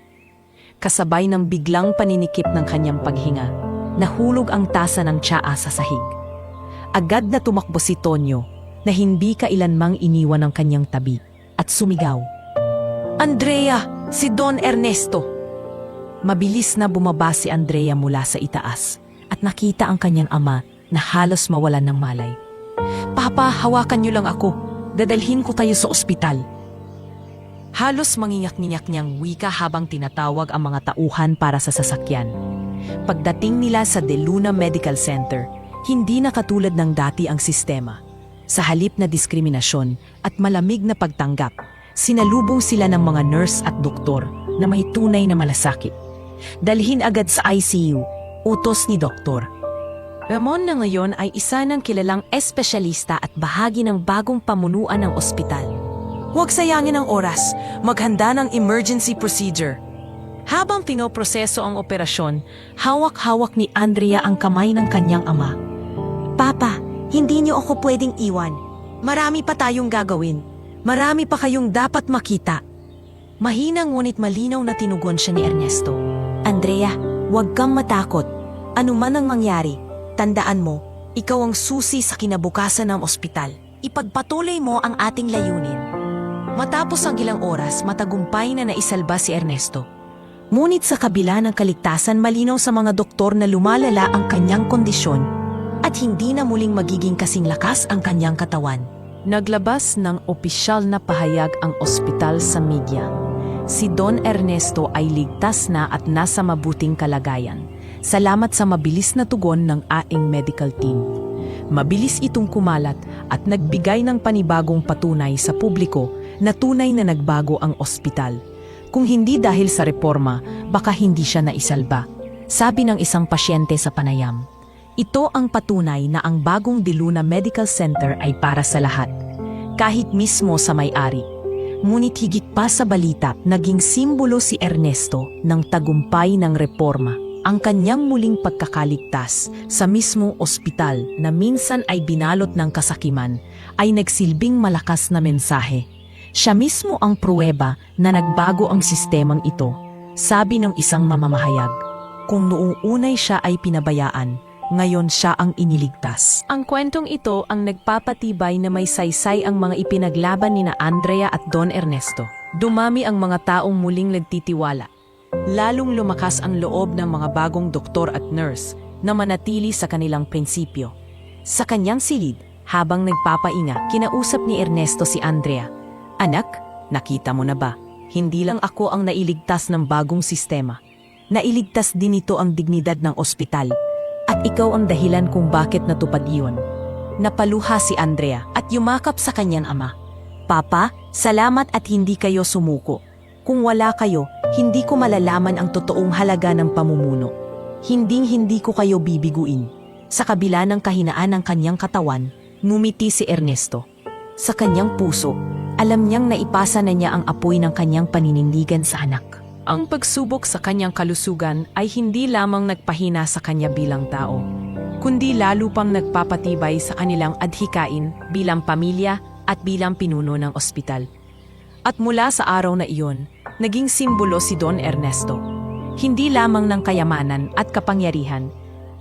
Kasabay ng biglang paninikip ng kanyang paghinga, nahulog ang tasa ng tsaa sa sahig. Agad na tumakbo si Tonyo na hindi kailanmang iniwan ang kanyang tabi at sumigaw, "Andrea, si Don Ernesto!" Mabilis na bumaba si Andrea mula sa itaas at nakita ang kanyang ama na halos mawalan ng malay. "Papa, hawakan niyo lang ako. Dadalhin ko tayo sa ospital." Halos manginyak-nginyak niyang wika habang tinatawag ang mga tauhan para sa sasakyan. Pagdating nila sa De Luna Medical Center, hindi na katulad ng dati ang sistema. Sa halip na diskriminasyon at malamig na pagtanggap, sinalubong sila ng mga nurse at doktor na may tunay na malasakit. Dalhin agad sa ICU, utos ni doktor. Ramon na ngayon ay isa ng kilalang espesyalista at bahagi ng bagong pamunuan ng ospital. Huwag sayangin ang oras, maghanda ng emergency procedure. Habang pinoproseso ang operasyon, hawak-hawak ni Andrea ang kamay ng kanyang ama. "Papa, hindi niyo ako pwedeng iwan. Marami pa tayong gagawin. Marami pa kayong dapat makita. Mahina ngunit malinaw na tinugon siya ni Ernesto. Andrea, huwag kang matakot. Ano man ang mangyari, tandaan mo, ikaw ang susi sa kinabukasan ng ospital. Ipagpatuloy mo ang ating layunin. Matapos ang ilang oras, matagumpay na naisalba si Ernesto. Ngunit sa kabila ng kaligtasan, malinaw sa mga doktor na lumalala ang kanyang kondisyon at hindi na muling magiging kasing lakas ang kanyang katawan. Naglabas ng opisyal na pahayag ang ospital sa media. Si Don Ernesto ay ligtas na at nasa mabuting kalagayan. Salamat sa mabilis na tugon ng aing medical team. Mabilis itong kumalat at nagbigay ng panibagong patunay sa publiko na tunay na nagbago ang ospital. Kung hindi dahil sa reforma, baka hindi siya naisalba. Sabi ng isang pasyente sa panayam. Ito ang patunay na ang bagong Deluna Medical Center ay para sa lahat, kahit mismo sa may-ari. Ngunit higit pa sa balita, naging simbolo si Ernesto ng tagumpay ng reforma. Ang kanyang muling pagkakaligtas sa mismong ospital na minsan ay binalot ng kasakiman ay nagsilbing malakas na mensahe. Siya mismo ang pruweba na nagbago ang sistemang ito, sabi ng isang mamamahayag. Kung noong unay siya ay pinabayaan, ngayon siya ang iniligtas. Ang kwentong ito ang nagpapatibay na may saysay ang mga ipinaglaban ni na Andrea at Don Ernesto. Dumami ang mga taong muling nagtitiwala. Lalong lumakas ang loob ng mga bagong doktor at nurse na manatili sa kanilang prinsipyo. Sa kanyang silid, habang nagpapainga, kinausap ni Ernesto si Andrea. Anak, nakita mo na ba? Hindi lang ako ang nailigtas ng bagong sistema. Nailigtas din ito ang dignidad ng ospital. At ikaw ang dahilan kung bakit natupad iyon. Napaluha si Andrea at yumakap sa kanyang ama. Papa, salamat at hindi kayo sumuko. Kung wala kayo, hindi ko malalaman ang totoong halaga ng pamumuno. Hinding-hindi ko kayo bibiguin. Sa kabila ng kahinaan ng kanyang katawan, ngumiti si Ernesto. Sa kanyang puso, alam niyang naipasa na niya ang apoy ng kanyang paninindigan sa anak. Ang pagsubok sa kanyang kalusugan ay hindi lamang nagpahina sa kanya bilang tao, kundi lalo pang nagpapatibay sa kanilang adhikain bilang pamilya at bilang pinuno ng ospital. At mula sa araw na iyon, naging simbolo si Don Ernesto, hindi lamang ng kayamanan at kapangyarihan,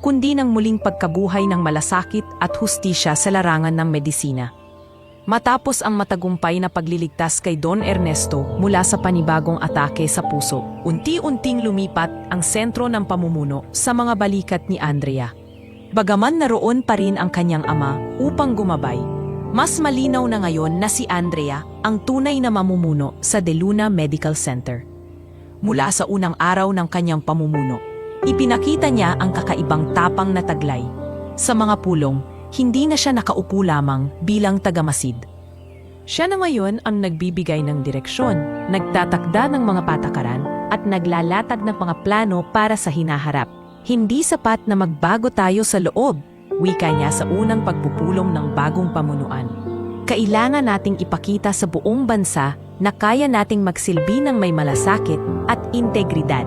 kundi ng muling pagkabuhay ng malasakit at hustisya sa larangan ng medisina. Matapos ang matagumpay na pagliligtas kay Don Ernesto mula sa panibagong atake sa puso, unti-unting lumipat ang sentro ng pamumuno sa mga balikat ni Andrea. Bagaman naroon pa rin ang kanyang ama upang gumabay, mas malinaw na ngayon na si Andrea ang tunay na mamumuno sa Deluna Medical Center. Mula sa unang araw ng kanyang pamumuno, ipinakita niya ang kakaibang tapang na taglay. Sa mga pulong, hindi na siya nakaupo lamang bilang tagamasid. Siya na ngayon ang nagbibigay ng direksyon, nagtatakda ng mga patakaran at naglalatag ng mga plano para sa hinaharap. Hindi sapat na magbago tayo sa loob, wika niya sa unang pagpupulong ng bagong pamunuan. Kailangan nating ipakita sa buong bansa na kaya nating magsilbi ng may malasakit at integridad.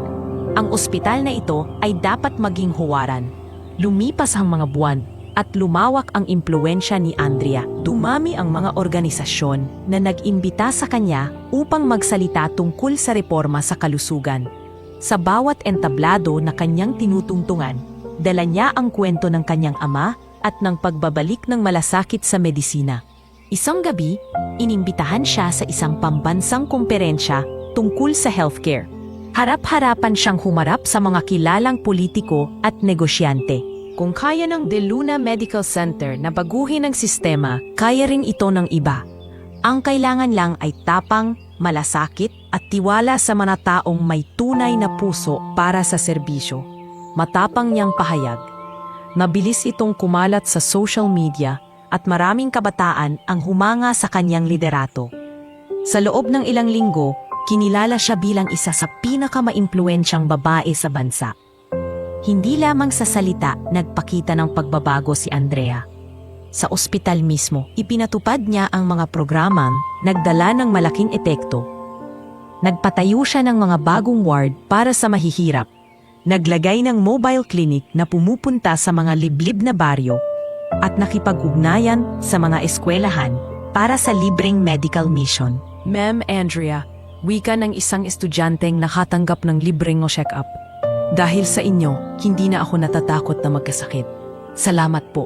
Ang ospital na ito ay dapat maging huwaran. Lumipas ang mga buwan at lumawak ang impluwensya ni Andrea. Dumami ang mga organisasyon na nag-imbita sa kanya upang magsalita tungkol sa reforma sa kalusugan. Sa bawat entablado na kanyang tinutungtungan, dala niya ang kwento ng kanyang ama at ng pagbabalik ng malasakit sa medisina. Isang gabi, inimbitahan siya sa isang pambansang komperensya tungkol sa healthcare. Harap-harapan siyang humarap sa mga kilalang politiko at negosyante. Kung kaya ng Deluna Medical Center na baguhin ang sistema, kaya rin ito ng iba. Ang kailangan lang ay tapang, malasakit at tiwala sa mga taong may tunay na puso para sa serbisyo. Matapang niyang pahayag. Mabilis itong kumalat sa social media at maraming kabataan ang humanga sa kanyang liderato. Sa loob ng ilang linggo, kinilala siya bilang isa sa pinakamaimpluwensyang babae sa bansa. Hindi lamang sa salita nagpakita ng pagbabago si Andrea. Sa ospital mismo, ipinatupad niya ang mga programang nagdala ng malaking epekto. Nagpatayo siya ng mga bagong ward para sa mahihirap. Naglagay ng mobile clinic na pumupunta sa mga liblib na baryo at nakipag-ugnayan sa mga eskwelahan para sa libreng medical mission. Ma'am Andrea, wika ng isang estudyanteng nakatanggap ng libreng check-up. Dahil sa inyo, hindi na ako natatakot na magkasakit. Salamat po.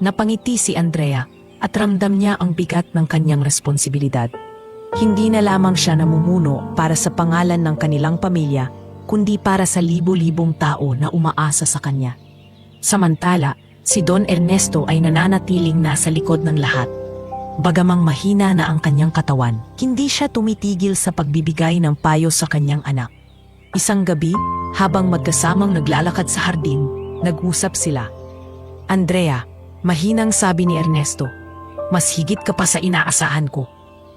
Napangiti si Andrea at ramdam niya ang bigat ng kanyang responsibilidad. Hindi na lamang siya namumuno para sa pangalan ng kanilang pamilya, kundi para sa libo-libong tao na umaasa sa kanya. Samantala, si Don Ernesto ay nananatiling nasa likod ng lahat. Bagamang mahina na ang kanyang katawan, hindi siya tumitigil sa pagbibigay ng payo sa kanyang anak. Isang gabi, habang magkasamang naglalakad sa hardin, nag-usap sila. Andrea, mahinang sabi ni Ernesto, mas higit ka pa sa inaasahan ko.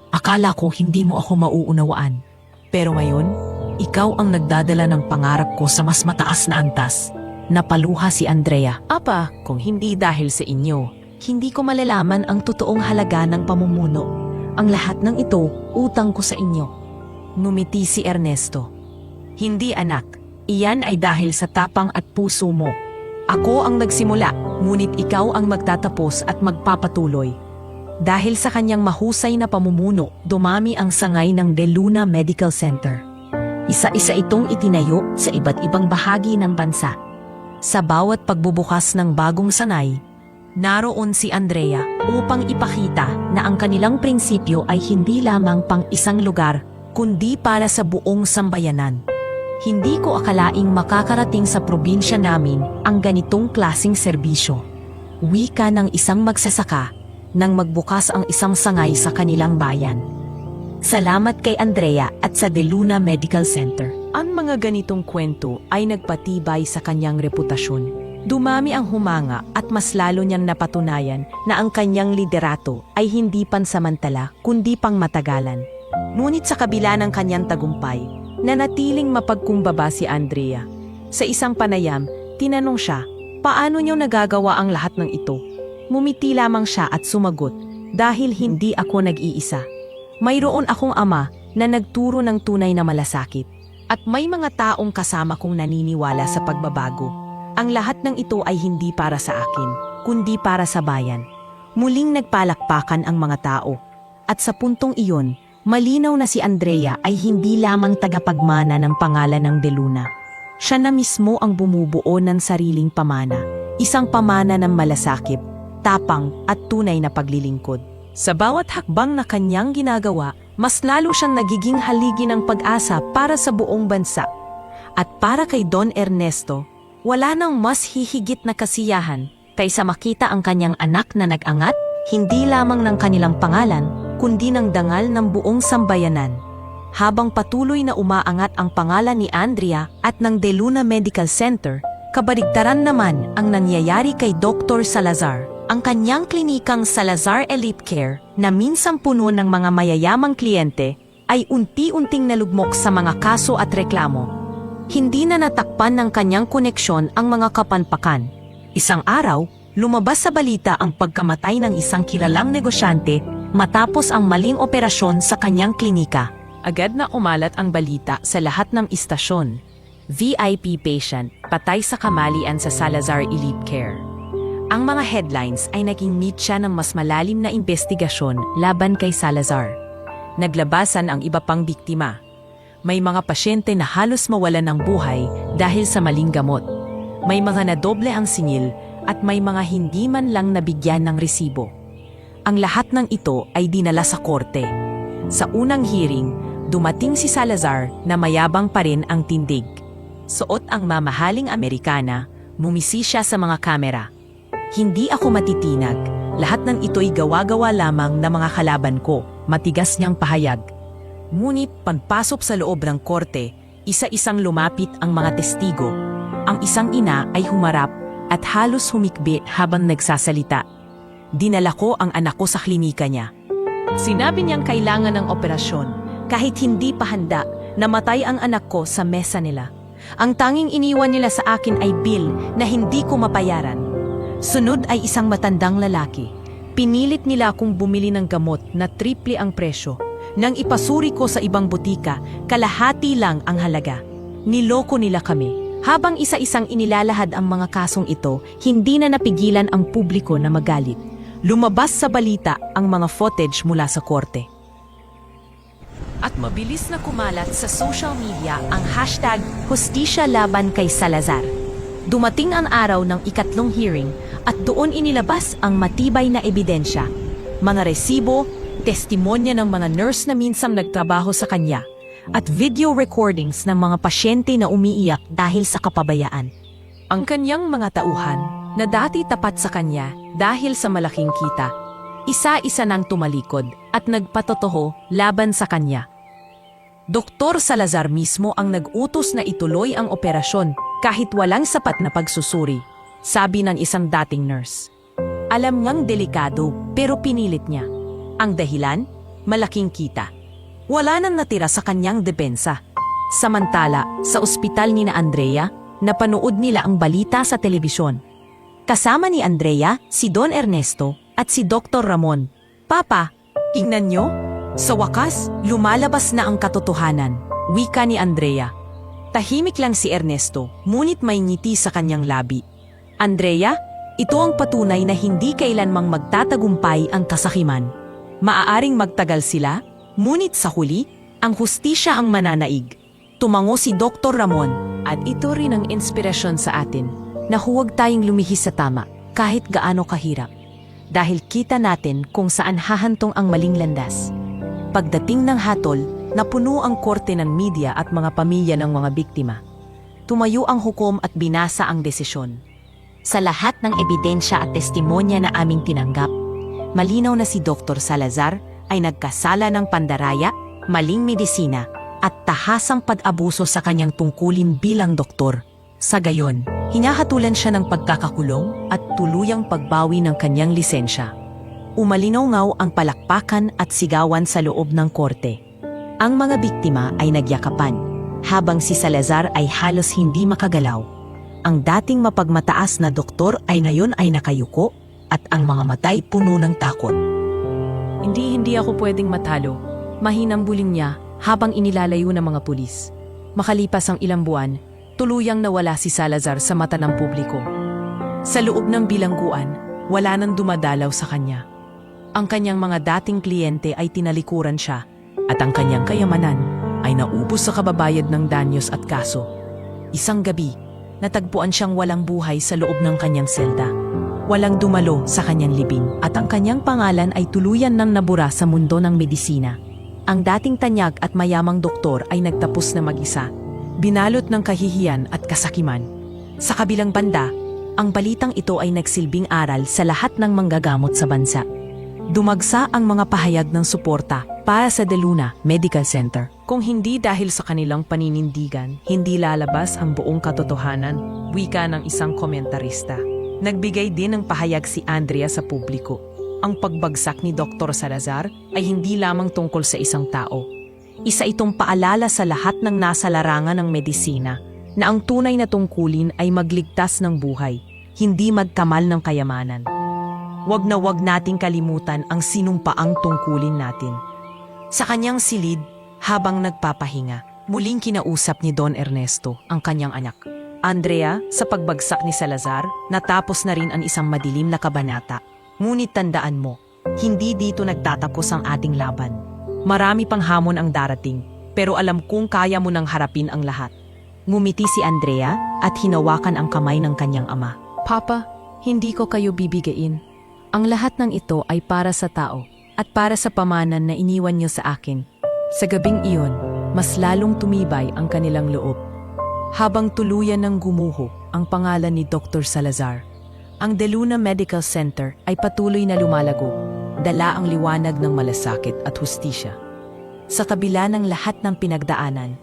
Akala ko hindi mo ako mauunawaan. Pero ngayon, ikaw ang nagdadala ng pangarap ko sa mas mataas na antas. Napaluha si Andrea. Apa, kung hindi dahil sa inyo, hindi ko malalaman ang totoong halaga ng pamumuno. Ang lahat ng ito, utang ko sa inyo. Ngumiti si Ernesto. Hindi anak, iyan ay dahil sa tapang at puso mo. Ako ang nagsimula, ngunit ikaw ang magtatapos at magpapatuloy. Dahil sa kanyang mahusay na pamumuno, dumami ang sangay ng De Luna Medical Center. Isa-isa itong itinayo sa iba't ibang bahagi ng bansa. Sa bawat pagbubukas ng bagong sangay, naroon si Andrea upang ipakita na ang kanilang prinsipyo ay hindi lamang pang isang lugar, kundi para sa buong sambayanan. Hindi ko akalaing makakarating sa probinsya namin ang ganitong klasing serbisyo. Wika ng isang magsasaka nang magbukas ang isang sangay sa kanilang bayan. Salamat kay Andrea at sa De Luna Medical Center. Ang mga ganitong kwento ay nagpatibay sa kanyang reputasyon. Dumami ang humanga at mas lalo niyang napatunayan na ang kanyang liderato ay hindi pansamantala kundi pang matagalan. Ngunit sa kabila ng kanyang tagumpay, nanatiling mapagkumbaba si Andrea. Sa isang panayam, tinanong siya, paano niyo nagagawa ang lahat ng ito? Mumiti lamang siya at sumagot, dahil hindi ako nag-iisa. Mayroon akong ama na nagturo ng tunay na malasakit. At may mga taong kasama kong naniniwala sa pagbabago. Ang lahat ng ito ay hindi para sa akin, kundi para sa bayan. Muling nagpalakpakan ang mga tao. At sa puntong iyon, malinaw na si Andrea ay hindi lamang tagapagmana ng pangalan ng De Luna. Siya na mismo ang bumubuo ng sariling pamana. Isang pamana ng malasakit, tapang at tunay na paglilingkod. Sa bawat hakbang na kanyang ginagawa, mas lalo siyang nagiging haligi ng pag-asa para sa buong bansa. At para kay Don Ernesto, wala nang mas hihigit na kasiyahan kaysa makita ang kanyang anak na nag-angat, hindi lamang ng kanilang pangalan, kundi ng dangal ng buong sambayanan. Habang patuloy na umaangat ang pangalan ni Andrea at ng De Luna Medical Center, kabaligtaran naman ang nangyayari kay Dr. Salazar. Ang kanyang klinikang Salazar Elite Care na minsang puno ng mga mayayamang kliyente ay unti-unting nalugmok sa mga kaso at reklamo. Hindi na natakpan ng kanyang koneksyon ang mga kapanpakan. Isang araw, lumabas sa balita ang pagkamatay ng isang kilalang negosyante matapos ang maling operasyon sa kanyang klinika. Agad na umalat ang balita sa lahat ng istasyon. VIP patient, patay sa kamalian sa Salazar Elite Care. Ang mga headlines ay naging mitya ng mas malalim na investigasyon laban kay Salazar. Naglabasan ang iba pang biktima. May mga pasyente na halos mawalan ng buhay dahil sa maling gamot. May mga nadoble ang singil at may mga hindi man lang nabigyan ng resibo. Ang lahat ng ito ay dinala sa korte. Sa unang hearing, dumating si Salazar na mayabang pa rin ang tindig. Suot ang mamahaling Amerikana, mumisi siya sa mga kamera. Hindi ako matitinag. Lahat ng ito'y gawa-gawa lamang ng mga kalaban ko, matigas niyang pahayag. Ngunit pagpasok sa loob ng korte, isa-isang lumapit ang mga testigo. Ang isang ina ay humarap at halos humikbi habang nagsasalita. Dinala ko ang anak ko sa klinika niya. Sinabi niyang kailangan ng operasyon. Kahit hindi pa handa, namatay ang anak ko sa mesa nila. Ang tanging iniwan nila sa akin ay bill na hindi ko mapayaran. Sunod ay isang matandang lalaki. Pinilit nila akong bumili ng gamot na triple ang presyo. Nang ipasuri ko sa ibang butika, kalahati lang ang halaga. Niloko nila kami. Habang isa-isang inilalahad ang mga kasong ito, hindi na napigilan ang publiko na magalit. Lumabas sa balita ang mga footage mula sa korte. At mabilis na kumalat sa social media ang hashtag Hustisya Laban kay Salazar. Dumating ang araw ng ikatlong hearing at doon inilabas ang matibay na ebidensya. Mga resibo, testimonya ng mga nurse na minsang nagtrabaho sa kanya, at video recordings ng mga pasyente na umiiyak dahil sa kapabayaan. Ang kanyang mga tauhan na dati tapat sa kanya dahil sa malaking kita, isa-isa nang tumalikod at nagpatotoo laban sa kanya. Dr. Salazar mismo ang nag-utos na ituloy ang operasyon kahit walang sapat na pagsusuri, sabi ng isang dating nurse. Alam niyang delikado pero pinilit niya. Ang dahilan? Malaking kita. Wala nang natira sa kanyang depensa. Samantala, sa ospital ni na Andrea, napanood nila ang balita sa telebisyon. Kasama ni Andrea, si Don Ernesto at si Dr. Ramon. Papa, tingnan niyo? Sa wakas, lumalabas na ang katotohanan, wika ni Andrea. Tahimik lang si Ernesto, ngunit may ngiti sa kanyang labi. Andrea, ito ang patunay na hindi kailanmang magtatagumpay ang kasakiman. Maaaring magtagal sila, ngunit sa huli, ang hustisya ang mananaig. Tumango si Dr. Ramon, at ito rin ang inspirasyon sa atin na huwag tayong lumihis sa tama kahit gaano kahirap. Dahil kita natin kung saan hahantong ang maling landas. Pagdating ng hatol, napuno ang korte ng media at mga pamilya ng mga biktima. Tumayo ang hukom at binasa ang desisyon. Sa lahat ng ebidensya at testimonya na aming tinanggap, malinaw na si Dr. Salazar ay nagkasala ng pandaraya, maling medisina, at tahasang pag-abuso sa kanyang tungkulin bilang doktor. Sa gayon, hinahatulan siya ng pagkakakulong at tuluyang pagbawi ng kanyang lisensya. Umalinaw ang palakpakan at sigawan sa loob ng korte. Ang mga biktima ay nagyakapan, habang si Salazar ay halos hindi makagalaw. Ang dating mapagmataas na doktor ay ngayon ay nakayuko at ang mga matay puno ng takot. Hindi ako pwedeng matalo. Mahinang buling niya habang inilalayo ng mga pulis. Makalipas ang ilang buwan, tuluyang nawala si Salazar sa mata ng publiko. Sa loob ng bilangguan, wala nang dumadalaw sa kanya. Ang kanyang mga dating kliyente ay tinalikuran siya at ang kanyang kayamanan ay naubos sa kababayad ng danyos at kaso. Isang gabi, natagpuan siyang walang buhay sa loob ng kanyang selda. Walang dumalo sa kanyang libing at ang kanyang pangalan ay tuluyan nang nabura sa mundo ng medisina. Ang dating tanyag at mayamang doktor ay nagtapos na mag-isa, binalot ng kahihiyan at kasakiman. Sa kabilang banda, ang balitang ito ay nagsilbing aral sa lahat ng manggagamot sa bansa. Dumagsa ang mga pahayag ng suporta para sa De Luna Medical Center. Kung hindi dahil sa kanilang paninindigan, hindi lalabas ang buong katotohanan, wika ng isang komentarista. Nagbigay din ng pahayag si Andrea sa publiko. Ang pagbagsak ni Dr. Salazar ay hindi lamang tungkol sa isang tao. Isa itong paalala sa lahat ng nasa larangan ng medisina na ang tunay na tungkulin ay magligtas ng buhay, hindi magkamal ng kayamanan. Wag na wag nating kalimutan ang sinumpaang tungkulin natin. Sa kanyang silid, habang nagpapahinga, muling kinausap ni Don Ernesto ang kanyang anak. Andrea, sa pagbagsak ni Salazar, natapos na rin ang isang madilim na kabanata. Ngunit tandaan mo, hindi dito nagtatapos ang ating laban. Marami pang hamon ang darating, pero alam kong kaya mo nang harapin ang lahat. Ngumiti si Andrea at hinawakan ang kamay ng kanyang ama. Papa, hindi ko kayo bibigain. Ang lahat ng ito ay para sa tao at para sa pamanan na iniwan niyo sa akin. Sa gabing iyon, mas lalong tumibay ang kanilang loob. Habang tuluyan ng gumuho ang pangalan ni Dr. Salazar, ang De Luna Medical Center ay patuloy na lumalago, dala ang liwanag ng malasakit at hustisya. Sa kabila ng lahat ng pinagdaanan,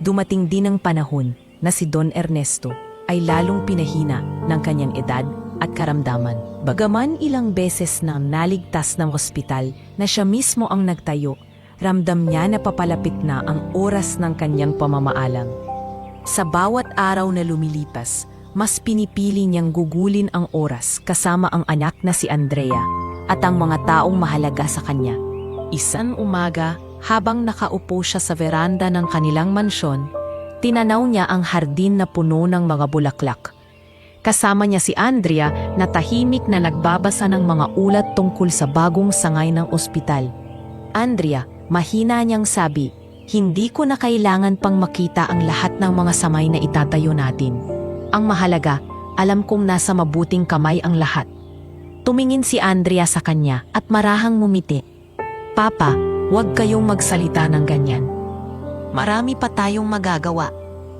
dumating din ang panahon na si Don Ernesto ay lalong pinahina ng kanyang edad at karamdaman. Bagaman ilang beses na naligtas ng ospital na siya mismo ang nagtayo, ramdam niya na papalapit na ang oras ng kanyang pamamaalam. Sa bawat araw na lumilipas, mas pinipili niyang gugulin ang oras kasama ang anak na si Andrea at ang mga taong mahalaga sa kanya. Isang umaga, habang nakaupo siya sa veranda ng kanilang mansyon, Tinanaw niya ang hardin na puno ng mga bulaklak. Kasama niya si Andrea na tahimik na nagbabasa ng mga ulat tungkol sa bagong sangay ng ospital. Andrea, mahina niyang sabi, "Hindi ko na kailangan pang makita ang lahat ng mga samay na itatayo natin. Ang mahalaga, alam kong nasa mabuting kamay ang lahat." Tumingin si Andrea sa kanya at marahang ngumiti. "Papa, huwag kayong magsalita ng ganyan. Marami pa tayong magagawa.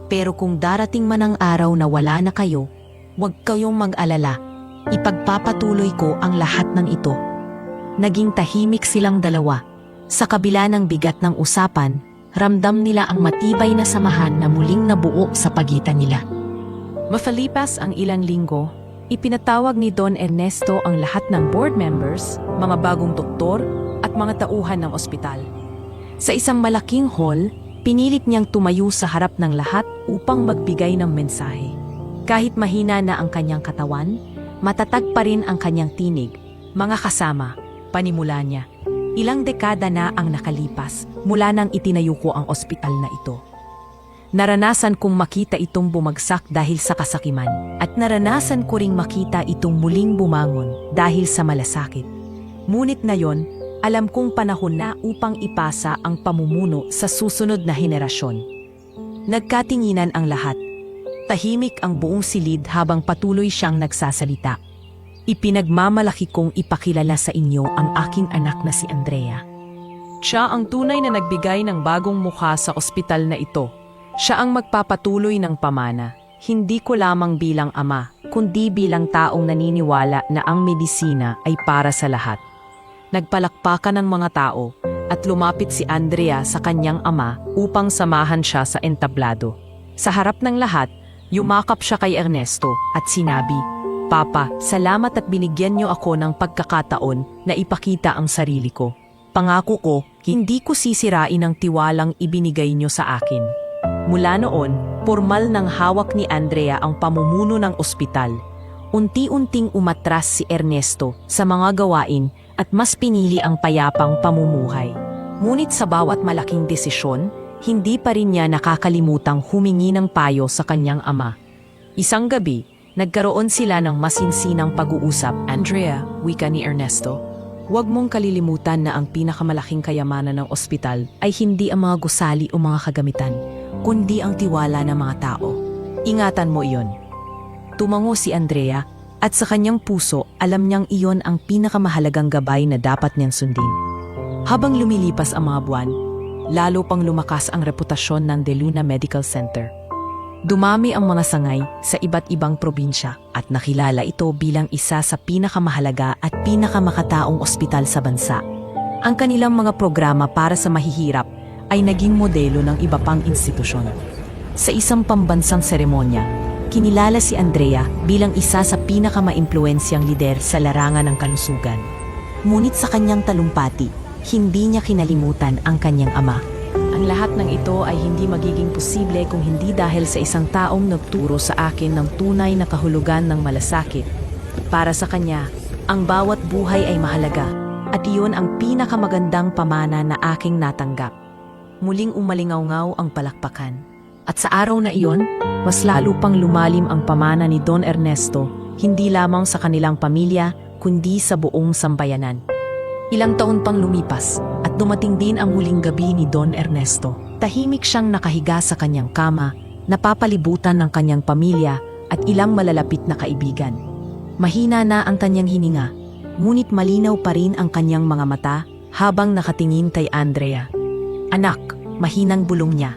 Pero kung darating man ang araw na wala na kayo, huwag kayong mag-alala. Ipagpapatuloy ko ang lahat ng ito." Naging tahimik silang dalawa. Sa kabila ng bigat ng usapan, ramdam nila ang matibay na samahan na muling nabuo sa pagitan nila. Mafalipas ang ilang linggo, ipinatawag ni Don Ernesto ang lahat ng board members, mga bagong doktor at mga tauhan ng ospital. Sa isang malaking hall, pinilit niyang tumayo sa harap ng lahat upang magbigay ng mensahe. Kahit mahina na ang kanyang katawan, matatag pa rin ang kanyang tinig. "Mga kasama," panimula niya, "ilang dekada na ang nakalipas mula nang itinayo ko ang ospital na ito. Naranasan kong makita itong bumagsak dahil sa kasakiman at naranasan ko ring makita itong muling bumangon dahil sa malasakit. Ngunit ngayon, alam kong panahon na upang ipasa ang pamumuno sa susunod na henerasyon." Nagkatinginan ang lahat. Tahimik ang buong silid habang patuloy siyang nagsasalita. "Ipinagmamalaki kong ipakilala sa inyo ang aking anak na si Andrea. Siya ang tunay na nagbigay ng bagong mukha sa ospital na ito. Siya ang magpapatuloy ng pamana, hindi ko lamang bilang ama, kundi bilang taong naniniwala na ang medisina ay para sa lahat." Nagpalakpakan ng mga tao at lumapit si Andrea sa kanyang ama upang samahan siya sa entablado. Sa harap ng lahat, yumakap siya kay Ernesto at sinabi, "Papa, salamat at binigyan niyo ako ng pagkakataon na ipakita ang sarili ko. Pangako ko, hindi ko sisirain ang tiwalang ibinigay niyo sa akin." Mula noon, formal nang hawak ni Andrea ang pamumuno ng ospital. Unti-unting umatras si Ernesto sa mga gawain at mas pinili ang payapang pamumuhay. Ngunit sa bawat malaking desisyon, hindi pa rin niya nakakalimutang humingi ng payo sa kanyang ama. Isang gabi, nagkaroon sila ng masinsinang pag-uusap. "Andrea," wika ni Ernesto, "huwag mong kalilimutan na ang pinakamalaking kayamanan ng ospital ay hindi ang mga gusali o mga kagamitan, kundi ang tiwala ng mga tao. Ingatan mo iyon." Tumango si Andrea at sa kanyang puso alam niyang iyon ang pinakamahalagang gabay na dapat niyang sundin. Habang lumilipas ang mga buwan, lalo pang lumakas ang reputasyon ng De Luna Medical Center. Dumami ang mga sangay sa iba't ibang probinsya at nakilala ito bilang isa sa pinakamahalaga at pinakamakataong ospital sa bansa. Ang kanilang mga programa para sa mahihirap ay naging modelo ng iba pang institusyon. Sa isang pambansang seremonya, kinilala si Andrea bilang isa sa pinakamaimpluwensyang lider sa larangan ng kalusugan. Ngunit sa kanyang talumpati, hindi niya kinalimutan ang kanyang ama. Ang lahat ng ito ay hindi magiging posible kung hindi dahil sa isang taong nagturo sa akin ng tunay na kahulugan ng malasakit. Para sa kanya, ang bawat buhay ay mahalaga at iyon ang pinakamagandang pamana na aking natanggap. Muling umalingaw-ngaw ang palakpakan. At sa araw na iyon, mas lalo pang lumalim ang pamana ni Don Ernesto, hindi lamang sa kanilang pamilya, kundi sa buong sambayanan. Ilang taon pang lumipas at dumating din ang huling gabi ni Don Ernesto. Tahimik siyang nakahiga sa kanyang kama, napapalibutan ng kanyang pamilya at ilang malalapit na kaibigan. Mahina na ang kanyang hininga, ngunit malinaw pa rin ang kanyang mga mata habang nakatingin kay Andrea. "Anak," mahinang bulong niya,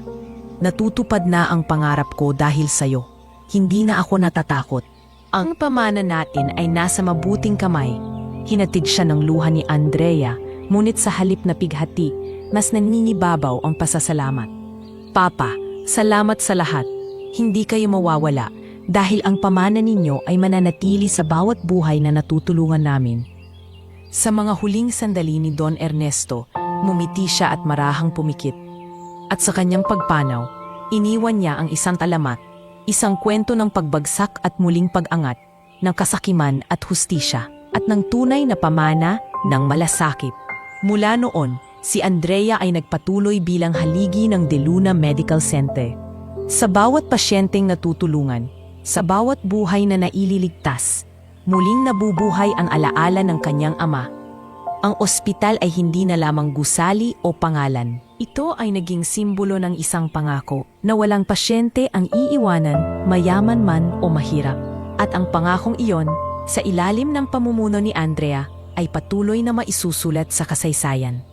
"natutupad na ang pangarap ko dahil sa'yo. Hindi na ako natatakot. Ang pamana natin ay nasa mabuting kamay." Hinatid siya ng luha ni Andrea, ngunit sa halip na pighati, mas naninibabaw ang pasasalamat. "Papa, salamat sa lahat. Hindi kayo mawawala dahil ang pamana ninyo ay mananatili sa bawat buhay na natutulungan namin." Sa mga huling sandali ni Don Ernesto, mumiti siya at marahang pumikit. At sa kanyang pagpanaw, iniwan niya ang isang alamat, isang kwento ng pagbagsak at muling pag-angat, ng kasakiman at hustisya, at ng tunay na pamana ng malasakit. Mula noon, si Andrea ay nagpatuloy bilang haligi ng De Luna Medical Center. Sa bawat pasyenteng natutulungan, sa bawat buhay na naililigtas, muling nabubuhay ang alaala ng kanyang ama. Ang ospital ay hindi na lamang gusali o pangalan. Ito ay naging simbolo ng isang pangako na walang pasyente ang iiwanan, mayaman man o mahirap. At ang pangakong iyon, sa ilalim ng pamumuno ni Andrea, ay patuloy na maisusulat sa kasaysayan.